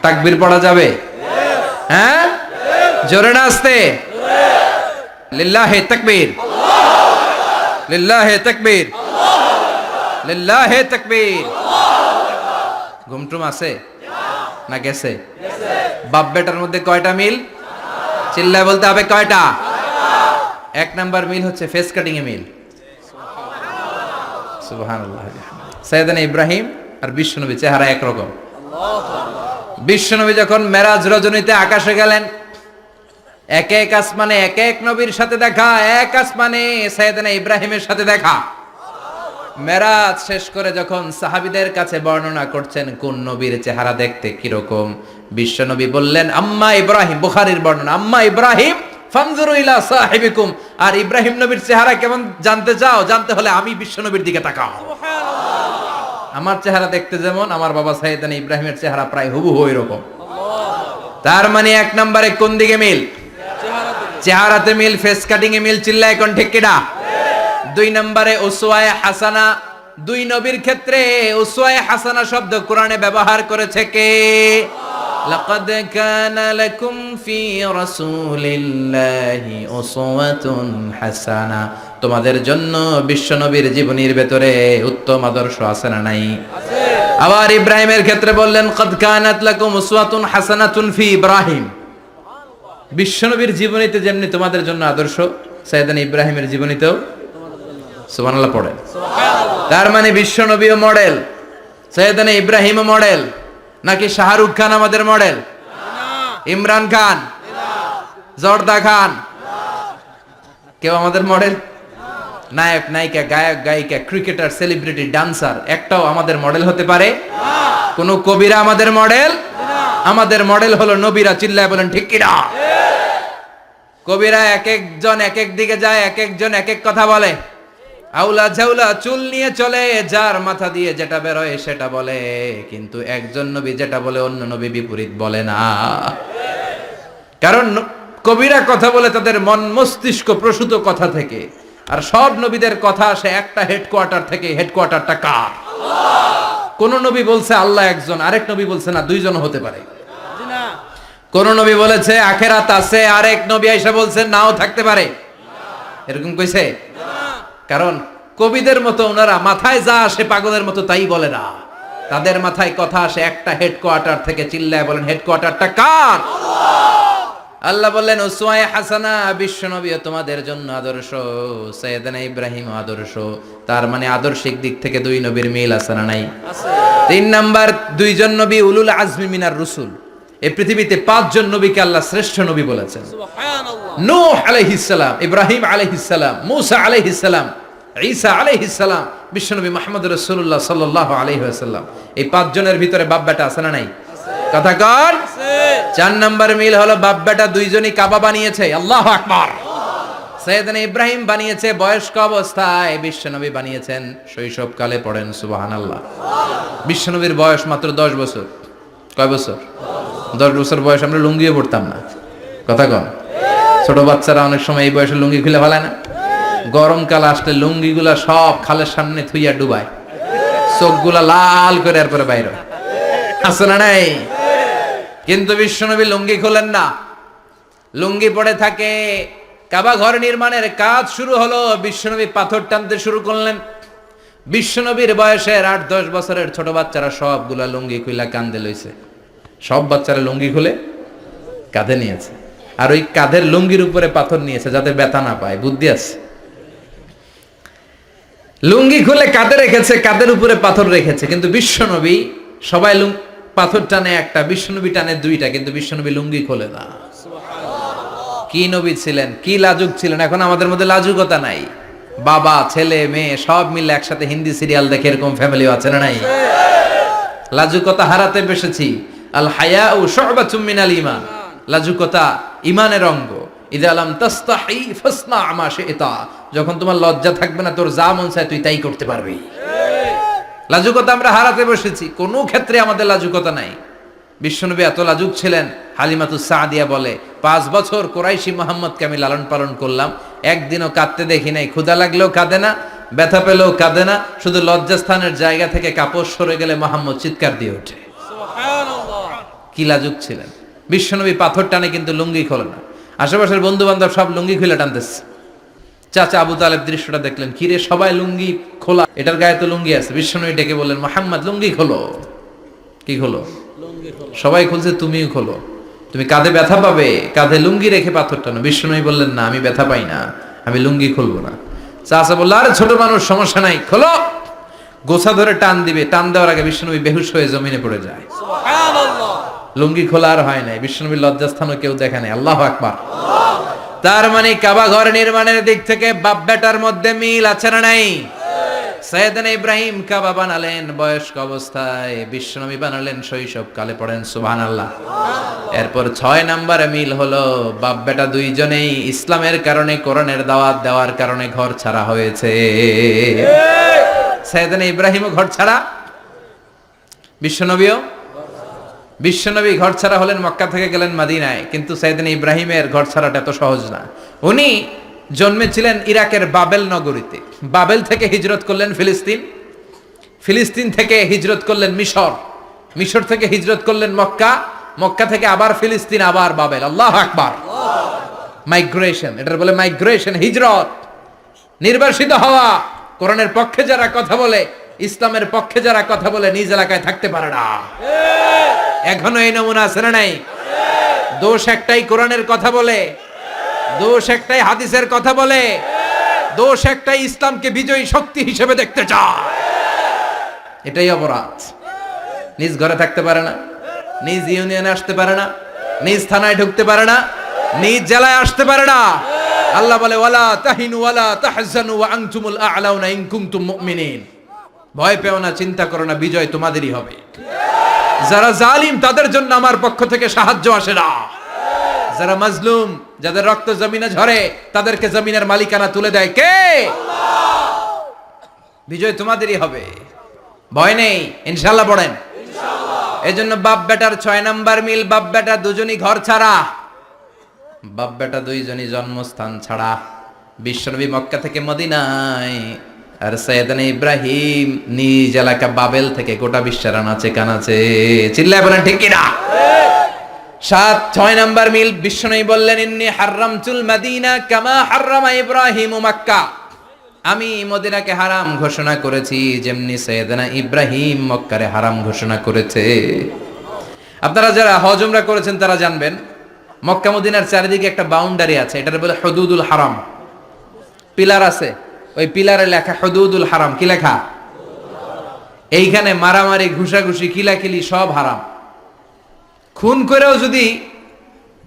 তাকবীর পড়া যাবে? হ্যাঁ জোরে না আস্তে? লিল্লাহে তাকবীর, লিল্লাহে তাকবীর, লিল্লাহে তাকবীর। ঘুমটুম আছে না গেছে? বাপ বেটার মধ্যে কয়টা মিল? চিল্লায় বলতে হবে কয়টা? 1 নাম্বার মিল হচ্ছে ফেস কাটিং এ মিল। সুবহানাল্লাহ। সাইয়েদনা ইব্রাহিম আর বিশ্বনবী চেহারা একরকম। বিশ্বনবী যখন মেরাজ রজনীতে আকাশে গেলেন, এক এক আসমানে এক এক নবীর সাথে দেখা, এক আসমানে সাইয়েদনা ইব্রাহিমের সাথে দেখা। মেরাজ শেষ করে যখন সাহাবীদের কাছে বর্ণনা করছেন কোন নবীর চেহারা দেখতে কিরকম, বিশ্বনবী বললেন আম্মা ইব্রাহিম। বুখারীর বর্ণনা, আম্মা ইব্রাহিম ফানজুরু ইলা সাহিবিকুম। আর ইব্রাহিম নবীর চেহারা কেমন জানতে চাও? জানতে হলে আমি বিশ্বনবীর দিকে তাকাও। আমার চেহারা দেখতে যেমন, আমার বাবা সাইয়েদনা ইব্রাহিমের চেহারা প্রায় হুবহু এরকম। তার মানে 1 নম্বরে কোন দিকে মিল? চেহারাতে মিল, ফেস কাটিং এ মিল। চিল্লায় কোন ঠিক কিনা? 2 নম্বরে উসওয়ায়ে হাসানা। 2 নবীর ক্ষেত্রে উসওয়ায়ে হাসানা শব্দ কোরআনে ব্যবহার করেছে কে? লাকাদ কানা লাকুম ফি রাসূলিল্লাহি উসওয়াতুন হাসানা। তোমাদের জন্য বিশ্বনবীর জীবনীর ভেতরে উত্তম আদর্শ আছে না নাই? আছে। আবার ইব্রাহিমের ক্ষেত্রে বললেন কাদ কানাত লাকুম উসওয়াতুন হাসানাতুন ফি ইব্রাহিম। বিশ্বনবীর জীবনীতে যেমনি তোমাদের জন্য আদর্শ, সাইয়েদনা ইব্রাহিমের জীবনীতেও। সুবহানাল্লাহ পড়ে। তার মানে বিশ্বনবীও মডেল, সাইয়েদনা ইব্রাহিমও মডেল। নাকি শাহরুখ খান আমাদের মডেল? ইমরান খান, জর্দা খান, কেউ আমাদের মডেল? নায়ক নায়িকা, গায়ক গায়িকা, ক্রিকেটার, সেলিব্রিটি, ডান্সার একটাও আমাদের মডেল হতে পারে? কোন কবিরা আমাদের মডেল? আমাদের মডেল হলো নবীরা। চিল্লায় বলেন ঠিক কিনা? কবিরা এক একজন এক এক দিকে যায়, এক একজন এক এক কথা বলে। আউলা ঝাউলা চুল নিয়ে চলে, যার মাথা দিয়ে যেটা বেরোয় সেটা বলে, কিন্তু একজন নবী যেটা বলে অন্য নবী বিপরীত বলে না। কারণ কবিরা কথা বলে তাদের মন মস্তিষ্ক প্রসূত কথা থেকে, আর সব নবীদের কথা আসে একটা হেডকোয়ার্টার থেকে। হেডকোয়ার্টারটা কার? কোন নবী বলছে আল্লাহ একজন, আরেক নবী বলছে না 2 জন হতে পারে। কোন নবী বলেছে আখিরাত আছে, আরেক নবী আয়েশা বলছেন নাও থাকতে পারে। এরকম কইছে? কারণ কবিদের মতো ওনারা মাথায় যা আসে পাগলের মতো তাই বলে না। তাদের মাথায় কথা আসে একটা হেডকোয়ার্টার থেকে। চিল্লায় বলেন হেডকোয়ার্টারটা কার? আল্লাহ বললেন উসওয়ায়ে হাসানা। বিশ্বনবী তোমাদের জন্য আদর্শ, সাইয়েদনা ইব্রাহিম আদর্শ। তার মানে আদর্শিক দিক থেকে 2 নবীর মিল আছে না নাই? আছে। 3 নাম্বার, 2 জন নবী উলুল আজমি মিনার রাসূল। এই পৃথিবীতে 5 জন নবীকে আল্লাহ শ্রেষ্ঠ নবী বলেছেন। সুবহানাল্লাহ। নূহ আলাইহিস সালাম, ইব্রাহিম আলাইহিস সালাম, মূসা আলাইহিস সালাম, ঈসা আলাইহিস সালাম, বিশ্বনবী মুহাম্মদ রাসূলুল্লাহ সাল্লাল্লাহু আলাইহি ওয়াসাল্লাম। এই 5 জনের ভিতরে বাপ বেটা আছে না নাই? আছে। কথা কর। আছে। 4 নাম্বার মিল হলো বাপ বেটা দুইজনই কাবা বানিয়েছে। আল্লাহু আকবার। সাইয়েদনা ইব্রাহিম বানিয়েছে বয়স্ক অবস্থায়, বিশ্বনবী বানিয়েছেন শৈশবকালে। পড়েন সুবহানাল্লাহ। বিশ্বনবীর বয়স মাত্র 10 বছর। কয় বছর? 10 বছর বয়স আমরা লুঙ্গিও পড়তাম না। কথা কন। ছোট বাচ্চারা অনেক সময় এই বয়সে লুঙ্গি খুলে ফেলায় না? গরমকাল আসলে লুঙ্গিগুলা সব খালের সামনে থুইয়া ডুবায়, চোখগুলা লাল করে এরপরে বাইরে আছে না নাই? কিন্তু বিশ্বনবী লুঙ্গি খোলেন না, লুঙ্গি পড়ে থাকে। কাবা ঘর নির্মাণের কাজ শুরু হলো, বিশ্বনবী পাথর টানতে শুরু করলেন। বিশ্বনবীর বয়সের 8-10 বছরের ছোট বাচ্চারা সবগুলা লুঙ্গি খুইলা কাঁধে লইছে। সব বাচ্চারা লুঙ্গি খুলে কাঁধে নিয়েছে, আর ওই কাঁধের লুঙ্গির উপরে পাথর নিয়েছে যাতে ব্যথা না পায়। বুদ্ধি আছে। লুঙ্গি খুলে কাঁধে রেখেছে, কাঁধের উপরে পাথর রেখেছে। কিন্তু বিশ্বনবী, সবাই পাথর টানে একটা, বিশ্বনবী টানে দুইটা, কিন্তু বিশ্বনবী লুঙ্গি খোলে না। কি নবী ছিলেন, কি লাজুক ছিলেন। এখন আমাদের মধ্যে লাজুকতা নাই। বাবা ছেলে মেয়ে সব মিলে একসাথে হিন্দি সিরিয়াল দেখে এরকম ফ্যামিলিও আছে না নাই? লাজুকতা হারাতে বসেছি। আল হায়াউ শু'বাতুম মিনাল ঈমান। লাজুকতা ঈমানের অঙ্গ। ইযা লাম তাস্তাহি ফাসনা মা শি'তা। যখন তোমার লজ্জা থাকবে না, তোর যা মন চায় তুই তাই করতে পারবি। লাজুকতা আমরা হারাতে বসেছি, কোনো ক্ষেত্রে আমাদের লাজুকতা নাই। বিশ্বনবী এত লাজুক ছিলেন, হালিমাতুস সাদিয়া বলে 5 বছর কুরাইশি মুহাম্মদকে আমি লালন পালন করলাম, একদিনও কাঁদতে দেখি নাই। ক্ষুধা লাগলেও কাঁদে না, ব্যথা পেলেও কাঁদে না, শুধু লজ্জাস্থানের জায়গা থেকে কাপড় সরে গেলে মুহাম্মদ চিৎকার দিয়ে ওঠে। সুবহানাল্লাহ। কি লাজুক ছিলেন বিশ্বনবী। পাথর টানে কিন্তু লুঙ্গি খোলে না। আশেপাশের বন্ধু বান্ধব সব লুঙ্গি খুলে টানতেছে। চাচা আবু তালেব দৃশ্যটা দেখলেন, কিরে সবাই লুঙ্গি খোলা, এটার গায়ে তো লুঙ্গি আছে। বিশ্বনবী ডেকে বললেন, মুহাম্মদ লুঙ্গি খোলো। কি খোলো? সবাই খুলছে, তুমিও খোলো। তুমি কাঁধে ব্যথা পাবে, কাঁধে লুঙ্গি রেখে পাথর টানো। বিশ্বনবী বললেন, না আমি ব্যথা পাই না, আমি লুঙ্গি খুলবো না। চাচা বলল, আরে ছোট মানুষ, সমস্যা নাই, খোলো। গোছা ধরে টান দিবে, টান দেওয়ার আগে বিশ্বনবী বেহুশ হয়ে জমিনে পড়ে যায়। সুবহানাল্লাহ। লুঙ্গি খোলা আর হয় নাই। বিশ্বনবীর লজ্জাস্থানও কেউ দেখে নাই। আল্লাহু আকবার। তার মানে কাবা ঘর নির্মাণের দিক থেকে বাপ বেটার মধ্যে মিল আছে না নাই? সাইয়েদনা ইব্রাহিম কাবা বানালেন বয়স্ক অবস্থায়, বিশ্বনবী বানালেন শৈশবকালে। পড়েন সুবহানাল্লাহ। এরপর 6 নম্বরে মিল হলো, বাপ বেটা দুইজনেই ইসলামের কারণে, কোরআনের দাওয়াত দেওয়ার কারণে ঘর ছাড়া হয়েছে। সাইয়েদনা ইব্রাহিমও ঘর ছাড়া, বিশ্বনবীও। বিশ্বনবী ঘর ছাড়া হলেন, মক্কা থেকে গেলেন মদিনায়। কিন্তু সাইয়েদনা ইব্রাহিমের ঘর ছাড়াটা এত সহজ না। উনি জন্মেছিলেন ইরাকের বাবেল নগরীতে। বাবেল থেকে হিজরত করলেন ফিলিস্তিন, ফিলিস্তিন থেকে হিজরত করলেন মিশর, মিশর থেকে হিজরত করলেন মক্কা, মক্কা থেকে আবার ফিলিস্তিন, আবার বাবেল। আল্লাহু আকবার। মাইগ্রেশন, এটার বলে মাইগ্রেশন, হিজরত। নির্বাসিত হওয়া। কোরআনের পক্ষে যারা কথা বলে, ইসলামের পক্ষে যারা কথা বলে, নিজ এলাকায় থাকতে পারে না। এখনো এই নমুনা আছে না নাই? দোষ একটাই, কোরআনের কথা বলে। দোষ একটাই, হাদিসের কথা বলে। দোষ একটাই, ইসলামকে বিজয়ী শক্তি হিসেবে দেখতে চায়। এটাই অপরাধ। নিজ ঘরে থাকতে পারে না, নিজ ইউনিয়নে আসতে পারে না, নিজ থানায় ঢুকতে পারে না, নিজ জেলায় আসতে পারে না। আল্লাহ বলে, ওয়ালা তাহিনু ওয়ালা তাহজানু ওয়া আনতুমুল আ'লাউনা ইন কুনতুম মুমিনিন। ভয় পেও না, চিন্তা করো না, বিজয় তোমাদেরই হবে। যারা জালিম তাদের জন্য আমার পক্ষ থেকে সাহায্য আসে না। যারা মাজলুম, যাদের রক্ত জমিনে ঝরে, তাদেরকে জমিনের মালিকানা তুলে দেয় কে? আল্লাহ। বিজয় তোমাদেরই হবে, ভয় নেই, ইনশাআল্লাহ। পড়েন ইনশাআল্লাহ। এজন্য বাপ বেটার 6 নাম্বার মিল, বাপ বেটা দুজনই ঘর ছাড়া, বাপ বেটা দুইজনই জন্মস্থান ছাড়া। বিশ্বনবী মক্কা থেকে মদিনায়, আর সাইয়েদনা ইব্রাহিম নিজ এলাকা বাবেল থেকে গোটা বিশ্বের আনাচে কানাচে। চিল্লায় বলেন ঠিক কিনা? 6 নাম্বার মিল, বিশ্বনবী বললেন, ইন্নী হারামতুল মাদিনা কামা হারামা ইব্রাহিম মক্কা। আমি মদিনাকে হারাম ঘোষণা করেছি যেমনি সাইয়েদনা ইব্রাহিম মক্কারে হারাম ঘোষণা করেছে। আপনারা যারা হজ উমরা করেছেন তারা জানবেন, মক্কা মদিনার চারিদিকে একটা বাউন্ডারি আছে, এটার বলে হুদুদুল হারাম। পিলার আছে, ওই পিলারে লেখা হুদুদুল হারাম। কি লেখা? এইখানে মারামারি, ঘুষাঘুষি, কিলাকিলি সব হারাম। খুন করেও যদি,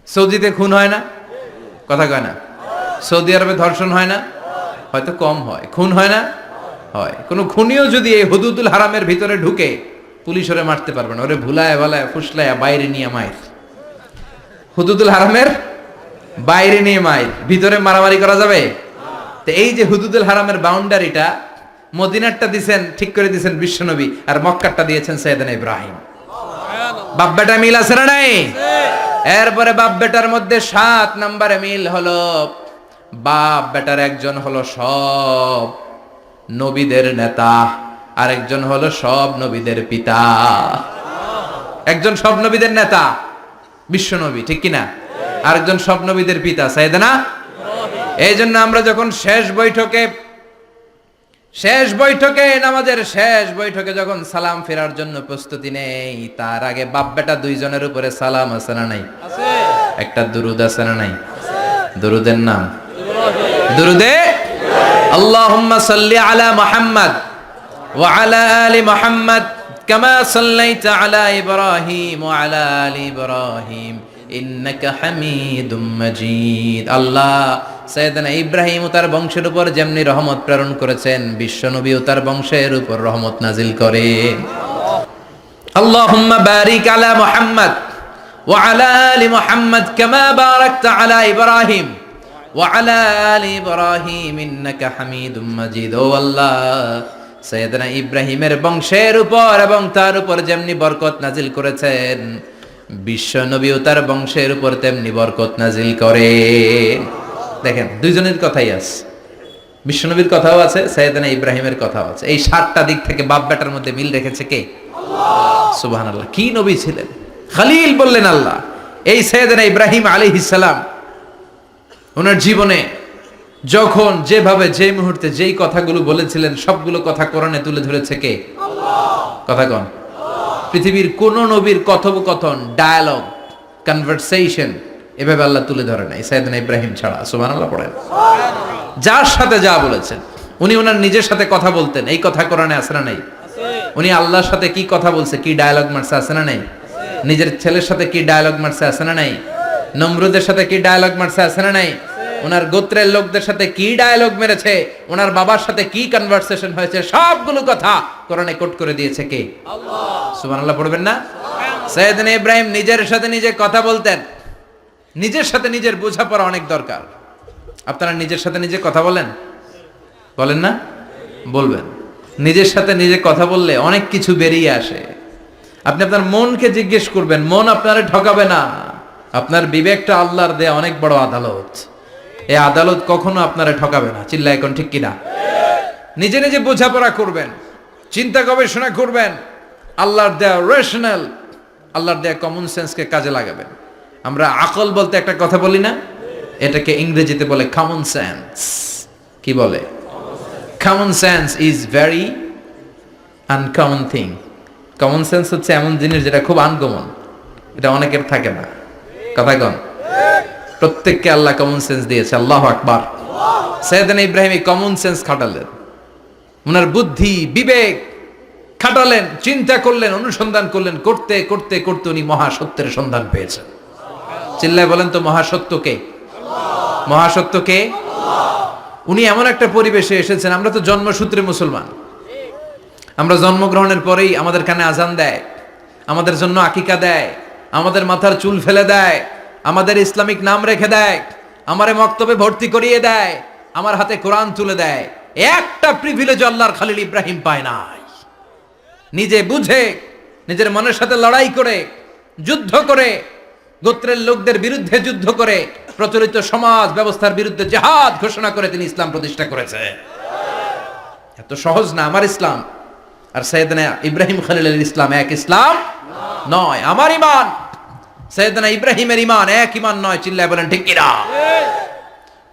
সৌদিতে খুন হয় না, কথা কয় না? সৌদি আরবে ধর্ষণ হয় না? হয়তো কম হয়। খুন হয় না? হয়। কোন খুনিও যদি এই হুদুদুল হারামের ভিতরে ঢুকে, পুলিশ ওরে মারতে পারবে না। ওরে ভুলায় ভালায় ফুসলায় বাইরে নিয়ে মায়ের। হুদুদুল হারামের বাইরে নিয়ে মাইল, ভিতরে মারামারি করা যাবে? তো এই যে হুদুদুল হারামের বাউন্ডারিটা, মদিনারটা দিয়েছেন, ঠিক করে দিয়েছেন বিশ্বনবী, আর মক্কারটা দিয়েছেন সাইয়েদনা ইব্রাহিম। বাপ বেটা মিল আছে না নাই? এরপরে বাপ বেটার মধ্যে 7 নম্বরে মিল হলো, বাপ বেটার একজন হলো সব নবীদের নেতা, আর একজন হলো সব নবীদের পিতা। একজন সব নবীদের নেতা বিশ্বনবী, ঠিক কিনা? আরেকজন সব নবীদের পিতা সাইয়েদনা। এই জন্য আমরা যখন শেষ বৈঠকে নামাজের শেষ বৈঠকে যখন সালাম ফেরার জন্য প্রস্তুতি নেই, তার আগে বাপ বেটা দুইজনের উপরে সালাম আছে না নাই? একটা দুরুদ আছে না নাই? দুরুদের নাম দুরুদে আল্লাহুম্মা সাল্লি আলা মুহাম্মদ ওয়া আলা আলি মুহাম্মদ কামা সাল্লাইতা আলা ইব্রাহিম ওয়া আলা আলি ইব্রাহিম ইন্নাকা হামিদুম মাজিদ। আল্লাহ সাইয়েদনা ইব্রাহিম ও তার বংশের উপর যেমনি রহমত প্রেরণ করেছেন, বিশ্বনবী ও তার বংশের উপর রহমত নাজিল করেন। আল্লাহুম্মা বারিক আলা মুহাম্মদ ওয়া আলা আলি মুহাম্মদ কামা বারাকতা আলা ইব্রাহিম ওয়া আলা আলি ইব্রাহিম ইন্নাকা হামিদুম মাজিদ। ও আল্লাহ, সাইয়েদনা ইব্রাহিমের বংশের উপর এবং তার উপর যেমনি বরকত নাজিল করেছেন, বিশ্ব নবী ও তার বংশের উপর তেমনি বরকত নাজিল করে। দেখেন, দুইজনের কথাই আছে, বিশ্বনবীর কথাও আছে, সাইয়েদনা ইব্রাহিমের কথাও আছে। এই 7টা দিক থেকে বাপ বেটার মধ্যে মিল রেখেছে কে? আল্লাহ। সুবহানাল্লাহ। কি নবী ছিলেন! খলিল বললেন আল্লাহ। এই সাইয়েদনা ইব্রাহিম আলাইহিস সালাম ওনার জীবনে যখন যেভাবে যে মুহূর্তে যেই কথাগুলো বলেছিলেন, সবগুলো কথা কোরআনে তুলে ধরেছে কে? আল্লাহ। কথা কোন? পৃথিবীর কোন নবীর কথোপকথন, ডায়ালগ, কনভারসেশন এভাবে আল্লাহ তুলে ধরে নাই সাইয়েদনা ইব্রাহিম ছাড়া। সুবহানাল্লাহ পড়েন। যার সাথে যা বলেছেন, উনি ওনার নিজের সাথে কথা বলতেন, এই কথা কোরআনে আছে না নাই? উনি আল্লাহর সাথে কি কথা বলছে, কি ডায়ালগ মারছে, আছে না নাই? নিজের ছেলের সাথে কি ডায়ালগ মারছে, আছে না নাই? নমরুদের সাথে কি ডায়ালগ মারছে, আছে না নাই? ওনার গোত্রের লোকদের সাথে কি ডায়ালগ মেরেছে, ওনার বাবার সাথে কি কনভারসেশন হয়েছে, সবগুলো কথা কোরআনে কোট করে দিয়েছে কে? আল্লাহ। সুবহানাল্লাহ পড়বেন না? সাইয়েদনা ইব্রাহিম নিজের সাথে নিজে কথা বলতেন। নিজের সাথে নিজের বোঝাপড়া অনেক দরকার। আপনারা নিজের সাথে নিজে কথা বলেন? বলেন না? বলবেন। নিজের সাথে নিজে কথা বললে অনেক কিছু বেরিয়ে আসে। আপনি আপনার মনকে জিজ্ঞেস করবেন, মন আপনারে ঠকাবে না। আপনার বিবেকটা আল্লাহর দেয়া অনেক বড় আদালত, এই আদালত কখনো আপনারে ঠকাবে না। চিল্লায় এখন ঠিক কিনা? নিজে নিজে বোঝাপড়া করবেন, চিন্তা গবেষণা করবেন, আল্লাহর দেয়া রেশনাল, আল্লাহর দেয়া কমন সেন্সকে কাজে লাগাবেন। আমরা আকল বলতে একটা কথা বলি না, এটাকে ইংরেজিতে বলে কমন সেন্স। কি বলে? Common sense is very uncommon thing. Common sense হচ্ছে এমন জিনিস যেটা খুব আনকমন, এটা অনেকের থাকে না। কথা কন? প্রত্যেককে আল্লাহ কমন সেন্স দিয়েছে। আল্লাহু আকবার। সাইয়েদনা ইব্রাহিম এই কমন সেন্স খাটালেন, ওনার বুদ্ধি বিবেক খাটালেন, চিন্তা করলেন, অনুসন্ধান করলেন, করতে করতে করতে উনি মহাসত্যের সন্ধান পেয়েছেন। চিল্লায় বলেন তো, মহাসত্যকে? মহাসত্যকে? উনি এমন একটা পরিবেশে এসেছেন, আমরা তো জন্মসূত্রে মুসলমান, আমরা জন্মগ্রহণের পরেই আমাদের কানে আজান দেয়, আমাদের জন্য আকিকা দেয়, আমাদের মাথার চুল ফেলে দেয়, আমাদের ইসলামিক নাম রেখে দেয়, আমারে মক্তবে ভর্তি করিয়ে দেয়, আমার হাতে কোরআন তুলে দেয়। একটা প্রিভিলেজ আল্লাহর খলিল ইব্রাহিম পায় নাই। নিজে বুঝে, নিজের মনের সাথে লড়াই করে, যুদ্ধ করে, গোত্রের লোকদের বিরুদ্ধে যুদ্ধ করে, প্রচলিত সমাজ ব্যবস্থার বিরুদ্ধে জিহাদ ঘোষণা করে তিনি ইসলাম প্রতিষ্ঠা করেছে। এত সহজ না আমার ইসলাম আর সাইয়েদনা ইব্রাহিম খলিলের ইসলাম এক ইসলাম নয়। আমার ঈমান, সাইয়েদনা ইব্রাহিমের ঈমান এক ঈমান নয়। চিল্লায় বলেন ঠিক কিনা?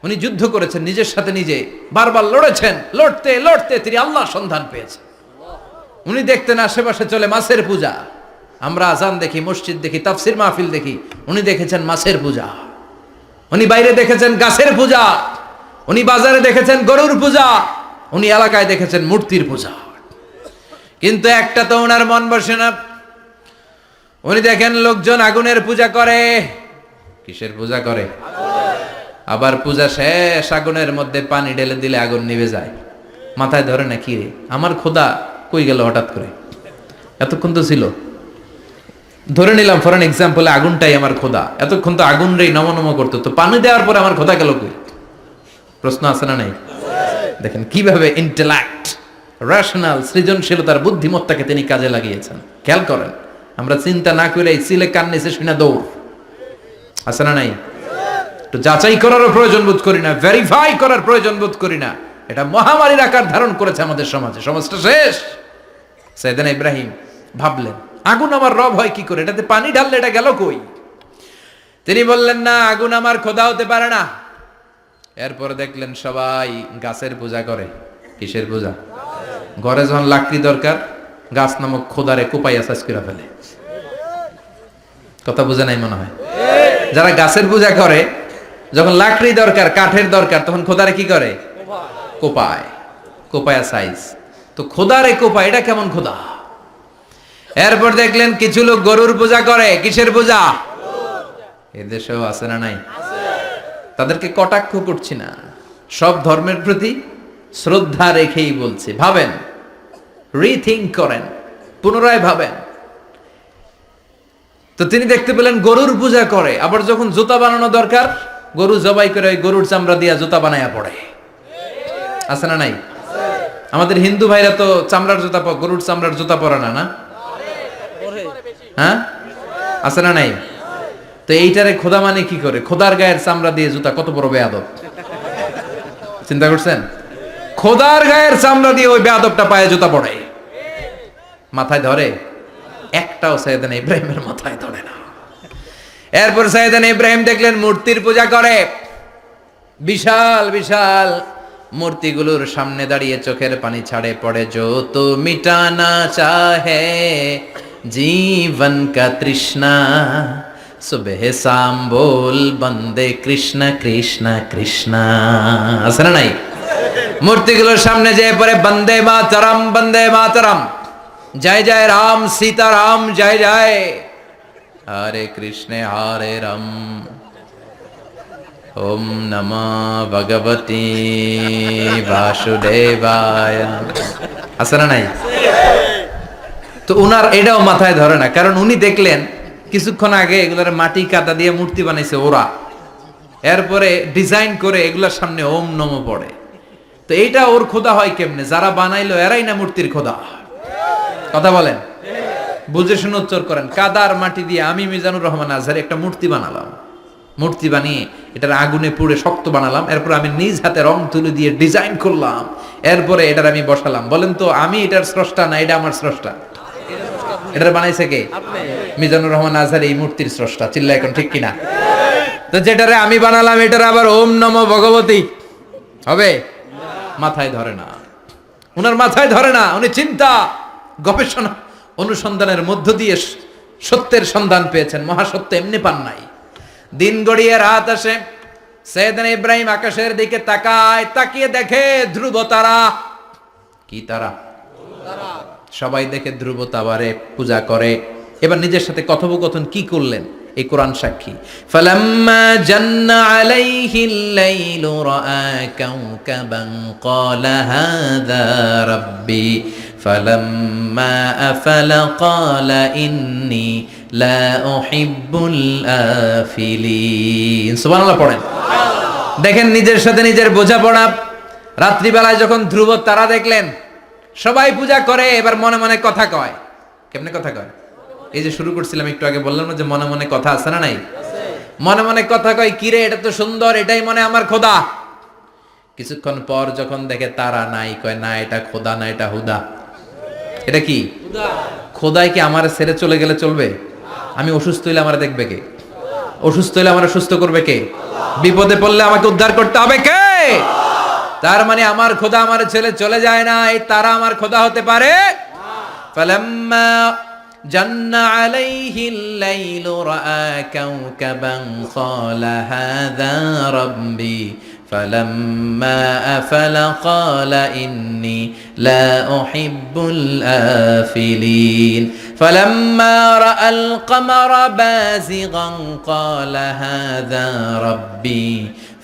উনি যুদ্ধ করেছেন, নিজের সাথে নিজে বারবার লড়েছেন, লড়তে লড়তে তিনি আল্লাহর সন্ধান পেয়েছেন। উনি দেখতেন আশেপাশে চলে মাছের পূজা, আমরা আজান দেখি, মসজিদ দেখি, তাফসির মাহফিল দেখি, উনি দেখেছেন মাছের পূজা। উনি বাইরে দেখেছেন গাছের পূজা, উনি বাজারে দেখেছেন গরুর পূজা, উনি এলাকায় দেখেছেন মূর্তির পূজা। কিন্তু একটা তো ওনার মন বসে না। উনি দেখেন লোকজন আগুনের পূজা করে। কিসের পূজা করে? আবার পূজা শেষ, আগুনের মধ্যে পানি ঢেলে দিলে আগুন নিভে যায়। মাথায় ধরে না, কি রে আমার খোদা কই গেল হঠাৎ করে, এতক্ষণ তো ছিল। ধরে নিলাম ফর এন এক্সাম্পল আগুনটাই আমার খোদা, এতক্ষণ তো আগুন রেই নম করতো, তো পানি দেওয়ার পরে আমার খোদা গেল কই? প্রশ্ন আছে না নাই? দেখেন কিভাবে ইন্টেলেক্ট, রেশনাল, সৃজনশীলতার বুদ্ধিমত্তাকে তিনি কাজে লাগিয়েছেন। খেয়াল করেন, আমরা চিন্তা না করে সিলে কান নিচে শুনে দৌড়, আছে না নাই? তো যাচাই করারও প্রয়োজন বোধ করি না, ভেরিফাই করার প্রয়োজন বোধ করি না। এটা মহামারীর আকার ধারণ করেছে আমাদের সমাজে, সমাজটা শেষ। সাইয়েদনা ইব্রাহিম ভাবলেন আগুন আমার রব হয় কি করে, এটাতে পানি ঢাললে এটা গেল কই? তিনি বললেন না, আগুন আমার খোদা হতে পারে না। এরপর দেখলেন সবাই গাছের পূজা করে। কিসের পূজা? ঘরে যখন লাকড়ি দরকার, গাছ নামক খোদারে কোপাইয়া সাজ করে ফেলে। কথা বুঝে নাই মনে হয়? যারা গাছের পূজা করে, যখন লাকড়ি দরকার, কাঠের দরকার, তখন খোদারে কি করে? কোপায়, কোপায়া সাইজ। তো খোদারে কোপায়, এটা কেমন খোদা? এরপর দেখলেন কিছু লোক গরুর পূজা করে। কিসের পূজা? এদেশেও আছে না নাই? তাদেরকে কটাক্ষ করছি না, সব ধর্মের প্রতি শ্রদ্ধা রেখেই বলছি। ভাবেন, রিথিঙ্ক করেন, পুনরায় ভাবেন। তো তিনি দেখতে পেলেন গরুর পূজা করে, আবার যখন জুতা বানানো দরকার, গরু জবাই করে ওই গরুর চামড়া দিয়া জুতা বানায়া পড়ে। আছে না নাই? আমাদের হিন্দু ভাইরা তো চামড়ার জুতা, গরুর চামড়ার জুতা পরে না, না? হ্যাঁ, আছে না নাই? তো এইটারে খোদা মানে কি করে? খোদার গায়ের চামড়া দিয়ে জুতা, কত বড় বেয়াদব! চিন্তা করছেন? খোদার গায়ের চামড়া দিয়ে ওই বেয়াদবটা পায়ে জুতা পড়ে। মাথায় ধরে? একটাও সাইয়েদনা ইব্রাহিমের মাথায় ধরে না। এরপর সাইয়েদনা ইব্রাহিম দেখলেন মূর্তির পূজা করে। বিশাল বিশাল মূর্তিগুলোর সামনে দাঁড়িয়ে চোখের পানি ছাড়ে পড়ে। যো তো মিটানা চাহে জীবন কা তৃষ্ণা, সুবহ শাম বল বন্দে কৃষ্ণ কৃষ্ণ কৃষ্ণ। আছে না নাই? মূর্তিগুলোর সামনে যেয়ে পড়ে বন্দে মাতরম, বন্দে মাতরম, জয় জয় রাম সীতারাম, জয় জয় হরে কৃষ্ণ হরে রাম, ওম নমঃ ভগবতে বাসুদেবায়। আছে না নাই? তো উনার এটাও মাথায় ধরে না, কারণ উনি দেখলেন কিছুক্ষণ আগে এগুলোর মাটি কাদা দিয়ে মূর্তি বানাইছে ওরা, এরপরে ডিজাইন করে এগুলোর সামনে ওম নমঃ পড়ে। তো এইটা ওর খোদা হয় কেমনে? যারা বানাইলো এরাই না মূর্তির খোদা? কথা বলেন, বুঝে শুনে উচ্চারণ করেন। কাদার মাটি দিয়ে আমি মিজানুর রহমান আজহারি একটা মূর্তি বানালাম, মূর্তি বানিয়ে এটার আগুনে পুড়ে শক্ত বানালাম, এরপর আমি নিজ হাতে রং তুলি দিয়ে ডিজাইন করলাম, এরপরে এটার আমি বসালাম। বলেন তো আমি এটার স্রষ্টা না এটা আমার স্রষ্টা? এটার বানাইছে কে? মিজানুর রহমান আজহারি এই মূর্তির স্রষ্টা। চিল্লা এখন ঠিক কিনা? তো যেটারে আমি বানালাম এটার আবার ওম নমঃ ভগবতী হবে? মাথায় ধরে না, উনার মাথায় ধরে না। উনি চিন্তা, গবেষণা, অনুসন্ধানের মধ্য দিয়ে সত্যের সন্ধান পেয়েছেন। মহাসত্য এমনি পান নাই। দিন গড়িয়ে রাত আসে, সাইয়েদনা ইব্রাহিম আকাশের দিকে তাকায়, তাকিয়ে দেখে ধ্রুব তারা। কি তারা? সবাই দেখে ধ্রুব তারারে পূজা করে। এবার নিজের সাথে কথোপকথন কি করলেন এই কোরআন সাক্ষী। ফালাম্মা জান্না আলাইহিল লাইলু রাআ কাওকাবান ক্বালা হাযা রাব্বি ফালাম্মা আফালা ক্বালা ইন্নী লা উহিব্বুল আফিলিন। সুবহানাল্লাহ পড়েন। দেখেন নিজের সাথে নিজের বোঝাপড়া। রাত্রিবেলায় যখন ধ্রুব তারা দেখলেন, সবাই পূজা করে, এবার মনে মনে কথা কয়। কেমনে কথা কয়? এই যে শুরু করছিলাম একটু আগে, বললাম না যে মনে মনে কথা আছে না নাই? মনে মনে কথা কয়, কিরে এটা তো সুন্দর, এটাই মনে আমার খোদা। কিছুক্ষণ পর যখন দেখে তারা নাই, কয় না এটা খোদা না, এটা হুদা। এটা কি? খোদাই কি আমার ছেড়ে চলে গেলে চলবে? আমি অসুস্থ হইলে আমার দেখবে কে? অসুস্থ হইলে আমার সুস্থ করবে কে? বিপদে পড়লে আমাকে উদ্ধার করতে হবে কে? তার মানে আমার খোদা আমার ছেলে চলে যায় না, এই তারা আমার খোদা হতে পারে? ফালাম্মা জান্না আলাইহিল লাইলু রাআ কাওকাবান ক্বালা হাযা রাব্বি ফালাম্মা আফালা ক্বালা ইন্নী লা উহিব্বুল আফিলিন ফালাম্মা রাআল কামারা বাযিগান ক্বালা হাযা রাব্বি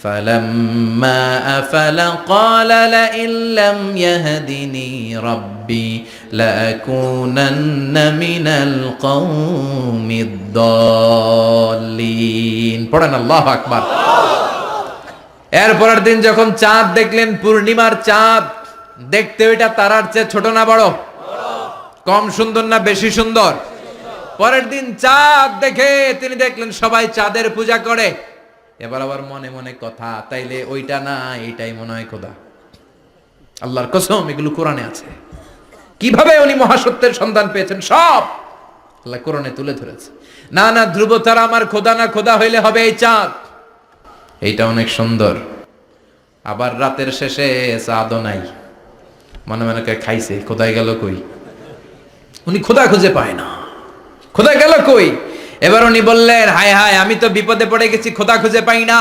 فلما أفل قال لئن لم يهدني ربي لأكونن من القوم الضالين পড়েন আল্লাহু আকবার। এরপরের দিন যখন চাঁদ দেখলেন, পূর্ণিমার চাঁদ, দেখতে ওইটা তারার চেয়ে ছোট না বড়? কম সুন্দর না বেশি সুন্দর? পরের দিন চাঁদ দেখে তিনি দেখলেন সবাই চাঁদের পূজা করে। এবার আবার মনে মনে কথা, তাইলে ওইটা না এইটাই মনে হয় খোদা। আল্লাহর কসম, এগুলো কোরআনে আছে। কিভাবে উনি মহাসত্যের সন্ধান পেয়েছেন সব আল্লাহ কোরআনে তুলে ধরেছে। না না, ধ্রুব তারা আমার খোদা না, খোদা হইলে হবে এই চাঁদ। এইটা অনেক সুন্দর। আবার রাতের শেষে চাঁদও নাই, মনে মনে খাইছে, খোদাই গেল কই? উনি খোদা খুঁজে পায় না, খোদা গেল কই? এবার উনি বললেন, হায় হায়, আমি তো বিপদে পড়ে গেছি, খোদা খুঁজে পাই না।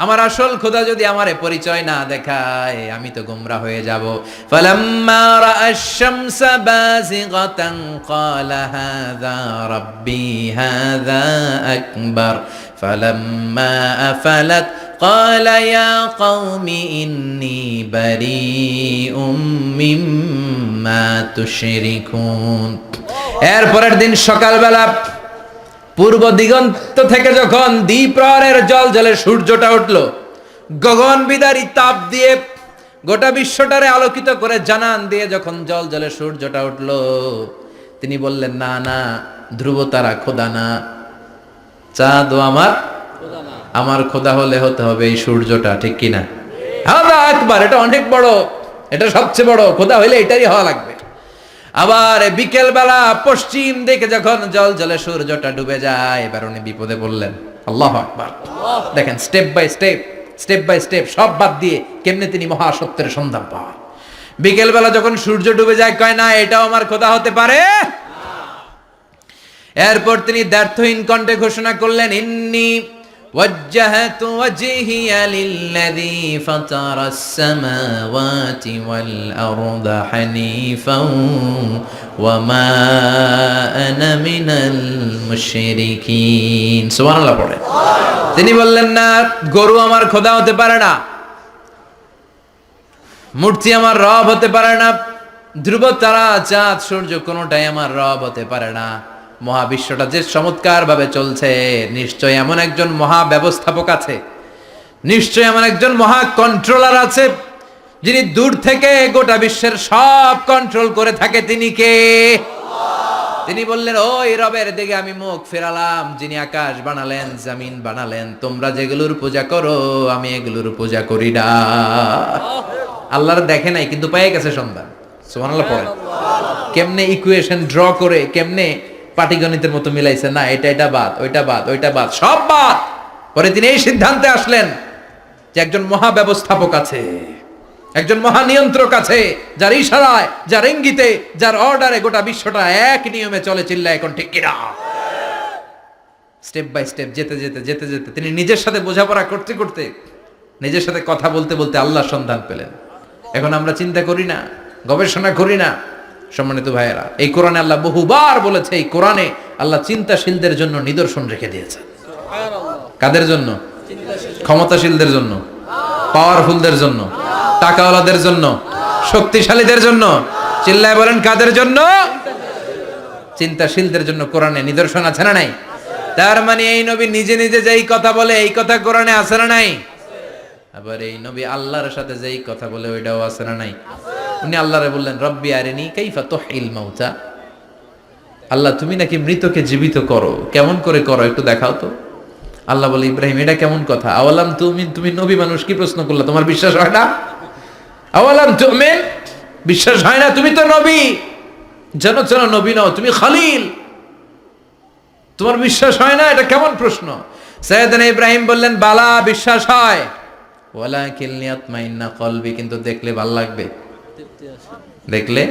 আমার আসল খোদা যদি আমারে পরিচয় না দেখায়, আমি তো গোমরা হয়ে যাব। ফালাম্মা রাআশ শামসা বাযিগাতান ক্বালা হাযা রাব্বি হাযা আকবার ফালাম্মা আফালাত ক্বালা ইয়া কওমি ইন্নী বারীউম মিম্মা তুশরিকুন। এরপরের দিন সকালবেলা পূর্ব দিগন্ত থেকে যখন দ্বিপ্রহরের জলে সূর্যটা উঠল, গগন বিদারী তাপ দিয়ে গোটা বিশ্বটারে আলোকিত করে জানান দিয়ে যখন জলে সূর্যটা উঠল, তিনি বললেন, না না, ধ্রুব তারা খোদা না, চাঁদও আমার খোদা হলে হতে হবে এই সূর্যটা, ঠিক কিনা? হাদা আকবার, এটা অনেক বড়, এটা সবচেয়ে বড়, খোদা হইলে এটারই হওয়া লাগবে। আবার বিকেল বেলা পশ্চিম দিকে যখন জলে সূর্যটা ডুবে যায়, এবার উনি বিপদে বললেন। আল্লাহু আকবার। দেখেন, স্টেপ বাই স্টেপ সব বাদ দিয়ে কেমনে তিনি মহাসত্যের সন্ধান পান। বিকেল বেলা যখন সূর্য ডুবে যায়, কয় না এটাও আমার খোদা হতে পারে। এরপর তিনি দ্ব্যর্থহীন কণ্ঠে ঘোষণা করলেন, ইন্নী وجهت وجهي للذي فطر السماوات والأرض حنيفا وما أنا من المشركين। সুবহান আল্লাহ পড়ে। তিনি বললেন, না, গরু আমার খোদা হতে পারে না, মূর্তি আমার রব হতে পারে না, ধ্রুব তারা, চাঁদ, সূর্য কোনোটাই আমার রব হতে পারে না। মহাবিশ্বটা যে চমৎকার ভাবে চলছে, নিশ্চয় এমন একজন মহা ব্যবস্থাপক আছে, নিশ্চয় এমন একজন মহা কন্ট্রোলার আছে, যিনি দূর থেকে গোটা বিশ্বের সব কন্ট্রোল করে থাকে। তিনি কে? তিনি বললেন, ওই রবের দিকে আমি মুখ ফেরালাম, যিনি আকাশ বানালেন, জমিন বানালেন। তোমরা যেগুলোর পূজা করো, আমি এগুলোর পূজা করি না। আল্লাহর দেখে নাই, কিন্তু পেয়ে গেছে সন্ধান। সুবহানাল্লাহ পড়েন। কেমনে ইকুয়েশন ড্র করে, কেমনে পাটিগণিতের মতো মিলাইছে, না এটা বাদ, ওইটা বাদ, সব বাদ। পরে তিনি এই সিদ্ধান্তে আসলেন যে একজন মহা ব্যবস্থাপক আছে, একজন মহা নিয়ন্ত্রক আছে, যার ইশারায়, যার ইঙ্গিতে, যার অর্ডারে গোটা বিশ্বটা এক নিয়মে চলে। চিল্লা এখন ঠিক কিনা? স্টেপ বাই স্টেপ যেতে যেতে তিনি নিজের সাথে বোঝাপড়া করতে করতে, নিজের সাথে কথা বলতে বলতে আল্লাহর সন্ধান পেলেন। এখন আমরা চিন্তা করি না, গবেষণা করি না। সম্মানিত ভাইয়েরা, এই কোরআনে আল্লাহ বহুবার বলেছে, এই কোরআনে আল্লাহ চিন্তাশীলদের জন্য নিদর্শন রেখে দিয়েছে। কাদের জন্য? ক্ষমতাশীলদের জন্য, পাওয়ারফুলদের জন্য, টাকাওয়ালাদের জন্য, শক্তিশালীদের জন্য। চিল্লায় বলেন, কাদের জন্য? চিন্তাশীলদের জন্য কোরআনে নিদর্শন আছে না নাই? তার মানে এই নবী নিজে নিজে যেই কথা বলে, এই কথা কোরআনে আছে না নাই? আবার এই নবী আল্লাহর সাথে যেই কথা বলে, ওইটাও আছে না নাই? উনি আল্লাহরে বললেন, রব্বি আরিনি কাইফা তুহিল মাউতা। আল্লাহ, তুমি নাকি মৃতকে জীবিত করো, কেমন করে করো একটু দেখাও তো। আল্লাহ বলে, ইব্রাহিম, এটা কেমন কথা? আওয়ালাম তুমিন, তুমি নবী মানুষ, কি প্রশ্ন করলা? তোমার বিশ্বাস হয় না? আওয়ালাম তুমিন, বিশ্বাস হয় না? তুমি তো নবী, জানো নবী নও, তুমি খলিল, তোমার বিশ্বাস হয় না? এটা কেমন প্রশ্ন? সাইয়েদনা ইব্রাহিম বললেন, বালা, বিশ্বাস হয়, ওয়ালাকিন লিয়াতমাইন্না কলবি, কিন্তু দেখলে ভাল লাগবে, দেখলে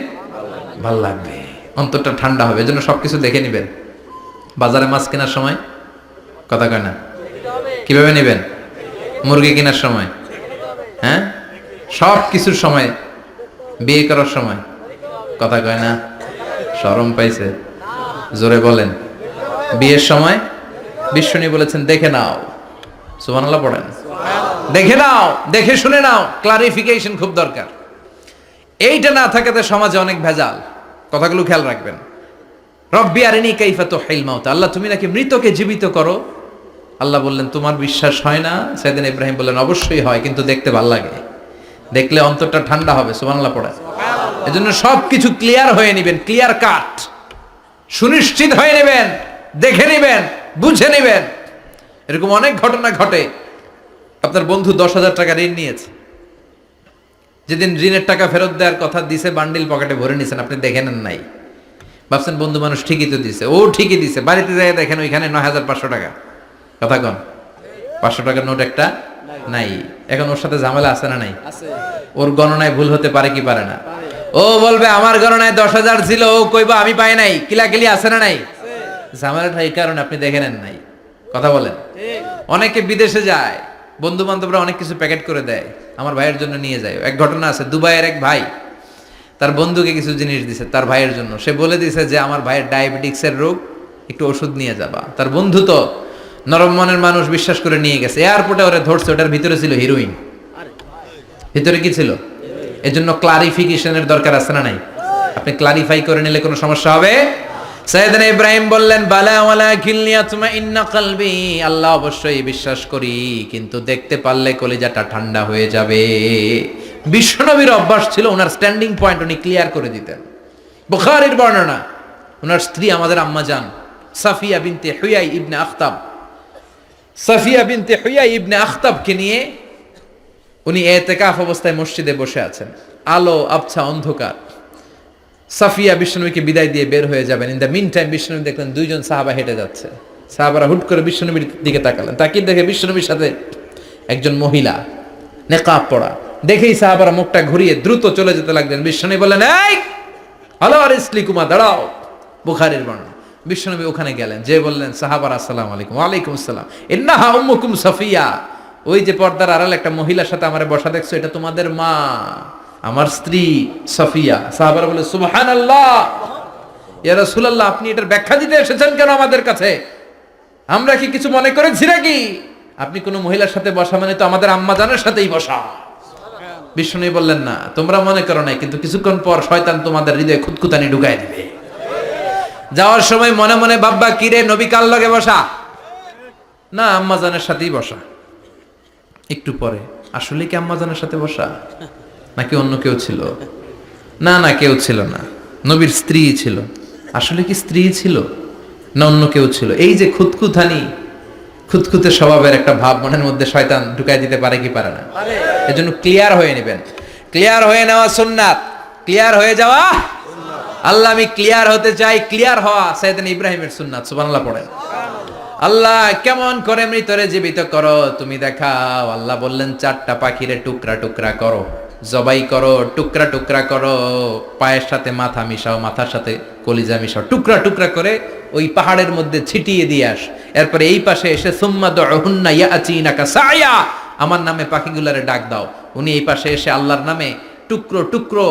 ভাল লাগবে, অন্তরটা ঠান্ডা হবে। এজন্য সবকিছু দেখে নিবেন। বাজারে মাছ কেনার সময় কথা কয় না, কিভাবে নেবেন? মুরগি কেনার সময়, হ্যাঁ, সব কিছুর সময়, বিয়ে করার সময় কথা কয় না, শরম পাইছে, জোরে বলেন। বিয়ের সময় বিশ্বনী বলেছেন, দেখে নাও। সুবহানাল্লাহ পড়েন। দেখে নাও, দেখে শুনে নাও, ক্লারিফিকেশন খুব দরকার। এইটা না থাকাতে সমাজে অনেক ভেজাল। কথাগুলো খেয়াল রাখবেন। রব্বি আরিনি কাইফা তুহিল মাউত, আল্লাহ তুমি নাকি মৃতকে জীবিত করো। আল্লাহ বললেন তোমার বিশ্বাস হয় না? সাইয়েদনা ইব্রাহিম বললেন অবশ্যই হয়, কিন্তু দেখতে ভালো লাগে, দেখলে অন্তরটা ঠান্ডা হবে। সুবহানাল্লাহ পড়ে। এজন্য সবকিছু ক্লিয়ার হয়ে নেবেন, ক্লিয়ার কাট, সুনিশ্চিত হয়ে নেবেন, দেখে নেবেন, বুঝে নেবেন। এরকম অনেক ঘটনা ঘটে। আপনার বন্ধু 10,000 টাকা ঋণ নিয়েছে, যেদিন ঋণের টাকা ফেরত দেওয়ার কথা দিছে বান্ডিল পকেটে ভরে নিছেন, আপনি দেখে নেন নাই, ভাবছেন বন্ধু মানুষ ঠিকই তো দিছে, ও ঠিকই দিছে। বাড়িতে যাই দেখেন ওইখানে 9,500 টাকা। কথা কন, 500 টাকার নোট একটা নাই। এখন ওর সাথে ঝামেলা আছে না নাই? ওর গণনায় ভুল হতে পারে কি পারে না? ও বলবে আমার গণনায় 10,000 ছিল, ও কইবা আমি পাই নাই, কিলাকিলি আছে না নাই? ঝামেলাটা এই কারণে আপনি দেখে নেন নাই। কথা বলেন। অনেকে বিদেশে যায়, বন্ধু বান্ধবরা অনেক কিছু প্যাকেট করে দেয়, আমার ভাইয়ের জন্য নিয়ে যায়। এক ঘটনা আছে, দুবাইয়ের এক ভাই তার বন্ধুকে কিছু জিনিস দিছে তার ভাইয়ের জন্য। সে বলে দিছে যে আমার ভাইয়ের ডায়াবেটিক্সের রোগ, একটু ওষুধ নিয়ে যাবা। তার বন্ধু তো নরম মনের মানুষ, বিশ্বাস করে নিয়ে গেছে। এয়ারপোর্টে ওরে ধরছে, ওটার ভিতরে ছিল হিরোইন। ভিতরে কি ছিল? এজন্য ক্লারিফিকেশনের দরকার আছে না নাই? আপনি ক্লারিফাই করে নিলে কোনো সমস্যা হবে? সাইয়েদনা ইব্রাহিম বললেন বালা ওয়ালাকিন লিয়াতমাইন্না কলবি, আল্লাহ অবশ্যই বিশ্বাস করি, কিন্তু দেখতে পারলে কলিজাটা ঠান্ডা হয়ে যাবে। বিশ্বনবীর অভ্যাস ছিল, ওনার স্ট্যান্ডিং পয়েন্ট উনি ক্লিয়ার করে দিতেন। বুখারীর বর্ণনা, ওনার স্ত্রী আমাদের আম্মা জান সাফিয়া বিনতে হুয়াই ইবনে আখতাব, সাফিয়া বিনতে হুয়াই ইবনে আখতাবকে নিয়ে উনি ইতিকাফ অবস্থায় মসজিদে বসে আছেন। আলো আবছা অন্ধকার। সাফিয়া বিশ্বনবীকে বিদায় দিয়ে বের হয়ে যাবেন। ইন দ্য মিন টাইম বিশ্বনবী দেখলেন দুইজন সাহাবা হেঁটে যাচ্ছে। সাহাবারা হুট করে বিশ্বনবীর দিকে তাকালেন। তাকিয়ে দেখে বিশ্বনবীর সাথে একজন মহিলা, নেকাব পরা। দেখেই সাহাবারা মুখটা ঘুরিয়ে দ্রুত চলে যেতে লাগলেন। বিশ্বনবী বললেন এই হ্যালো আরিসলিকুমা, দাঁড়াও। বুখারীর বর্ণনা। বিশ্বনবী ওখানে গেলেন, যে বললেন সাহাবারা আসসালামু আলাইকুম। ওয়ালাইকুম আসসালাম। ইন্নাহা উম্মুকুম সাফিয়া, ওই যে পর্দার আড়াল একটা মহিলার সাথে আমারে বসা দেখছো, এটা তোমাদের মা, আমার স্ত্রী সাফিয়া। সাহাবারা বলে সুবহানাল্লাহ, ইয়া রাসূলুল্লাহ আপনি এটার ব্যাখ্যা দিতে এসেছেন কেন আমাদের কাছে? আমরা কি কিছু মনে করেছি নাকি? আপনি কোন মহিলার সাথে বসা মানে তো আমাদের আম্মা জানের সাথেই বসা। বিষ্ণু বললেন না, তোমরা মনে করো নাই, কিন্তু কিছুক্ষণ পর শয়তান তোমাদের হৃদয়ে খুঁতখুঁতানি ঢুকায় দিবে। যাওয়ার সময় মনে মনে ভাববা কিরে নবী কার লগে বসা? না, আম্মা জানের সাথেই বসা। একটু পরে আসলে কি আম্মা জানের সাথে বসা নাকি অন্য কেউ ছিল? না না, কেউ ছিল না, নবীর স্ত্রী ছিল। আসলে কি স্ত্রী ছিল না অন্য কেউ ছিল? এই যে খুঁতখুঁতানি, খুঁতখুঁতে স্বভাবের একটা ভাব মনের মধ্যে শয়তান ঢুকাই দিতে পারে কি পারে না? এজন্য ক্লিয়ার হয়ে নেবেন। ক্লিয়ার হয়ে নেওয়া সুন্নাত, ক্লিয়ার হয়ে যাওয়া। আল্লাহ আমি ক্লিয়ার হতে চাই, ক্লিয়ার হওয়া সাইয়েদনা ইব্রাহিমের সুন্নাত। সুবহানাল্লাহ পড়েন। আল্লাহ কেমন করে মৃতরে জীবিত করো তুমি দেখাও। আল্লাহ বললেন 4টা পাখিরে টুকরা টুকরা করো, জবাই করো, টুকরা টুকরা করো, পায়ের সাথে মাথা মিশাও, মাথার সাথে কলিজা মিশাও, টুকরা টুকরা করে ওই পাহাড়ের মধ্যে ছিটিয়ে দিয়ে আস। এরপরে এই পাশে এসে সুম্মা দুহুন্না ইয়াতিনাকা সায়া, আমার নামে পাখিগুলারে ডাক দাও। উনি এই পাশে এসে আল্লাহর নামে টুকরো টুকরো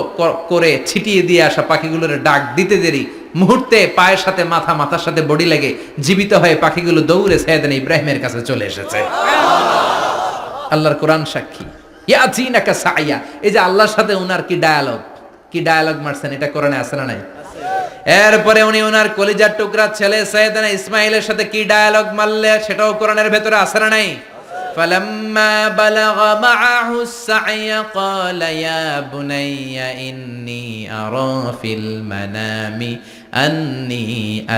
করে ছিটিয়ে দিয়ে আসা পাখিগুলোরে ডাক দিতে দেরি মুহূর্তে পায়ের সাথে মাথা, মাথার সাথে বডি লেগে জীবিত হয়ে পাখিগুলো দৌড়ে সাইয়েদনা ইব্রাহিমের কাছে চলে এসেছে। আল্লাহর কোরআন সাক্ষী। ইয়াতিনাকা সায়া, এই যে আল্লাহর সাথে উনার কি ডায়ালগ মারছেন, এটা কোরআনে আছে না নাই? এরপরে উনি ওনার কলিজার টুকরা ছেলে সাইয়েদনা ইসমাইলের সাথে কি ডায়ালগ মারলে, সেটাও কোরআনের ভেতরে আছে না নাই? فلما بلغ معه السعي قال يا بني إني أرى في المنام أني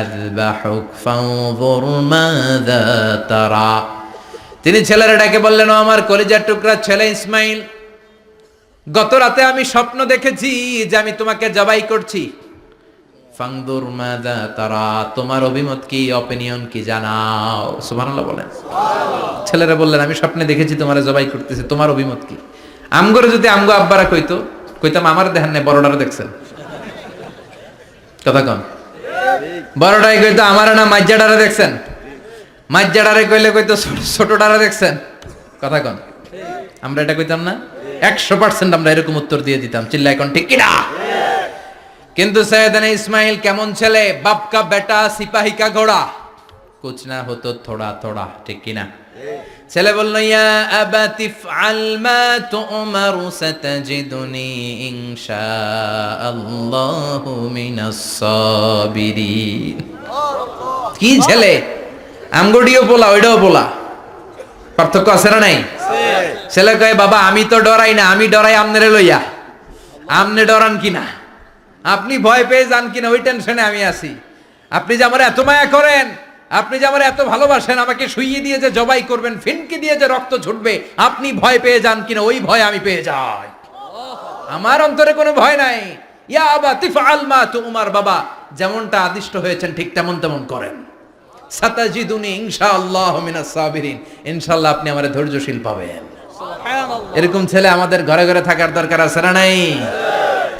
أذبحك فانظر ماذا ترى। তিনি ছেলের ডাকে বললেন, ও আমার কলিজার টুকরা ছেলে ইসমাইল, গত রাতে আমি স্বপ্ন দেখেছি যে আমি তোমাকে জবাই করছি। ফাংদুর মাযা তারা, তোমার অভিমত কি, অপিনিয়ন কি জানাও। সুবহানাল্লাহ বলেন। ছেলেরা বললেন আমি স্বপ্নে দেখেছি তোমারে জবাই করতেছি, তোমার অভিমত কি? আমগরে যদি আমগো আব্বারা কইতাম আমার দেখেন না, বড়ডারে দেখছেন। কথা কন। বড়ডাই কইতো আমার না মাজ্জাডারে দেখছেন, মাজ্জাডারে কইলে কইতো ছোটডারে দেখছেন। কথা কন। আমরা এটা কইতাম না? 100% আমরা এরকম উত্তর দিয়ে দিতাম। চিল্লায় কোন ঠিক কিনা? কিন্তু সাইয়েদনা ইসমাইল কেমন ছেলে, বাপ কা বেটা সিপাহি কা ঘোড়া, কুছ না হতো থোড়া থোড়া, ঠিক কিনা? ছেলে বলল, ইয়া আবাতি ফআল মা তু'মারু সাতাজিদুনি ইনশাআল্লাহু মিনাস সাবিরিন। কি ছেলে, আমগডিও পোলা ওইটাও পোলা, পার্থক্য আছে না নাই? ছেলে কয়, বাবা আমি তো ডরাই না, আমি ডরাই আমনেরে লইয়া। আমনে ডরান কিনা, আপনি ভয় পেয়ে যান কিনা ওই টেনশনে আমি আছি। আপনি যে আমার এত মায়া করেন, আপনি যে আমার এত ভালোবাসেন, আমাকে শুইয়ে দিয়ে যে জবাই করবেন, ফিনকি দিয়ে যে রক্ত ছুটবে, আপনি ভয় পেয়ে যান কিনা ওই ভয় আমি পেয়ে যাই। আমার অন্তরে কোনো ভয় নাই। ইয়া আবাতি ফাআল মা তু'মার, বাবা যেমনটা আদিষ্ট হয়েছেন ঠিক তেমন তেমন করেন। সাতাজিদুনি ইনশাআল্লাহু মিনাস সাবিরিন, ইনশাআল্লাহ আপনি আমারে ধৈর্যশীল পাবেন। সুবহানাল্লাহ। এরকম ছেলে আমাদের ঘরে ঘরে থাকার দরকার আছে না নাই?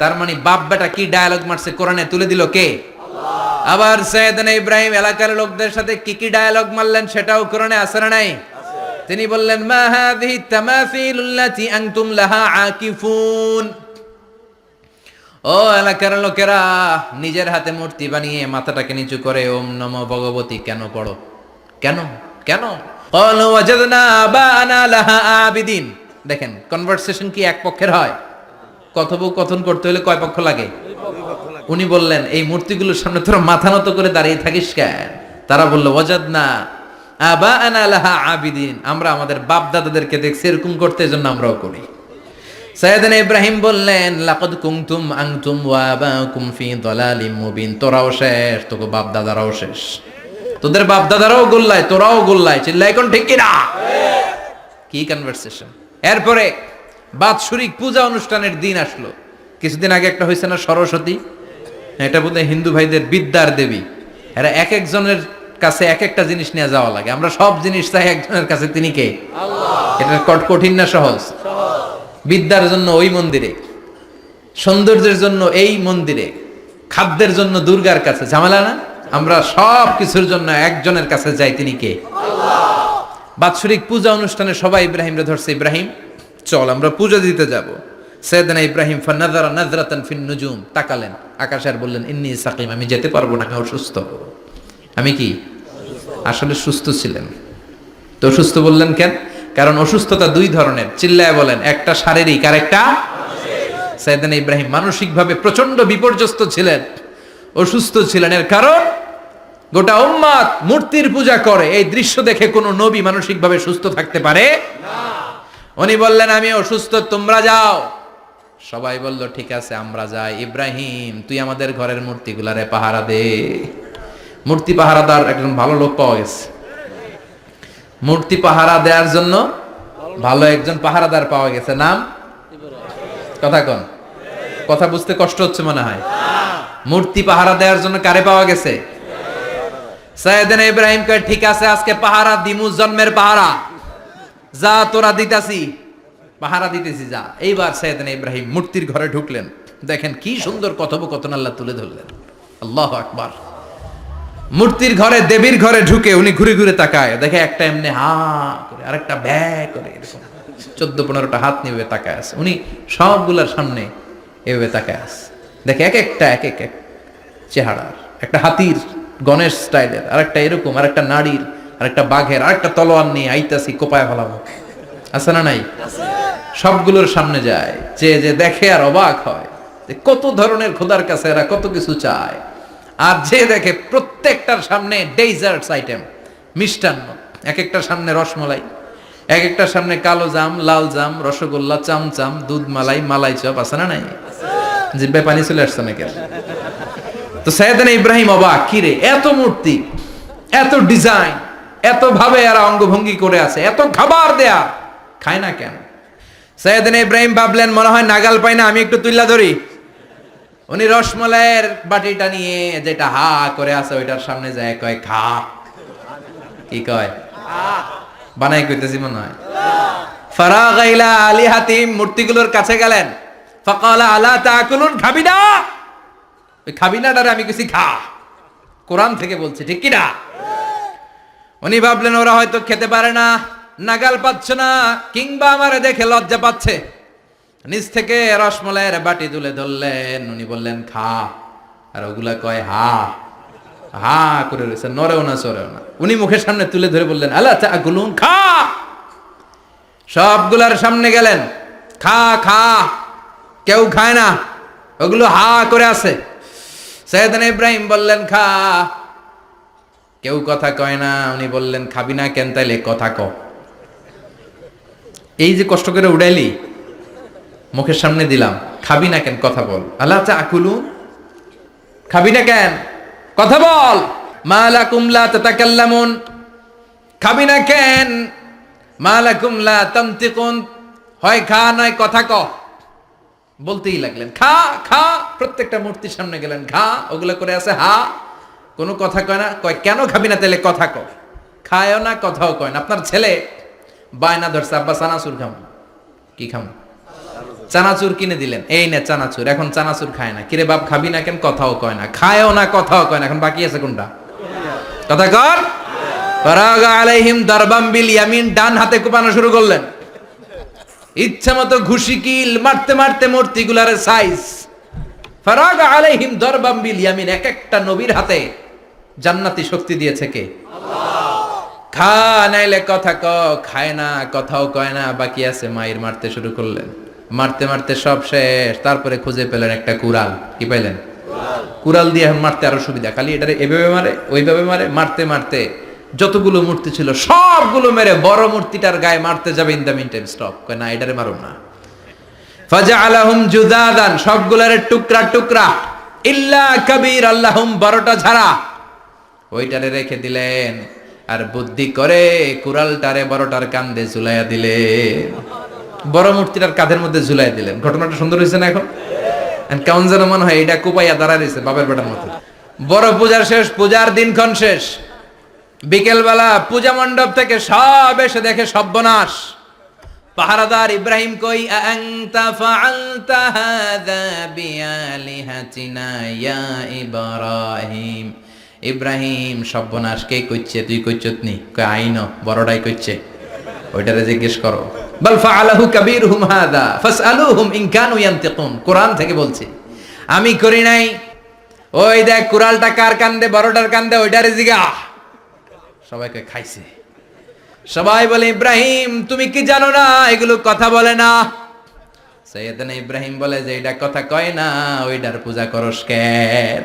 তার মানে বাপ বেটা কি ডায়ালগ মারছে কোরআনে তুলে দিল কে? আল্লাহ। আবার সাইয়েদনা ইব্রাহিম এলাকার লোকদের সাথে কি কি ডায়ালগ মারলেন সেটাও কোরআনে আছে না নাই? তিনি বললেন, মা হাযিহি তামাসিলুল্লাতী আনতুম লাহা আকিফুন। ও এলাকার লোকেরা, নিজের হাতে মূর্তি বানিয়ে মাথাটাকে নিচু করে ওম নমো ভগবতী কেন পড়ো? কেন কেন? ক্বালু ওয়াজাদনা আবানা লাহা আবিদিন। দেখেন কনভারসেশন কি এক পক্ষের হয়? কথোপকথন করতে হলে কয় পক্ষ লাগে? উনি বললেন, এই মূর্তিগুলোর সামনে তোরা মাথা নত করে দাঁড়িয়ে থাকিস কেন? তারা বলল, ওয়াজাদনা আবানা লাহা আবিদিন, আমরা আমাদের বাপ দাদাদেরকে দেখছি এরকম করতে, এজন্য আমরাও করি। সাইয়েদনা ইব্রাহিম বললেন, লাকাদ কুনতুম আনতুম ওয়া আবাকুম ফি দালালিম মুবিন। তোরাও শেষ, তোকে বাপ দাদারাও শেষ, তোদের বাপ দাদারাও গোল্লায়, তোরাও গোল্লায়। চিল্লাই কোন ঠিক কিনা? কি কনভারসেশন। এরপরে বাৎসরিক পূজা অনুষ্ঠানের দিন আসলো। কিছুদিন আগে একটা হয়েছে না সরস্বতী, এটা বোধহয় হিন্দু ভাইদের বিদ্যার দেবী। এরা এক একজনের কাছে এক একটা জিনিস নিয়ে যাওয়া লাগে। আমরা সব জিনিস চাই একজনের কাছে, তিনি কে? আল্লাহ। এটা কঠিন না সহজ? বিদ্যার জন্য ওই মন্দিরে, সৌন্দর্যের জন্য এই মন্দিরে, খাদ্যের জন্য দুর্গার কাছে, ঝামেলা না? আমরা সব কিছুর জন্য একজনের কাছে যাই, তিনি কে? আল্লাহ। বাৎসরিক পূজা অনুষ্ঠানে সবাই ইব্রাহিমরে ধরছে, ইব্রাহিম চল আমরা পূজা দিতে যাব। সাইয়েদনা ইব্রাহিম ফানাযারা নাযরাতান ফিন নুজুম, তাকালেন আকাশে আর বললেন, ইন্নী সাকিম, আমি যেতে পারবো না, আমি অসুস্থ। আমি কি? আসলে সুস্থ ছিলেন তো। অসুস্থ বললেন কেন? কারণ অসুস্থতা দুই ধরনের, চিল্লায় বলেন, একটা শারীরিক আর একটা মানসিক। সাইয়েদনা ইব্রাহিম মানসিকভাবে প্রচন্ড বিপর্যস্ত ছিলেন, অসুস্থ ছিলেন। এর কারণ গোটা উম্মাত মূর্তির পূজা করে, এই দৃশ্য দেখে কোনো নবী মানসিকভাবে সুস্থ থাকতে পারে না। উনি বললেন, আমি অসুস্থ, তোমরা যাও। সবাই বলল, ঠিক আছে আমরা যাই। ইব্রাহিম তুই আমাদের ঘরের মূর্তিগুলারে পাহারা দে। মূর্তি পাহারাদার একজন ভালো লোক পাওয়া গেছে। মূর্তি পাহারা দেওয়ার জন্য ভালো একজন পাহারাদার পাওয়া গেছে। নাম? কথা কন, কথা বুঝতে কষ্ট হচ্ছে মনে হয়। মূর্তি পাহারা দেওয়ার জন্য কারে পাওয়া গেছে? সাইয়েদনা ইব্রাহিম কয়, ঠিক আছে আজকে পাহারা দিমু, জন্মের পাহারা। যা তোরা দিতাছি, পাহারা দিতেছি, যা। এইবার সাইয়েদনা ইব্রাহিম মূর্তির ঘরে ঢুকলেন। দেখেন কি সুন্দর কথোপকথন আল্লাহ তুলে ধরলেন। আল্লাহু আকবার। মূর্তির ঘরে, দেবীর ঘরে ঢুকে উনি ঘুরে ঘুরে তাকায়, দেখে একটা এমনি হা করে, আরেকটা ব্যা করে, এরকম 14-15টা হাত নিয়ে তাকায় আছে। উনি সবগুলার সামনে এভাবে তাকায় আছে, দেখে এক একটা এক এক এক চেহারার, একটা হাতির গণেশ স্টাইলের, আরেকটা এরকম, আরেকটা নারীর, আরেকটা বাঘের, আরেকটা তলোয়ার নিয়ে আইতাছি, কোপায় ফেলাবো। আছে না নাই? সবগুলোর সামনে যায়, যে যে দেখে আর অবাক হয় যে কত ধরনের খোদার কাছে এরা কত কিছু চায়। আর যে দেখে প্রত্যেকটার সামনে ডেজার্টস আইটেম, মিষ্টান্ন, এক একটার সামনে রসমালাই, এক একটার সামনে কালো জাম, লাল জাম, রসগোল্লা, চামচাম, দুধ মালাই, মালাই চপ। আছে না নাই? জিব্বায় পানি চলে আসছে নাকি? তো সাইয়েদনা ইব্রাহিম অবাক, কি রে এত মূর্তি, এত ডিজাইন, এত ভাবে এরা অঙ্গভঙ্গি করে আছে, এত খাবার দেয়া, খায় না কেন? সাইয়েদনা ইব্রাহিম ভাবলেন, মনে হয় নাগাল পাই না, আমি একটু তুইলা ধরি। উনি রসমালাইয়ের বাটিটা নিয়ে, যেটা হা করে আছে ওইটার সামনে যায়, কয় খা। কি কয়? বানাই কইতেছি মনে হয়। ফারাগা ইলা আলিহাতিম, মূর্তিগুলোর কাছে গেলেন। ফাকালা আলা তাকুলুন, খাবি না? ওই খাবি না ডারে আমি কিছু খা, কোরআন থেকে বলছি, ঠিক কি না? উনি ভাবলেন ওরা হয়তো খেতে পারে না, নাগাল পাচ্ছে না, কিংবা আমারে দেখে লজ্জা পাচ্ছে। নিচ থেকে রসমালাইয়ের বাটি তুলে ধরলেন। উনি বললেন খা, আর ওগুলা কয় হা হা করে রয়েছে, নড়েও না চড়েও না। উনি মুখের সামনে তুলে ধরে বললেন, আলা তাকুলুন, খা। সবগুলার সামনে গেলেন, খা খা, কেউ খায় না, ওগুলো হা করে আছে। সাইয়েদনা ইব্রাহিম বললেন খা, কেউ কথা কয় না। উনি বললেন খাবি না কেন, তাইলে কথা ক। এই যে কষ্ট করে উড়াইলি, মুখের সামনে দিলাম, খাবি না কেন কথা বল। আল্লাহ তাকুলু, খাবি না কেন কথা বল। মা লাকুম লা তাতাকাল্লামুন, খাবি না কেন। মা লাকুম লা তানতিকুন, হয় খা নয় কথা ক। বলতেই লাগলেন খা খা, প্রত্যেকটা মূর্তির সামনে গেলেন, খা, ওগুলো করে আছে হা, কোনো কথা কয় না। কয় কেন খাবি না, তাহলে কথা ক। খায়ও না, কথাও কয় না। আপনার ছেলে বায়না ধরছে, আব্বা চানাচুর খাম। কি খাম? চানাচুর কিনে দিলেন, এই নে চানাচুর। এখন চানাচুর খায় না। কিরে বাপ খাবি না কেন, কথাও কয় না। খায়ও না, কথাও কয় না। এখন বাকি আছে কোনটা? কথা কর। ফারাগা আলাইহিম দারবাম বিল ইয়ামিন, ডান হাতে কোপানো শুরু করলেন। ইচ্ছা মতো ঘুষি কিল মারতে মারতে মূর্তিগুলার সাইজ। ফারাগা আলাইহিম দারবাম বিল ইয়ামিন, এক একটা নবীর হাতে জান্নাতি শক্তি দিয়েছে কে? আল্লাহ। খা নাইলে কথা ক, খায় না, কথাও কয় না, বাকি আছে। মায়ের মারতে শুরু করলেন, মারতে মারতে সব শেষ। তারপরে খুঁজে পেলেন একটা কুড়াল। কি পাইলেন? কুড়াল দিয়ে এখন মারতে আরো সুবিধা। খালি এটারে এভাবে মারে, ওইভাবে মারে। মারতে মারতে যতগুলো মূর্তি ছিল সবগুলো মেরে বড় মূর্তিটার গায়ে মারতে যাবে, in the meantime stop, কয় না এটারে মারো না। ফাজআলাহুম জুদাদান, সবগুলারে টুকরা টুকরা। ইল্লা কাবীর আল্লাহুম, বড়টা ছাড়া ওইটারে রেখে দিলেন। আর বুদ্ধি করে কুড়ালটারে বড়টার কাঁধে ঝুলাইয়া দিলেন, বড় মূর্তিটার কাঁধের মধ্যে ঝুলাই দিলেন। ঘটনাটা সুন্দর হয়েছে না? এখন কেমন যেন মনে হয় এটা কুপাইয়া দাঁড়া রয়েছে বাপের বেটার মতো। বড় পূজার শেষ, পূজার দিনক্ষণ শেষ। বিকেলবেলা পূজা মণ্ডপ থেকে সব এসে দেখে সর্বনাশ। পাহারাদার ইব্রাহিম কই, আনতা ফাআলতা হাযা বিআলিহাতিনা ইয়া ইব্রাহিম। ইব্রাহিম সর্বনাশ কে কইছে? তুই কইছত নি? কই আইনো, বড়টাই কইছে। ওইটারে জিজ্ঞেস করো। বাল ফাআলাহু কাবীরুহুম হাযা ফাসআলুহুম ইন কানু ইয়ানতিকুন। কোরআন থেকে বলছি, আমি করি নাই। ওই দেখ কুড়ালটা কার কান্দে, বড়টার কান্দে, ওইটারে জিগা। সবাইকে খাইছে। সবাই বলে ইব্রাহিম তুমি কি জানো না এগুলো কথা বলে না? সাইয়েদনা ইব্রাহিম বলে যে এটা কথা কয় না, ওইটার পূজা করস কেন?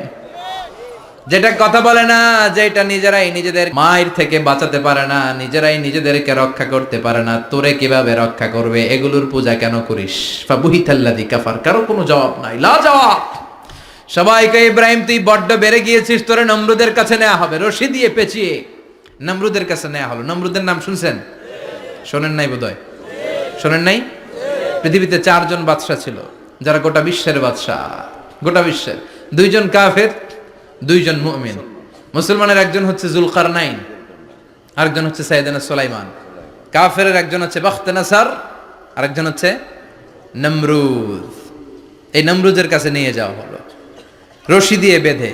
যেটা কথা বলে না, যেটা নিজেরাই নিজেদের মায়ের থেকে বাঁচাতে পারে না, নিজেরাই নিজেদেরকে রক্ষা করতে পারে না, তোরে কিভাবে রক্ষা করবে? এগুলোর পূজা কেন করিস? ফাবুহিতাল্লাযী কাফার, কারো কোনো জবাব নাই, লা জবাব। সবাইকে ইব্রাহিম তুই বড্ড বেড়ে গিয়েছিস, তোরে নমরুদের কাছে নেওয়া হবে। রশি দিয়ে পেঁচিয়ে নমরুদের কাছে নেওয়া হলো। নমরুদের নাম শুনছেন? শোনেন নাই বোধহয়। শোনেন নাই? পৃথিবীতে 4 জন বাদশা ছিল, যারা গোটা বিশ্বের বাদশা। গোটা বিশ্বের 2 জন কাফের, 2 জন মুমিন। মুসলমানের একজন হচ্ছে জুলকারনাইন, আরেকজন হচ্ছে সাইয়েদনা সুলাইমান। কাফেরের একজন হচ্ছে বাখতেনাসার, আরেকজন হচ্ছে নমরুদ। এই নমরুদের কাছে নিয়ে যাওয়া হলো রশি দিয়ে বেঁধে।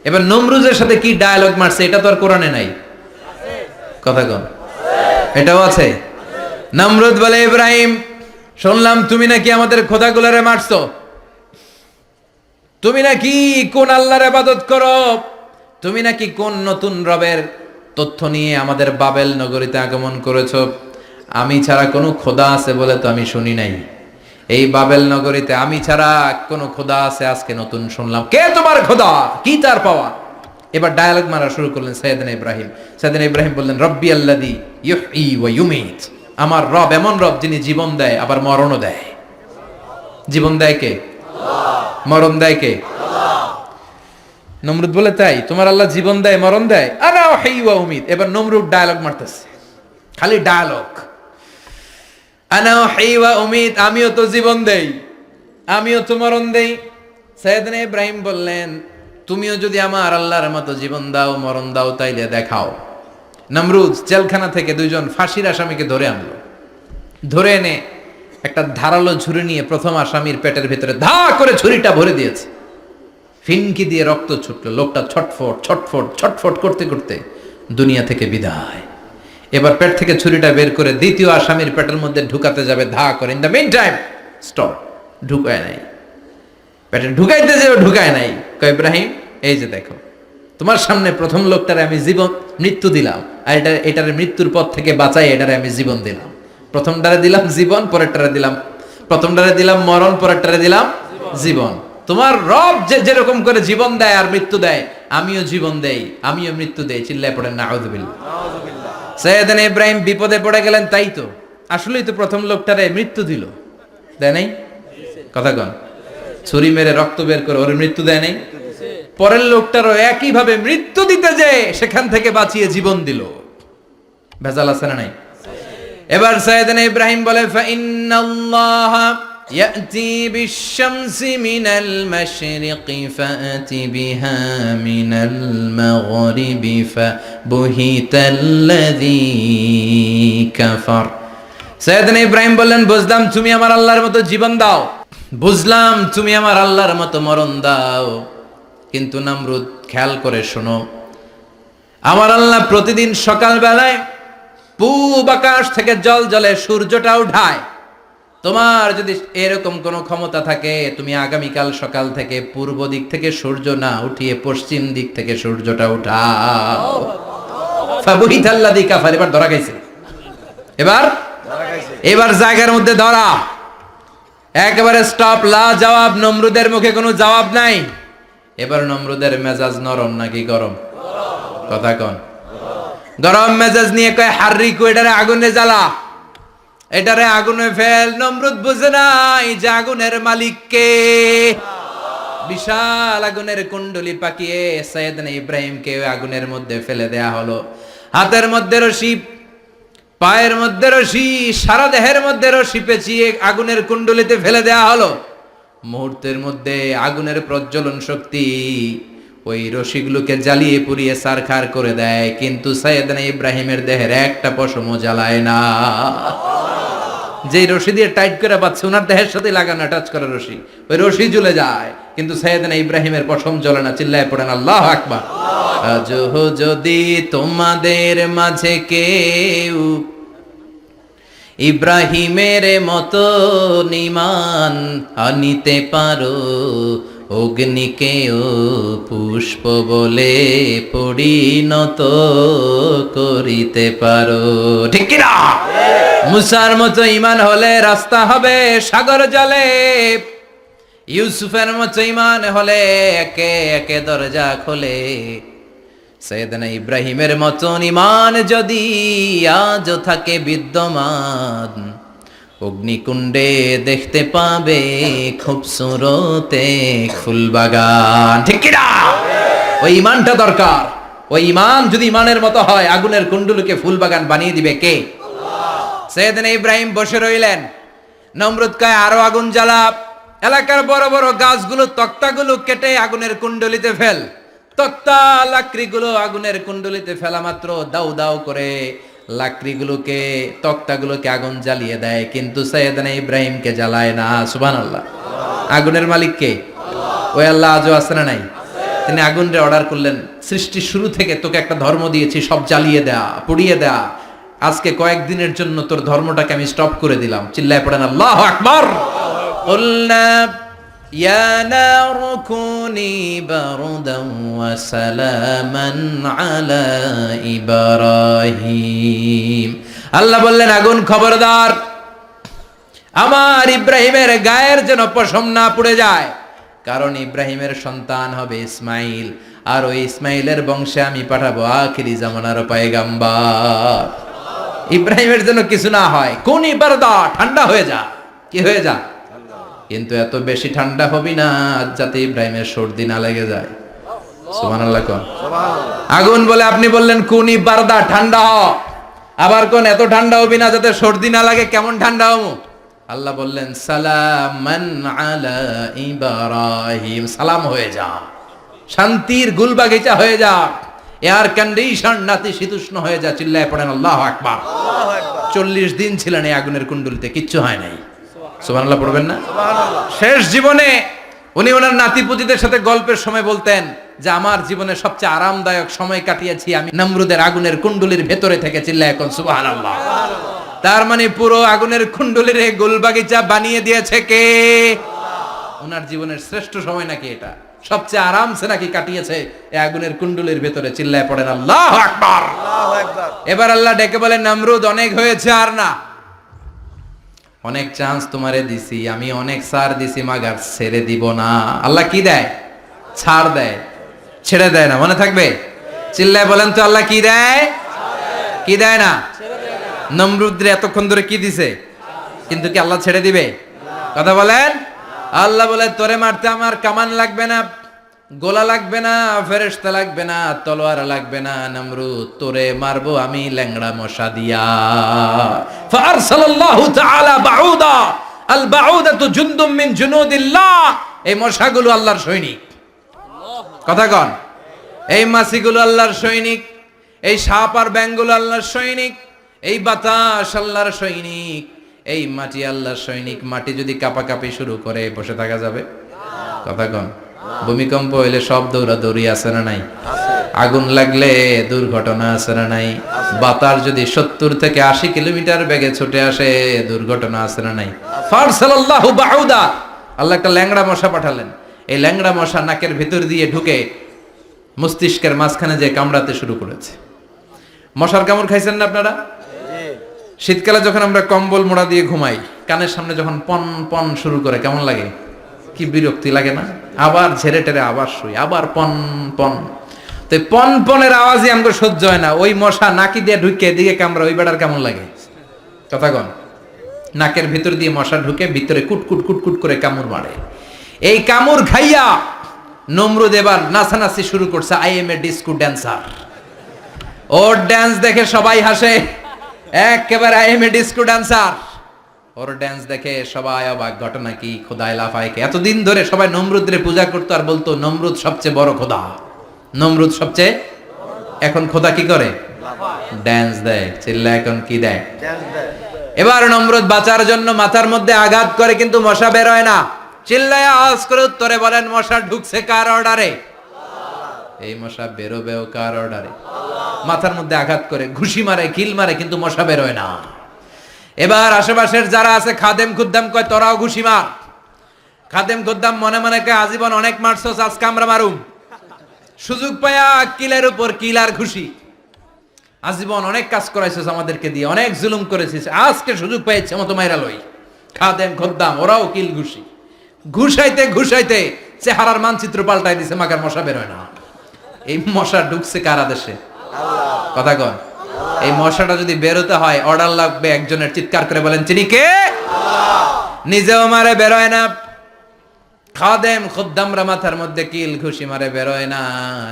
এবার নমরুদের সাথে কি ডায়ালগ মারছে এটা তো আর কোরআনে নাই। কথা কন, এটাও আছে। নমরুদ বলে, ইব্রাহিম শুনলাম তুমি নাকি আমাদের খোদাগুলারে মারছো, তুমি নাকি কোন আল্লাহর ইবাদত করো, তুমি নাকি কোন নতুন রবের তথ্য নিয়ে আমাদের বাবেল নগরীতে আগমন করেছো। আমি ছাড়া কোনো খোদা আছে বলে তো আমি শুনি নাই। এই বাবেল নগরীতে আমি ছাড়া কোনো খোদা আছে আজকে নতুন শুনলাম। কে তোমার খোদা? কি তার পাওয়া? এবার ডায়ালগ মারা শুরু করলেন সাইয়েদনা ইব্রাহিম। সাইয়েদনা ইব্রাহিম বললেন, রব্বি আল্লাযী ইউহয়ী ওয়া ইউমীত। আমার রব এমন রব যিনি জীবন দেয় আবার মরণও দেয়। জীবন দেয় কে? আল্লাহ। মরণ দেয় কে? আল্লাহ। নমরুদ বলে, তাই তোমার আল্লাহ জীবন দেয় মরণ দেয়? আনা উহয়ী ওয়া উমীত। এবার নমরুদ ডায়ালগ মারতেছে, খালি ডায়ালগ। আনা উহয়ী ওয়া উমীত, আমিও তো জীবন দেই, আমিও তো মরণ দেই। সাইয়েদনা ইব্রাহিম বললেন, তুমিও যদি আমার আল্লাহর মতো জীবন দাও মরণ দাও তাইলে দেখাও। নমরুদ জেলখানা থেকে 2 জন ফাঁসির আসামিকে ধরে আনলো। ধরে এনে একটা ধারালো ছুরি নিয়ে প্রথম আসামির পেটের ভিতরে ধা করে ছুরিটা ভরে দিয়েছে। ফিনকি দিয়ে রক্ত ছুটলো। লোকটা ছটফট ছটফট ছটফট করতে করতে দুনিয়া থেকে বিদায়। এবার পেট থেকে ছুরিটা বের করে দ্বিতীয় আসামির পেটের মধ্যে ঢুকাতে যাবে ধা করে। In the meantime stop, ঢুকায় নাই। পেটে ঢুকাইতে যাবে, ঢুকায় নাই। কয় ইব্রাহিম এই যে দেখো, তোমার সামনে প্রথম লোকটারে আমি জীবন মৃত্যু দিলাম, আর এটার মৃত্যুর পথ থেকে বাঁচাই এটারে আমি জীবন দিলাম। প্রথমটারে দিলাম জীবন, পরেরটারে দিলাম, প্রথমটারে দিলাম মরণ, পরেরটারে দিলাম জীবন। তোমার রব যেরকম করে জীবন দেয় আর মৃত্যু দেয়, আমিও জীবন দেই, আমিও মৃত্যু দেই। চিল্লায় পড়েন নাউযুবিল্লাহ। সাইয়েদনা ইব্রাহিম বিপদে পড়ে গেলেন, তাই তো আসলেই তো প্রথম লোকটারে মৃত্যু দিল, দেয় নাই? কথা কন, ছুরি মেরে রক্ত বের করে ওর মৃত্যু দেয় নাই? পরের লোকটারও একই ভাবে মৃত্যু দিতে যে সেখান থেকে বাঁচিয়ে জীবন দিল। ভেজাল আছে না নাই? এবার সাইয়েদনা ইব্রাহিম বলে, ফাইন্নাল্লাহা ইয়াতি বিশ-শামসি মিনাল মাশরিকি ফাতি বিহা মিনাল মাগরিবি ফাবুহিতাল্লাযী কাফার। সাইয়েদনা ইব্রাহিম বললেন, বুঝলাম তুমি আমার আল্লাহর মতো জীবন দাও, বুঝলাম তুমি আমার আল্লাহর মতো মরণ দাও, কিন্তু নমরুদ খেয়াল করে শোনো, আমার আল্লাহ প্রতিদিন সকাল বেলায় পূব আকাশ থেকে জল জলে সূর্যটা উঠায়। তোমার যদি এরকম কোনো ক্ষমতা থাকে, তুমি আগামীকাল সকাল থেকে পূর্ব দিক থেকে সূর্য না উঠিয়ে পশ্চিম দিক থেকে সূর্যটা উঠাও। ফাবুহিতাল্লাযী কাফার। এবার ধরা খাইছে, এবার জায়গার মধ্যে ধরা, একেবারে স্টপ, লা জবাব। নমরুদের মুখে কোনো জবাব নাই। এবার নমরুদের মেজাজ নরম নাকি গরম? কথা কন। গরম মেজাজ নিয়ে কয়, হাররিকু, এটারে আগুনে জ্বালা, এটারে আগুনে ফেল। নমরুদ বুঝে নাই যে আগুনের মালিক কে। বিশাল আগুনের কুণ্ডলি পাকিয়ে সাইয়েদনা ইব্রাহিমকে আগুনের মধ্যে ফেলে দেয়া হলো। হাতের মধ্যে রশি, পায়ের মধ্যে রশি, সারা দেহের মধ্যে রশি পেঁচিয়ে আগুনের কুণ্ডলিতে ফেলে দেয়া হলো। মুহূর্তের মধ্যে আগুনের প্রজ্বলন শক্তি ওই রশিগুলোকে জ্বালিয়ে পুড়িয়ে ছারখার করে দেয়, কিন্তু সাইয়েদনা ইব্রাহিমের দেহের একটা পশমও জ্বালায় না। যে রশি দিয়ে টাইট করে বাঁধছে, ওনার দেহের সাথে লাগানো টাচ করা রশি, ওই রশি জ্বলে যায়, কিন্তু সাইয়েদনা ইব্রাহিমের পশম জ্বলে না। চিল্লায় পড়েন আল্লাহু আকবার। আজো যদি তোমাদের মাঝে কেউ ইব্রাহিমের মতো ঈমান আনিতে পারো, অগ্নিকেও পুষ্প বলে পরিণত করিতে পারো, ঠিক কি না? মুসার মতো ঈমান হলে রাস্তা হবে সাগর জলে, ইউসুফের মতো ঈমান হলে একে একে দরজা খোলে। সাইয়েদনা ইব্রাহিমের মতন ঈমান যদি আজ থাকে বিদ্যমান, অগ্নিকুণ্ডে দেখতে পাবে খুবসুরত এক ফুলবাগান, ঠিক কি না? ওই ঈমানটা দরকার। ওই ঈমান যদি ঈমানের মতো হয়, আগুনের কুণ্ডলকে ফুলবাগান বানিয়ে দিবে কে? আল্লাহ। সাইয়েদনা ইব্রাহিম বসে রইলেন। নমরুদ কয়, আরো আগুন জ্বালা, এলাকার বড় বড় গাছগুলো, তক্তাগুলো কেটে আগুনের কুণ্ডলিতে ফেল। তক্তা লাকড়িগুলো আগুনের কুণ্ডলিতে ফেলা মাত্র দাউ দাউ করে লাকড়িগুলোকে, তক্তাগুলোকে আগুন জ্বালিয়ে দেয়, কিন্তু সাইয়েদনা ইব্রাহিমকে জ্বালায় না। সুবহানাল্লাহ। আগুনের মালিক কে? ওই আল্লাহ আজও আছে না নাই? তিনি আগুনরে অর্ডার করলেন, সৃষ্টির শুরু থেকে তোকে একটা ধর্ম দিয়েছি, সব জ্বালিয়ে দেয়া, পুড়িয়ে দেয়া, আজকে কয়েকদিনের জন্য তোর ধর্মটাকে আমি স্টপ করে দিলাম। চিল্লায় পড়েন আল্লাহু আকবার। কুলনা ইয়া নারু কুনি বারদান ওয়া সালামান আলা ইব্রাহিম। আল্লাহ বললেন, আগুন খবরদার, আমার ইব্রাহিমের গায়ের যেন পশম না পুড়ে যায়, কারণ ইব্রাহিমের সন্তান হবে ইসমাইল, আর ওই ইসমাইলের বংশে আমি পাঠাবো আখিরি জামানার পয়গাম্বার। ইব্রাহিমের যেন কিছু না হয়। কুনি বারদা, ঠান্ডা হয়ে যা। কি হয়ে যা? কিন্তু এত বেশি ঠান্ডা হবি না যাতে ইব্রাহিমের সর্দি না লেগে যায়। সুবহানাল্লাহ কোন। আগুন বলে, আপনি বললেন কুনি বারদা, ঠান্ডা হ, আবার কোন এত ঠান্ডা হবি না যাতে সর্দি না লাগে। কেমন ঠান্ডা হবো? আল্লাহ বললেন, সালামান আলা ইব্রাহিম, সালাম হয়ে যা, শান্তির গুলবাগিচা হয়ে যা, এয়ার কন্ডিশন নাতিশীতোষ্ণ হয়ে যা। চিল্লায় পড়েন আল্লাহু আকবার। 40 দিন ছিলেন এই আগুনের কুণ্ডলিতে, কিচ্ছু হয় নাই। সুবহানাল্লাহ পড়বেন না? শেষ জীবনে উনি ওনার নাতিপুতিদের সাথে গল্পের সময় বলতেন যে আমার জীবনে সবচেয়ে আরামদায়ক সময় কাটিয়েছি আমি নমরুদের আগুনের কুণ্ডলির ভেতরে থেকে। চিল্লায় এখন সুবহানাল্লাহ। তার মানে পুরো আগুনের কুণ্ডলির গোলবাগিচা বানিয়ে দিয়েছে কে? ওনার জীবনের শ্রেষ্ঠ সময় নাকি এটা? সবচেয়ে আরামসে নাকি কাটিয়েছে এই আগুনের কুণ্ডলির ভেতরে। চিল্লায় পড়েন আল্লাহু আকবার। এবার আল্লাহ ডেকে বলেন, নমরুদ অনেক হয়েছে, আর না, অনেক চান্স তোমারে দিছি, আমি অনেক ছাড় দিছি, মাগার ছেড়ে দিব না। আল্লাহ কি দেয়? ছাড় দেয়, ছেড়ে দেয় না। মনে থাকবে? চিল্লায় বলেন তো, আল্লাহ কি দেয়? কি দেয় না? নমরুদরে এতক্ষণ ধরে কি দিছে? কিন্তু কি আল্লাহ ছেড়ে দিবে? কথা বলেন। আল্লাহ বলে, তোরে মারতে আমার কামান লাগবে না, গোলা লাগবে না, ফেরেশতা লাগবে না, তলোয়ার লাগবে না, নমরুদ তোরে মারবো আমি ল্যাংড়া মশা দিয়া। ফারসালাল্লাহু তাআলা বাউদা, আল বাউদাতু জুনদুম মিন জুনুদিল্লাহ। এই মশাগুলো আল্লাহর সৈনিক। কথা কন। এই মাছিগুলো আল্লাহর সৈনিক, এই সাপ আর ব্যাঙগুলো আল্লাহর সৈনিক, এই বাতাস আল্লাহর সৈনিক, এই মাটি আল্লাহর সৈনিক। মাটি যদি কাঁপাকাঁপি শুরু করে বসে থাকা যাবে? কথা কন। ভূমিকম্প হইলে সব দৌড়াদৌড়ি আছে না নাই? আগুন লাগলে দুর্ঘটনা আছে না নাই? বাতাস যদি 70 থেকে 80 কিলোমিটার বেগে ছুটে আসে, দুর্ঘটনা আছে না নাই? ফারসালাল্লাহু বাউদা, আল্লাহ একটা ল্যাংড়া মশা পাঠালেন। এই ল্যাংড়া মশা নাকের ভিতর দিয়ে ঢুকে মস্তিষ্কের মাঝখানে যে কামড়াতে শুরু করেছে। মশার কামড় খাইছেন না আপনারা? শীতকালে যখন আমরা কম্বল মোড়া দিয়ে ঘুমাই, কানের সামনে যখন পন পন শুরু করে কেমন লাগে? কি বিরক্তি লাগে না? আবার ঝেড়ে টেরে আবার শুই, আবার পন পন। তো পন পনের আওয়াজই আমাকে সহ্য হয় না। ওই মশা নাকি দিয়ে ঢুকে এদিকে কামড়া, ওই বেড়ার কেমন লাগে? কথা কন। নাকের ভিতর দিয়ে মশা ঢুকে ভিতরে কুটকুট কুটকুট করে কামড় মারে। এই কামড় খাইয়া নমরুদ এবার নাচানাচি শুরু করছে। I M A disco dancer. Or dance দেখে সবাই হাসে, একেবারে I M A disco dancer. Or dance দেখে সবাই অবাক। ঘটনা কি? খোদায় লাফায়কে। এতদিন ধরে সবাই নমরুদরে পূজা করতো আর বলতো নমরুদ সবচেয়ে বড় খোদা, নমরুদ সবচেয়ে। এখন খোদা কি করে? ড্যান্স দেয়। চিল্লা এখন কি দেয়? এবার নমরুদ বাঁচার জন্য মাথার মধ্যে আঘাত করে, কিন্তু মশা বের হয় না। চিল্লায় আওয়াজ করে উত্তরে বলেন, মশা ঢুকছে কার অর্ডারে? এই মশা বেরোবেও কার অর্ডারে? মাথার মধ্যে আঘাত করে ঘুষি মারে, কিল মারে, কিন্তু মশা বের হয় না। এবার আশেপাশের যারা আছে খাদেম খুদ্দাম কয়, তোরাও ঘুষি মার। খাদেম খুদ্দাম মনে মনে কয়, আজীবন অনেক মারছস, আজকে আমরা মারুম। সুযোগ পায়া কিলের উপর কিল আর ঘুষি। আজীবন অনেক কাজ করাইছিস আমাদেরকে দিয়ে, অনেক জুলুম করেছিস, আজকে সুযোগ পেয়েছে মতো মাইরা লই। খাদেম খুদ্দাম ওরাও কিল ঘুষি। ঘুষাইতে ঘুষাইতে চেহারার মানচিত্র পাল্টাই দিছে, মাগার মশা বের হয় না। এই মশা ঢুকছে কার আদেশে? কথা কন। এই মশাটা যদি বেরোতে হয়, অর্ডার লাগবে একজনের। চিৎকার করে বলেন, চিনি কে? নিজেও মারে, বেরোয় না। খাদেম খুদ্দামরা মাথার মধ্যে কিল ঘুষি মারে, বেরোয় না।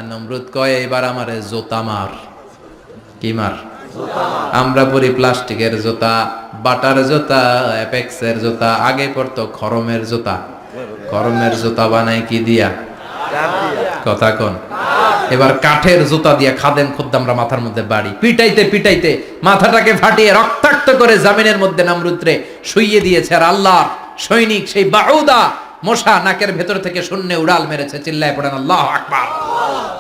নমরুদ কয়, এবার আমারে জোতা মার। কি মার? আমরা পরি প্লাস্টিকের জুতা, বাটার জুতা, অ্যাপেক্সের জুতা। আগে পড়তো খরমের জুতা। খরমের জুতা বানাই কি দিয়া? কথা কন। এবার কাঠের জুতা দিয়া খাদেম খুদ্দামরা মাথার মধ্যে বাড়ি। পিটাইতে পিটাইতে মাথাটাকে ফাটিয়ে রক্তাক্ত করে জামিনের মধ্যে নমরুদরে শুইয়ে দিয়েছে। আর আল্লাহর সৈনিক সেই বাউদা মশা নাকের ভেতর থেকে শূন্যে উড়াল মেরেছে। চিল্লায় পড়েন আল্লাহু আকবার।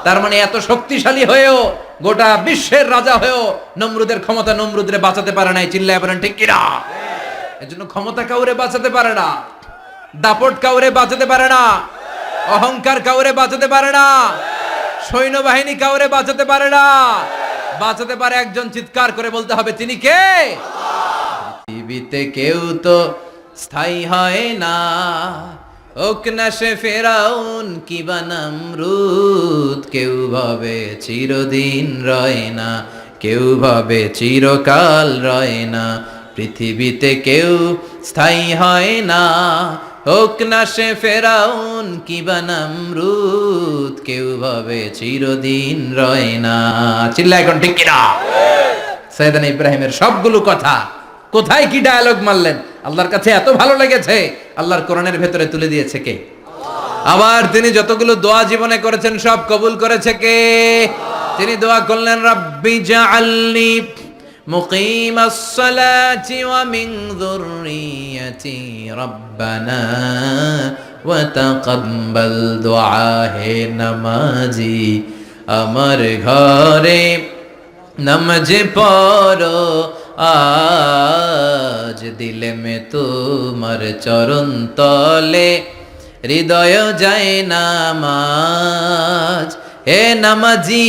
তার মানে এত শক্তিশালী হয়েও, গোটা বিশ্বের রাজা হয়েও নমরুদের ক্ষমতা নমরুদরে বাঁচাতে পারে নাই। চিল্লায় পড়েন ঠিক কিনা? এজন্য ক্ষমতা কাউরে বাঁচাতে পারে না, দাপট কাউরে বাঁচাতে পারে না, অহংকার কাউরে বাঁচাতে পারে না, সৈন্যবাহিনী কাউরে বাঁচাতে পারে না। বাঁচাতে পারে একজন। চিৎকার করে বলতে হবে, তিনি কে? পৃথিবীতে কেউ তো স্থায়ী হয় না, হোক না সে ফেরাউন কিবা নমরুদ। কেউ ভাবে চিরদিন রয় না, কেউ ভাবে চিরকাল রয় না। পৃথিবীতে কেউ স্থায়ী হয় না, হোক না সে ফেরাউন কিবা নমরুদ। কেউ ভাবে চিরদিন রয় না। চিল্লা এখন ঠিক কিনা? সাইয়েদনা ইব্রাহিমের সবগুলো কথা কোথায় কি ডায়ালগ মারলেন, আল্লাহর কাছে এত ভালো লেগেছে। আল্লাহর কোরআনের ভেতরে তুলে দিয়েছে কে? আবার তিনি যতগুলো দোয়া জীবনে করেছেন সব কবুল করেছে কে? তিনি দোয়া করলেন, রাব্বি জাআলনি মুকিমাস সালাতি ওয়া মিন যুররিয়াতি রাব্বানা ওয়া তাকাব্বাল দুআ। হে নামাজি, আমার ঘরে নামাজ পড়ো আজ, দিলে মে তোমার চরণ তলে হৃদয় যায় নামাজ। হে নামাজি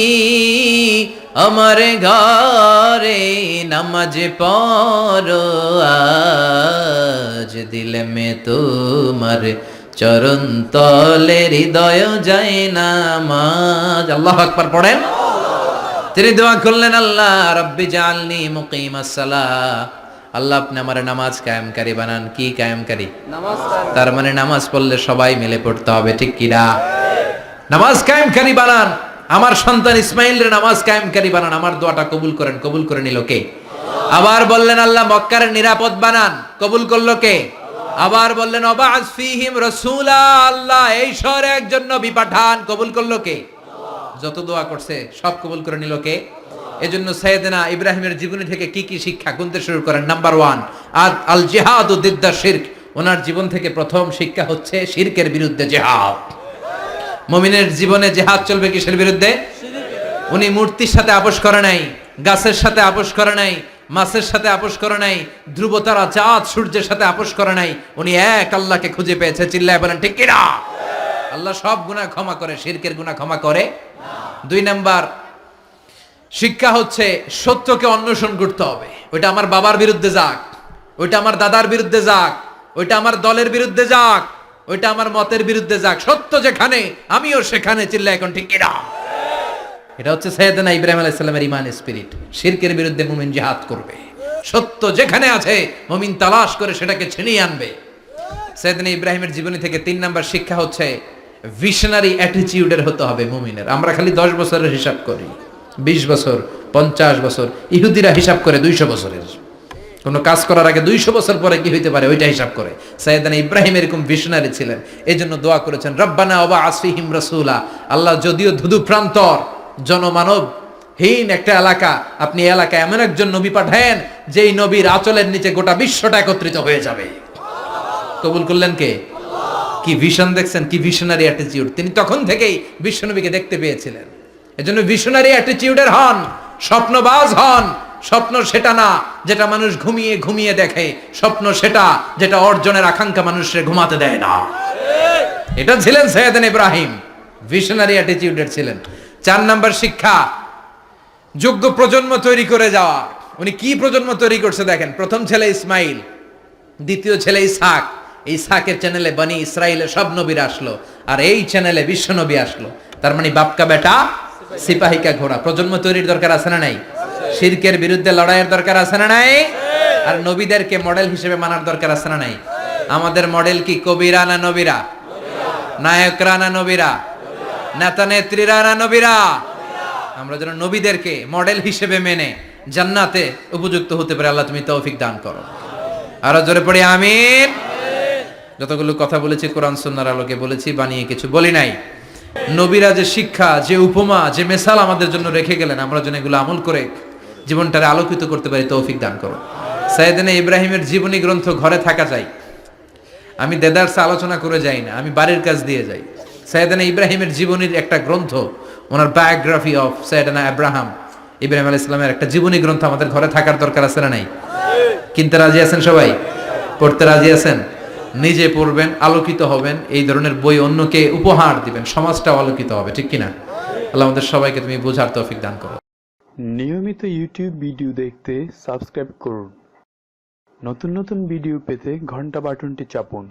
আমার ঘরে নামাজ পড়ো আজ, দিলে মে তোমার চরণ তলে হৃদয় যায় নামাজ। আল্লাহু আকবার পড়েন। তিনি দোয়া করলেন, আল্লাহ রব্বি জাআলনি মুকিমাস সালাহ, আল্লাহ আপনি আমার নামাজ কায়েমকারী বানান। কি কায়েমকারী? নামাজ। তার মানে নামাজ পড়লে সবাই মিলে পড়তে হবে, ঠিক কি না? নামাজ কায়েমকারী বানান। আমার সন্তান ইসমাইলের নামাজ কায়েমকারী বানান। আমার দোয়াটা কবুল করেন। কবুল করে নিল কে? আবার বললেন আল্লাহ মক্কার নিরাপদ বানান। কবুল করলো কে? আবার বললেন ওয়াবা'আস ফীহিম রাসূলা, আল্লাহ এই শহরে একজন নবী পাঠান। কবুল করলো কে? যত দোয়া করছে সব কবুল করে নিল কে? এজন্য সাইয়েদনা ইব্রাহিমের জীবনী থেকে কি কি শিক্ষা গুনতে শুরু করেন। নাম্বার 1, আল জিহাদু দিদ্দা শিরক। ওনার জীবন থেকে প্রথম শিক্ষা হচ্ছে শিরকের বিরুদ্ধে জিহাদ। মুমিনের জীবনে জিহাদ চলবে কিসের বিরুদ্ধে? উনি মূর্তির সাথে আপোষ করে নাই, গাছের সাথে আপোষ করে নাই, মাছের সাথে আপোষ করে নাই, ধ্রুবতারা চাঁদ সূর্যের সাথে আপোষ করে নাই। উনি এক আল্লাহকে খুঁজে পেয়েছে। চিল্লায় বলেন ঠিক কি না? আল্লাহ সব গুনাহ ক্ষমা করে, শিরকের গুনাহ ক্ষমা করে না। 2 নাম্বার শিক্ষা হচ্ছে সত্যকে অন্বেষণ করতে হবে। ওইটা আমার বাবার বিরুদ্ধে যাক, ওইটা আমার দাদার বিরুদ্ধে যাক, ওইটা আমার দলের বিরুদ্ধে যাক, ওইটা আমার মতের বিরুদ্ধে যাক, সত্য যেখানে আমিও সেখানে। চিল্লায় এখন ঠিক কি না? এটা হচ্ছে সাইয়েদনা ইব্রাহিম আলাইহিস সালামের ঈমান স্পিরিট। শিরকের বিরুদ্ধে মুমিন জিহাদ করবে। সত্য যেখানে আছে মুমিন তালাশ করে সেটাকে ছিনিয়ে আনবে। সাইয়েদনা ইব্রাহিমের জীবনী থেকে 3 নাম্বার শিক্ষা হচ্ছে ভিশনারি অ্যাটিটিউডের হতে হবে মুমিনের। আমরা খালি 10 বছরের হিসাব করি, 20 বছর, 50 বছর। ইহুদিরা হিসাব করে 200 বছরের। কোনো কাজ করার আগে 200 বছর পরে কি হইতে পারে ওইটা হিসাব করে। সাইয়েদনা ইব্রাহিম এরকম ভিশনারি ছিলেন। এজন্য দোয়া করেছেন রব্বানা ওয়াবা'আস ফীহিম রাসূলা, আল্লাহ যদিও ধুধু প্রান্তর জনমানব হীন একটা এলাকা, আপনি এলাকায় এমন একজন নবী পাঠায়েন যেই নবীর আঁচলের নিচে গোটা বিশ্বটা একত্রিত হয়ে যাবে। কবুল করলেন কে? কি ভিশন দেখছেন, কি ভিশনারি অ্যাটিটিউড। তিনি তখন থেকেই বিশ্বনবীকে দেখতে পেয়েছিলেন। এজন্য ভিশনারি অ্যাটিটিউডের হন, স্বপ্নবাজ হন। স্বপ্ন সেটা না যেটা মানুষ ঘুমিয়ে ঘুমিয়ে দেখে, স্বপ্ন সেটা যেটা অর্জনের আকাঙ্ক্ষা মানুষকে ঘুমাতে দেয় না। এটা ছিলেন সাইয়েদনা ইব্রাহিম, ভিশনারি অ্যাটিটিউডের ছিলেন। 4 নাম্বার শিক্ষা যোগ্য প্রজন্ম তৈরি করে যাওয়া। উনি কি প্রজন্ম তৈরি করছে দেখেন। প্রথম ছেলে ইসমাইল, দ্বিতীয় ছেলে ইসহাক। ইসহাকের চ্যানেলে বনি ইসরাইলের সব নবীরা আসলো, আর এই চ্যানেলে বিশ্ব নবী আসলো। তার মানে বাপকা বেটা সিপাহিকা ঘোড়া। প্রজন্ম তৈরির দরকার আছে না নাই? শিরকের বিরুদ্ধে লড়াইয়ের দরকার আছে না নাই? আর নবীদেরকে মডেল হিসেবে মানার দরকার আছে না নাই? আমাদের মডেল কি কবিরা না নবীরা? নায়করা না নবীরা? নেতা নেত্রীরা না নবীরা? আমরা যেন নবীদেরকে মডেল হিসেবে মেনে জান্নাতে উপযুক্ত হতে পারে। আল্লাহ তুমি তৌফিক দান করো। আরো জোরে পড়ি আমিন। যতগুলো কথা বলেছি কোরআন সুন্নাহর আলোকে বলেছি, বানিয়ে কিছু বলি নাই। নবীরা যে শিক্ষা, যে উপমা, যে মেসাল আমাদের জন্য রেখে গেলেন, আমরা যেন এগুলো আমল করে জীবনটারে আলোকিত করতে পারি, তৌফিক দান করো। সাইয়েদনা ইব্রাহিমের জীবনী গ্রন্থ ঘরে থাকা যায়। আমি দেদারসে আলোচনা করে যাই না, আমি বাড়ির কাজ দিয়ে যাই। সাইয়েদনা ইব্রাহিমের জীবনীর একটা গ্রন্থ, ওনার বায়োগ্রাফি অফ সাইয়েদনা ইব্রাহিম আলাইহিস সালামের একটা জীবনী গ্রন্থ আমাদের ঘরে থাকার দরকার আছে না নাই? কিনতে রাজি আছেন সবাই? পড়তে রাজি আছেন? নিজে পড়বেন, আলোকিত হবেন, এই ধরনের বই অন্যকে উপহার দিবেন, সমাজটাও আলোকিত হবে, ঠিক কিনা? আল্লাহ আমাদের সবাইকে তুমি বোঝার তৌফিক দান করো। নিয়মিত ইউটিউব ভিডিও দেখতে সাবস্ক্রাইব করুন। নতুন নতুন ভিডিও পেতে ঘন্টা বাটনটি চাপুন।